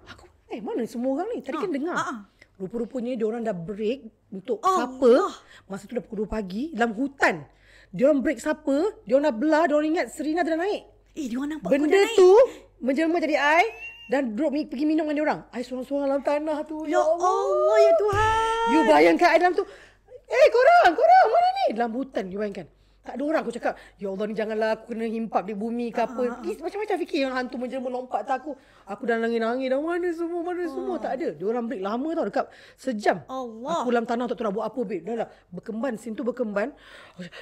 Aku, mana semua orang ni? Tadi kan dengar. Rupa-rupanya diorang dah break untuk supper. Masa tu dah pukul 2 pagi dalam hutan. Diorang break supper, diorang dah belah, diorang ingat Serina dah naik. Diorang nampak benda tu menjelma jadi I dan duduk pergi minum dengan diorang. I sorang-sorang dalam tanah tu. Ya Allah, ya Tuhan. You bayangkan I dalam tu. Korang mana ni? Dalam hutan you bayangkan. Tak ada orang. Aku cakap, ya Allah ni janganlah aku kena himpap di bumi ke apa. Macam-macam fikir yang hantu menjelma lompat tak aku. Aku dah nangis-nangis dah. Mana semua. Tak ada. Diorang break lama tau. Dekat sejam. Allah. Aku dalam tanah tak tahu nak buat apa babe. Dah lah. Berkemban. Scene tu berkemban.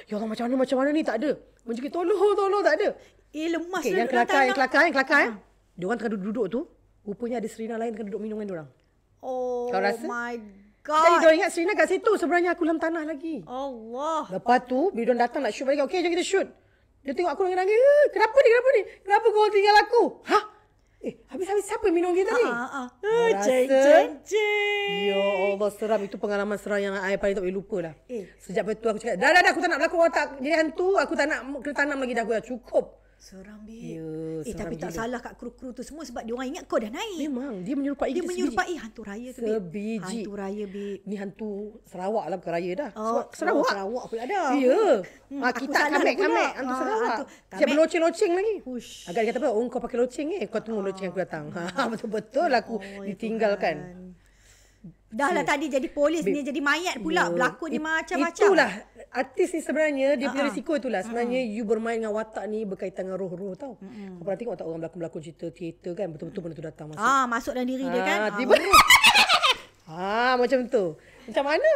Ya Allah macam mana ni. Tak ada. Menjengkel tolong. Tak ada. Lemas okay, yang kelakar. Diorang tengah duduk tu. Rupanya ada Serina lain tengah duduk minum dengan diorang. Kau rasa? My God. Jadi diorang ingat Serina kat situ. Sebenarnya aku dalam tanah lagi. Allah. Lepas tu, bila diorang datang nak shoot balik. Okay, jom kita shoot. Dia tengok aku nangis. Kenapa ni? Kenapa kau tinggal aku? Hah? Habis-habis siapa minum kita ni? Ceng. Ya Allah, seram. Itu pengalaman seram yang I paling tak boleh lupa lah. Sejak itu aku cakap, dah, aku tak nak berlakon watak jadi hantu. Aku tak nak kena tanam lagi dah. Aku dah cukup. Seram, babe. Ya, tapi tak salah kat kru-kru tu semua sebab dia orang ingat kau dah naik. Memang, dia menyerupai kita menyerupai hantu raya tu, babe. sebiji. Hantu raya, babe. Ni hantu Sarawak lah, bukan raya dah. Sarawak. Sarawak pula ada. Ya. Kita kamek-kamek hantu Sarawak. Siap berloceng-loceng lagi. Agak dia kata apa? Kau pakai loceng kau tunggu loceng aku datang. Betul-betul aku ditinggalkan. Dah lah tadi jadi polis ni jadi mayat pula. Berlakon ni macam-macam. Itulah artis ni sebenarnya dia punya risiko itulah. Sebenarnya you bermain dengan watak ni berkaitan dengan roh-roh tau. Kau pernah tengok tak orang berlakon-berlakon cerita teater kan, betul-betul benda tu datang masuk. Masuk dalam diri dia kan. Tiba macam tu. Macam mana?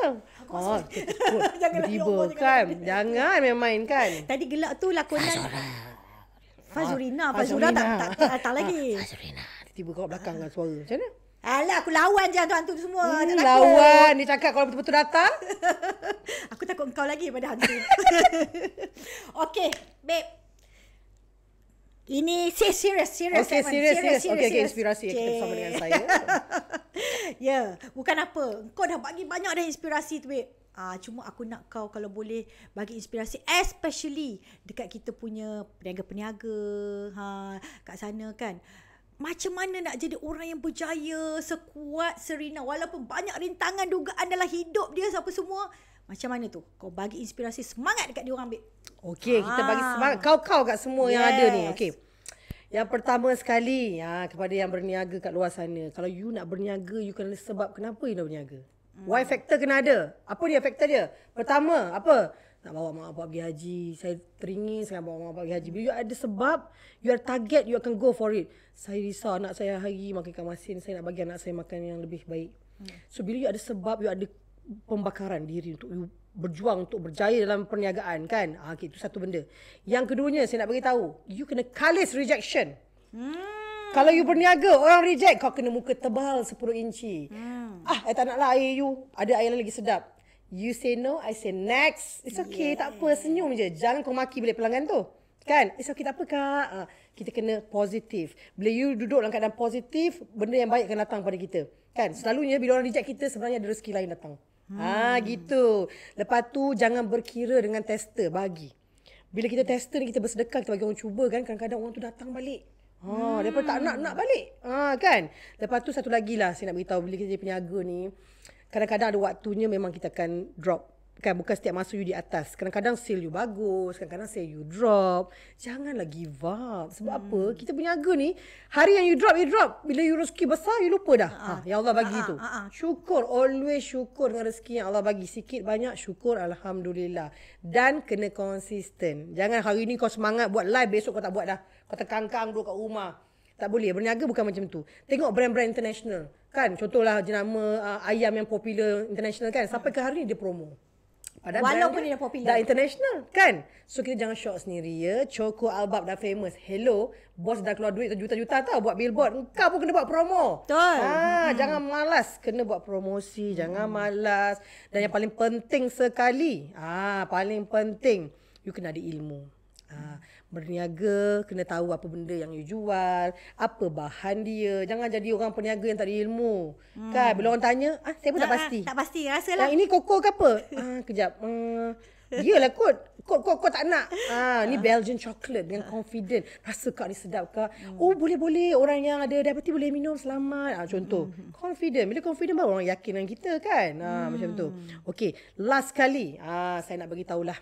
Tiba kan. Jangan main-main kan. Tadi gelak tu lakonan Fazurina tak lagi. Fazurina. Tiba kau belakang dengan suara. Macam mana? Alah, aku lawan je hantu-hantu tu semua. Lawan. Dia cakap kalau betul-betul datang. Aku takut kau lagi pada hantu. Okay, babe. Ini serius. Okay, inspirasi kita bersama dengan saya. Ya, bukan apa. Kau dah bagi banyak dah inspirasi tu, babe. Cuma aku nak kau kalau boleh bagi inspirasi, especially dekat kita punya peniaga-peniaga kat sana kan. Macam mana nak jadi orang yang berjaya sekuat Serina walaupun banyak rintangan dugaan dalam hidup dia apa semua. Macam mana tu? Kau bagi inspirasi semangat dekat dia orang, babe. Okey, kita bagi semangat kau kat semua yang ada ni. Okey. Yang pertama sekali, kepada yang berniaga kat luar sana. Kalau you nak berniaga, you kena sebab kenapa you nak berniaga. Why factor kena ada. Apa dia factor dia? Pertama, apa? Nak bawa mak bapak pergi haji. Saya teringin sangat bawa mak bapak pergi haji. Bila you ada sebab, you are target, you akan go for it. Saya risau anak saya hari makan ikan masin. Saya nak bagi anak saya makan yang lebih baik. So, bila you ada sebab, you ada pembakaran diri untuk you berjuang untuk berjaya dalam perniagaan kan. Okay, itu satu benda. Yang keduanya, saya nak bagi tahu, you kena kalis rejection. Kalau you berniaga, orang reject, kau kena muka tebal 10 inci. I tak nak lah air you. Ada air lagi sedap. You say no, I say next. It's okay, tak apa, senyum je. Jangan kau maki balik pelanggan tu. Kan? It's okay, tak apa kak. Kita kena positif. Bila you duduk dalam keadaan positif, benda yang baik akan datang pada kita. Kan? Selalunya bila orang reject kita, sebenarnya ada rezeki lain datang. Gitu. Lepas tu, jangan berkira dengan tester, bagi. Bila kita tester ni, kita bersedekah, kita bagi orang cuba kan. Kadang-kadang orang tu datang balik. Daripada tak nak balik. Kan? Lepas tu satu lagi lah, saya nak beritahu bila kita jadi peniaga ni, kadang-kadang ada waktunya memang kita akan drop. Kan, bukan setiap masa you di atas. Kadang-kadang sale you bagus, kadang-kadang sale you drop. Janganlah give up. Sebab apa? Kita berniaga ni, hari yang you drop. Bila you rezeki besar, you lupa dah. Yang Allah bagi tu. Syukur. Always syukur dengan rezeki yang Allah bagi. Sikit banyak syukur. Alhamdulillah. Dan kena konsisten. Jangan hari ni kau semangat buat live, besok kau tak buat dah. Kau terkangkang duduk kat rumah. Tak boleh. Berniaga bukan macam tu. Tengok brand-brand international. Kan? Contohlah jenama ayam yang popular international kan. Sampai ke hari ni dia promo. Padahal walaupun dia dah popular. Dah international kan. So kita jangan shock sendiri ya. Choco Albab dah famous. Hello. Bos dah keluar duit juta-juta tau buat billboard. Engkau pun kena buat promo. Betul. Jangan malas. Kena buat promosi. Jangan malas. Dan yang paling penting sekali. Paling penting. You kena ada ilmu. Berniaga, kena tahu apa benda yang you jual, apa bahan dia. Jangan jadi orang peniaga yang tak ada ilmu. Kan, bila orang tanya, saya pun tak pasti. Tak pasti, rasalah. Ini koko ke apa? Kejap. Iyalah kot tak nak. Ni Belgian chocolate dengan confident. Rasa kak ni sedap kak. Oh boleh. Orang yang ada diabetes boleh minum selamat. Contoh. Confident. Bila confident baru orang yakin dengan kita kan. Macam tu. Okay. Last kali. Saya nak bagi tahulah.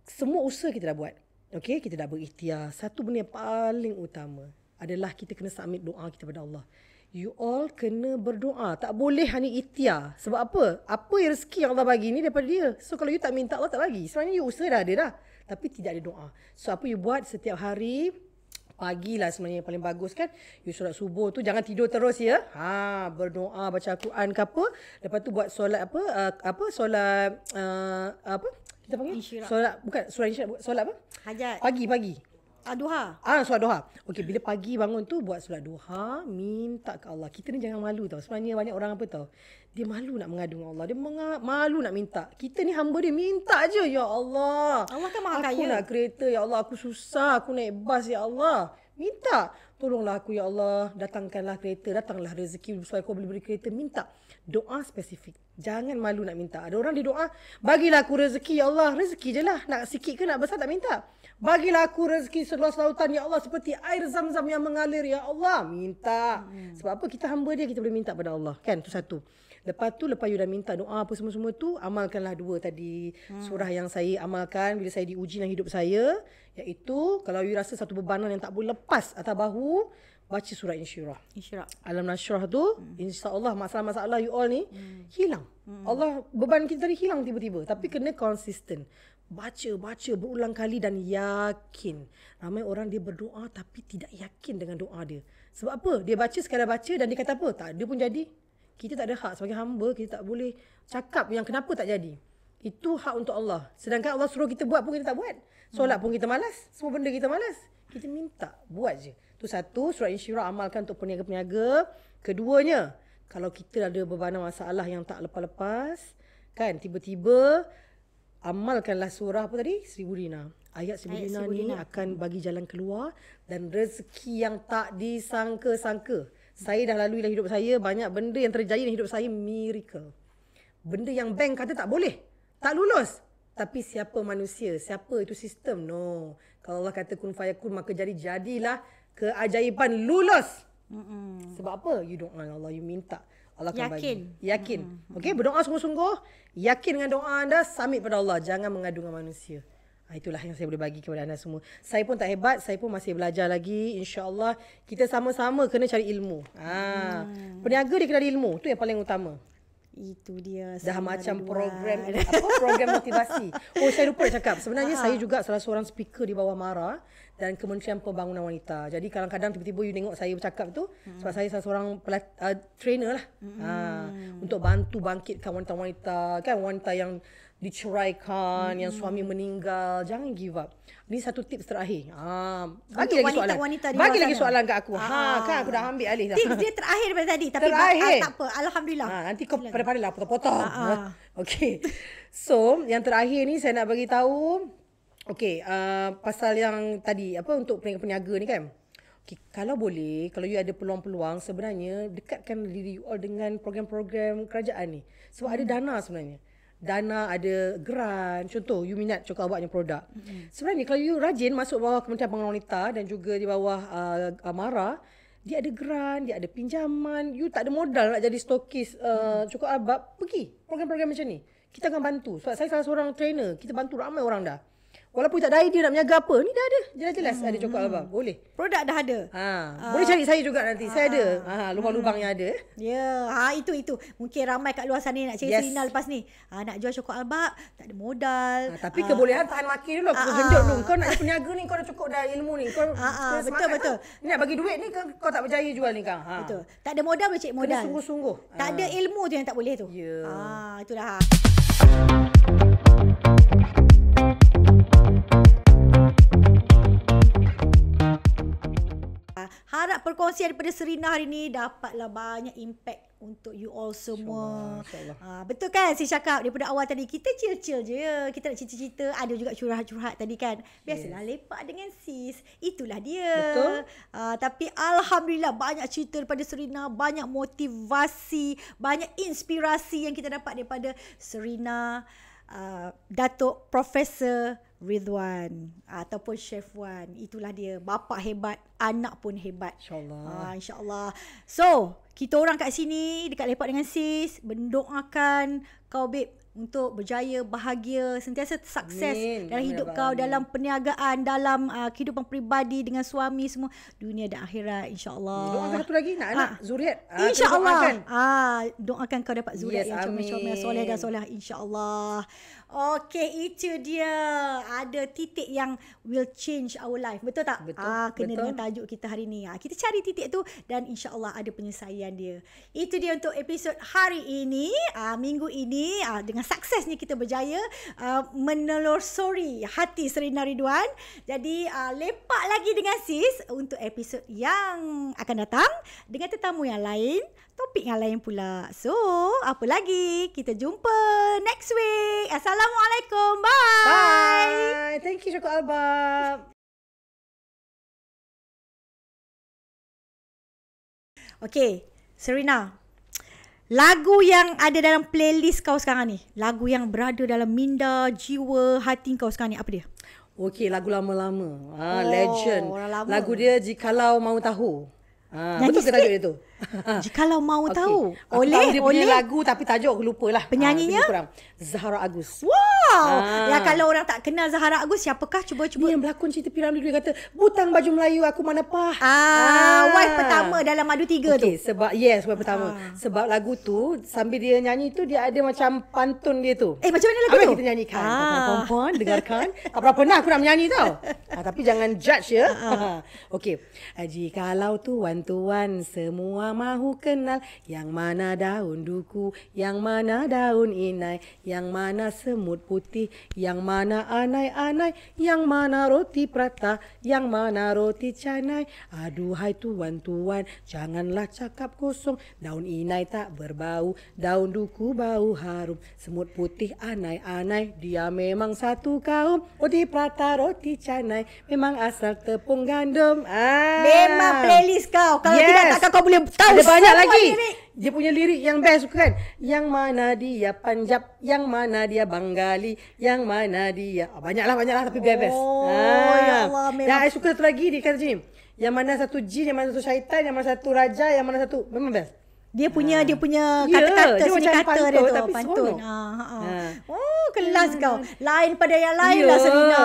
Semua usaha kita dah buat. Okay, kita dah berikhtiar. Satu benda yang paling utama adalah kita kena submit doa kita pada Allah. You all kena berdoa. Tak boleh hanya ikhtiar. Sebab apa? Apa yang rezeki yang Allah bagi ni daripada dia. So kalau you tak minta, Allah tak bagi. Sebenarnya you usaha dah ada dah. Tapi tidak ada doa. So apa you buat setiap hari, pagi lah sebenarnya yang paling bagus kan. You solat subuh tu jangan tidur terus ya. Berdoa, baca Al-Quran ke apa. Lepas tu buat solat solat kita panggil? Solat, bukan solat isyarat, solat apa? Hajat. Pagi. Duha. Solat duha. Okey, bila pagi bangun tu buat solat duha, minta ke Allah. Kita ni jangan malu tau. Sebenarnya banyak orang apa tau? Dia malu nak mengadu dengan Allah. Dia malu nak minta. Kita ni hamba dia, minta je. Ya Allah. Allah kan maha Aku kaya. nak kereta, ya Allah. Aku susah, aku naik bas, ya Allah. Minta. Tolonglah aku, ya Allah. Datangkanlah kereta, datanglah rezeki supaya kau boleh beri kereta. Minta. Doa spesifik. Jangan malu nak minta. Ada orang dia doa, bagilah aku rezeki, ya Allah. Rezeki je lah. Nak sikit ke nak besar tak minta. Bagilah aku rezeki seluas lautan, ya Allah. Seperti air zam-zam yang mengalir, ya Allah. Minta. Sebab apa? Kita hamba dia, kita boleh minta pada Allah. Kan? Itu satu. Lepas tu, lepas you dah minta doa apa semua-semua tu, amalkanlah 2 tadi. Surah yang saya amalkan bila saya diuji dalam hidup saya. Iaitu, kalau you rasa satu bebanan yang tak boleh lepas atas bahu, baca surah Insyirah. Alam Nashrah tu, insya-Allah masalah-masalah you all ni hilang. Allah, beban kita tadi hilang tiba-tiba. Tapi kena konsisten. Baca berulang kali dan yakin. Ramai orang dia berdoa tapi tidak yakin dengan doa dia. Sebab apa? Dia baca sekadar baca dan dia kata apa? Tak ada pun jadi. Kita tak ada hak sebagai hamba, kita tak boleh cakap yang kenapa tak jadi. Itu hak untuk Allah. Sedangkan Allah suruh kita buat pun kita tak buat. Solat pun kita malas. Semua benda kita malas. Kita minta, buat je. Tu satu, surah Insyirah amalkan untuk peniaga-peniaga. Keduanya, kalau kita ada bebanan masalah yang tak lepas-lepas, kan, tiba-tiba amalkanlah surah apa tadi? 1000 dinar. Ayat 1000 dinar ni akan bagi jalan keluar dan rezeki yang tak disangka-sangka. Saya dah lalui dalam hidup saya, banyak benda yang terjadi dalam hidup saya, miracle. Benda yang bank kata tak boleh, tak lulus. Tapi siapa manusia? Siapa itu sistem? No. Kalau Allah kata kun fayakun, maka jadilah keajaiban lulus. Sebab apa? You doa Allah, you minta. Allah akan bagi. Yakin. Okey, berdoa sungguh-sungguh. Yakin dengan doa anda, submit pada Allah. Jangan mengadu dengan manusia. Itulah yang saya boleh bagi kepada anda semua. Saya pun tak hebat, saya pun masih belajar lagi. InsyaAllah kita sama-sama kena cari ilmu. Peniaga dia kena ada ilmu. Itu yang paling utama. Itu dia. Dah macam program motivasi. Saya lupa nak cakap. Sebenarnya saya juga salah seorang speaker di bawah MARA dan Kementerian Pembangunan Wanita. Jadi kadang-kadang tiba-tiba you tengok saya bercakap tu sebab saya salah seorang trainer lah. Untuk bantu bangkitkan wanita-wanita, kan, wanita yang diceraikan, yang suami meninggal. Jangan give up. Ni satu tips terakhir. Bagi lagi soalan. Bagi lagi soalan kat aku. Kan aku dah ambil alih dah. Tips dia terakhir daripada tadi. Tapi tak apa. Alhamdulillah. Nanti kau pada-pada lah potong-potong. Okay. So, yang terakhir ni saya nak bagi tahu. Okay. Pasal yang tadi, apa, untuk peniaga ni kan. Okay, kalau boleh, kalau you ada peluang-peluang, sebenarnya dekatkan diri you all dengan program-program kerajaan ni. Sebab ada dana sebenarnya. Dana, ada grant. Contoh, you minat coklat awaknya produk. Sebenarnya kalau you rajin masuk bawah Kementerian Pembangunan Wanita dan juga di bawah MARA, dia ada grant, dia ada pinjaman. You tak ada modal nak jadi stokis coklat abang, pergi program-program macam ni. Kita akan bantu. Sebab saya salah seorang trainer, kita bantu ramai orang dah. Walaupun tak ada idea nak berniaga apa, ni dah ada. Jelas-jelas ada coklat abang. Boleh. Produk dah ada. Boleh cari saya juga nanti. Saya ada. Lubang-lubang yang ada. Ya, itu. Mungkin ramai kat luar sana nak cari Serina lepas ni. Nak jual coklat albak, tak ada modal. Tapi kebolehan tahan makin dulu. Aku gendut dulu. Kau nak jadi peniaga ni, kau dah cukup dah ilmu ni. Kau betul. Ni nak bagi duit ni, kau tak berjaya jual ni kau. Betul. Tak ada modal, boleh cek modal. Kena sungguh-sungguh. Tak ada ilmu tu yang tak boleh tu. Ya. Itulah. Harap perkongsian daripada Serina hari ni dapatlah banyak impact untuk you all semua. InsyaAllah. Betul kan saya cakap daripada awal tadi, kita chill-chill je. Kita nak cerita-cerita, ada juga curhat-curhat tadi kan. Biasalah lepak dengan sis. Itulah dia. Betul. Tapi Alhamdulillah banyak cerita daripada Serina, banyak motivasi, banyak inspirasi yang kita dapat daripada Serina, Datuk Profesor Ridwan ataupun Chef Wan. Itulah dia, bapa hebat, anak pun hebat. InsyaAllah. InsyaAllah. So, kita orang kat sini dekat Lepak dengan Sis mendoakan kau babe untuk berjaya, bahagia, sentiasa sukses dalam hidup kau, dalam perniagaan, dalam kehidupan peribadi dengan suami semua, dunia dan akhirat, insya-Allah. Doakan satu lagi nak anak zuriat. Insya-Allah. Doakan kau dapat zuriat yang comel-comel, soleh dan soleh, insya-Allah. Okey, itu dia. Ada titik yang will change our life. Betul tak? Kena betul. Dengan tajuk kita hari ni. Kita cari titik tu dan insya-Allah ada penyelesaian dia. Itu dia untuk episod hari ini, minggu ini dengan dengan suksesnya kita berjaya menelusuri hati Serina Ridwan. Jadi lepak lagi dengan sis untuk episod yang akan datang dengan tetamu yang lain, topik yang lain pula. So, apa lagi? Kita jumpa next week. Assalamualaikum. Bye. Bye. Thank you Syukur Albab. Okay, Serina. Lagu yang ada dalam playlist kau sekarang ni, lagu yang berada dalam minda, jiwa, hati kau sekarang ni, apa dia? Okey, lagu lama-lama. Legend. Lama. Lagu dia Jikalau Mau Tahu. Nyanyi Betul ke tajuk dia tu? Jikalau Mau Tahu. Aku tahu dia punya lagu tapi tajuk aku lupa lah. Penyanyinya? Kurang. Zahra Agus. Wow. Ya, kalau orang tak kenal Zahra Agus, siapakah? Cuba. Ni yang berlakon cerita Piramli dia kata, butang baju Melayu aku mana pah. Wife pertama dalam Madu 3 tu. Sebab wife pertama. Sebab lagu tu sambil dia nyanyi tu dia ada macam pantun dia tu. Macam mana lagu tu? Kita nyanyikan. Perempuan dengarkan. Tak pernah aku nak menyanyi tau. Tapi jangan judge ya. Okey. Jikalau tuan-tuan semua mahu kenal yang mana daun duku, yang mana daun inai, yang mana semut putih, yang mana anai-anai, yang mana roti prata, yang mana roti canai. Aduhai tuan-tuan, janganlah cakap kosong. Daun inai tak berbau, daun duku bau harum. Semut putih anai-anai, dia memang satu kaum. Roti prata, roti canai, memang asal tepung gandum. Memang playlist kau. Kalau tidak, takkan kau boleh tahu. Ada banyak lagi. Dia punya lirik yang best kan. Yang mana dia Punjab, yang mana dia Bengali, yang mana dia banyaklah tapi best. Ya Allah, memang. Dan saya suka satu lagi dia kata macam ni. Yang mana satu jin, yang mana satu syaitan, yang mana satu raja, yang mana satu memang best. Dia punya kata-kata, dia macam kata dia tu tapi pantun. Oh, kelas kau. Lain pada yang lain lah Serina.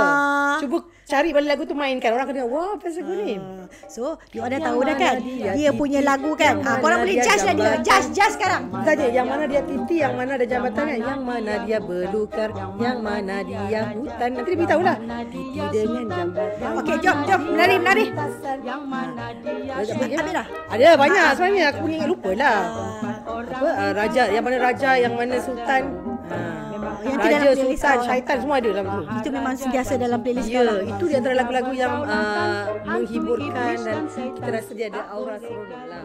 Cuba cari balik lagu tu mainkan. Orang kena wah best lagu ni. So, you dah tahu dah kan. Dia punya lagu kan. Korang boleh judge lah dia. Judge sekarang. Saja yang mana dia titi, yang mana ada jambatan kan, yang mana dia belukar, yang mana dia hutan. Nanti dia beritahu lah. Titi dengan jambatan. Okey, jom. Menari. Yang mana dia Habis dah. Ada banyak sebenarnya. Aku punya lupa lah. Raja, yang mana raja, yang mana sultan. Yang Raja, sultan, syaitan semua ada dalam tu. Itu memang sentiasa dalam playlist kau Ya, lah. itu di antara lagu-lagu yang menghiburkan dan kita rasa dia ada aura seronok lah.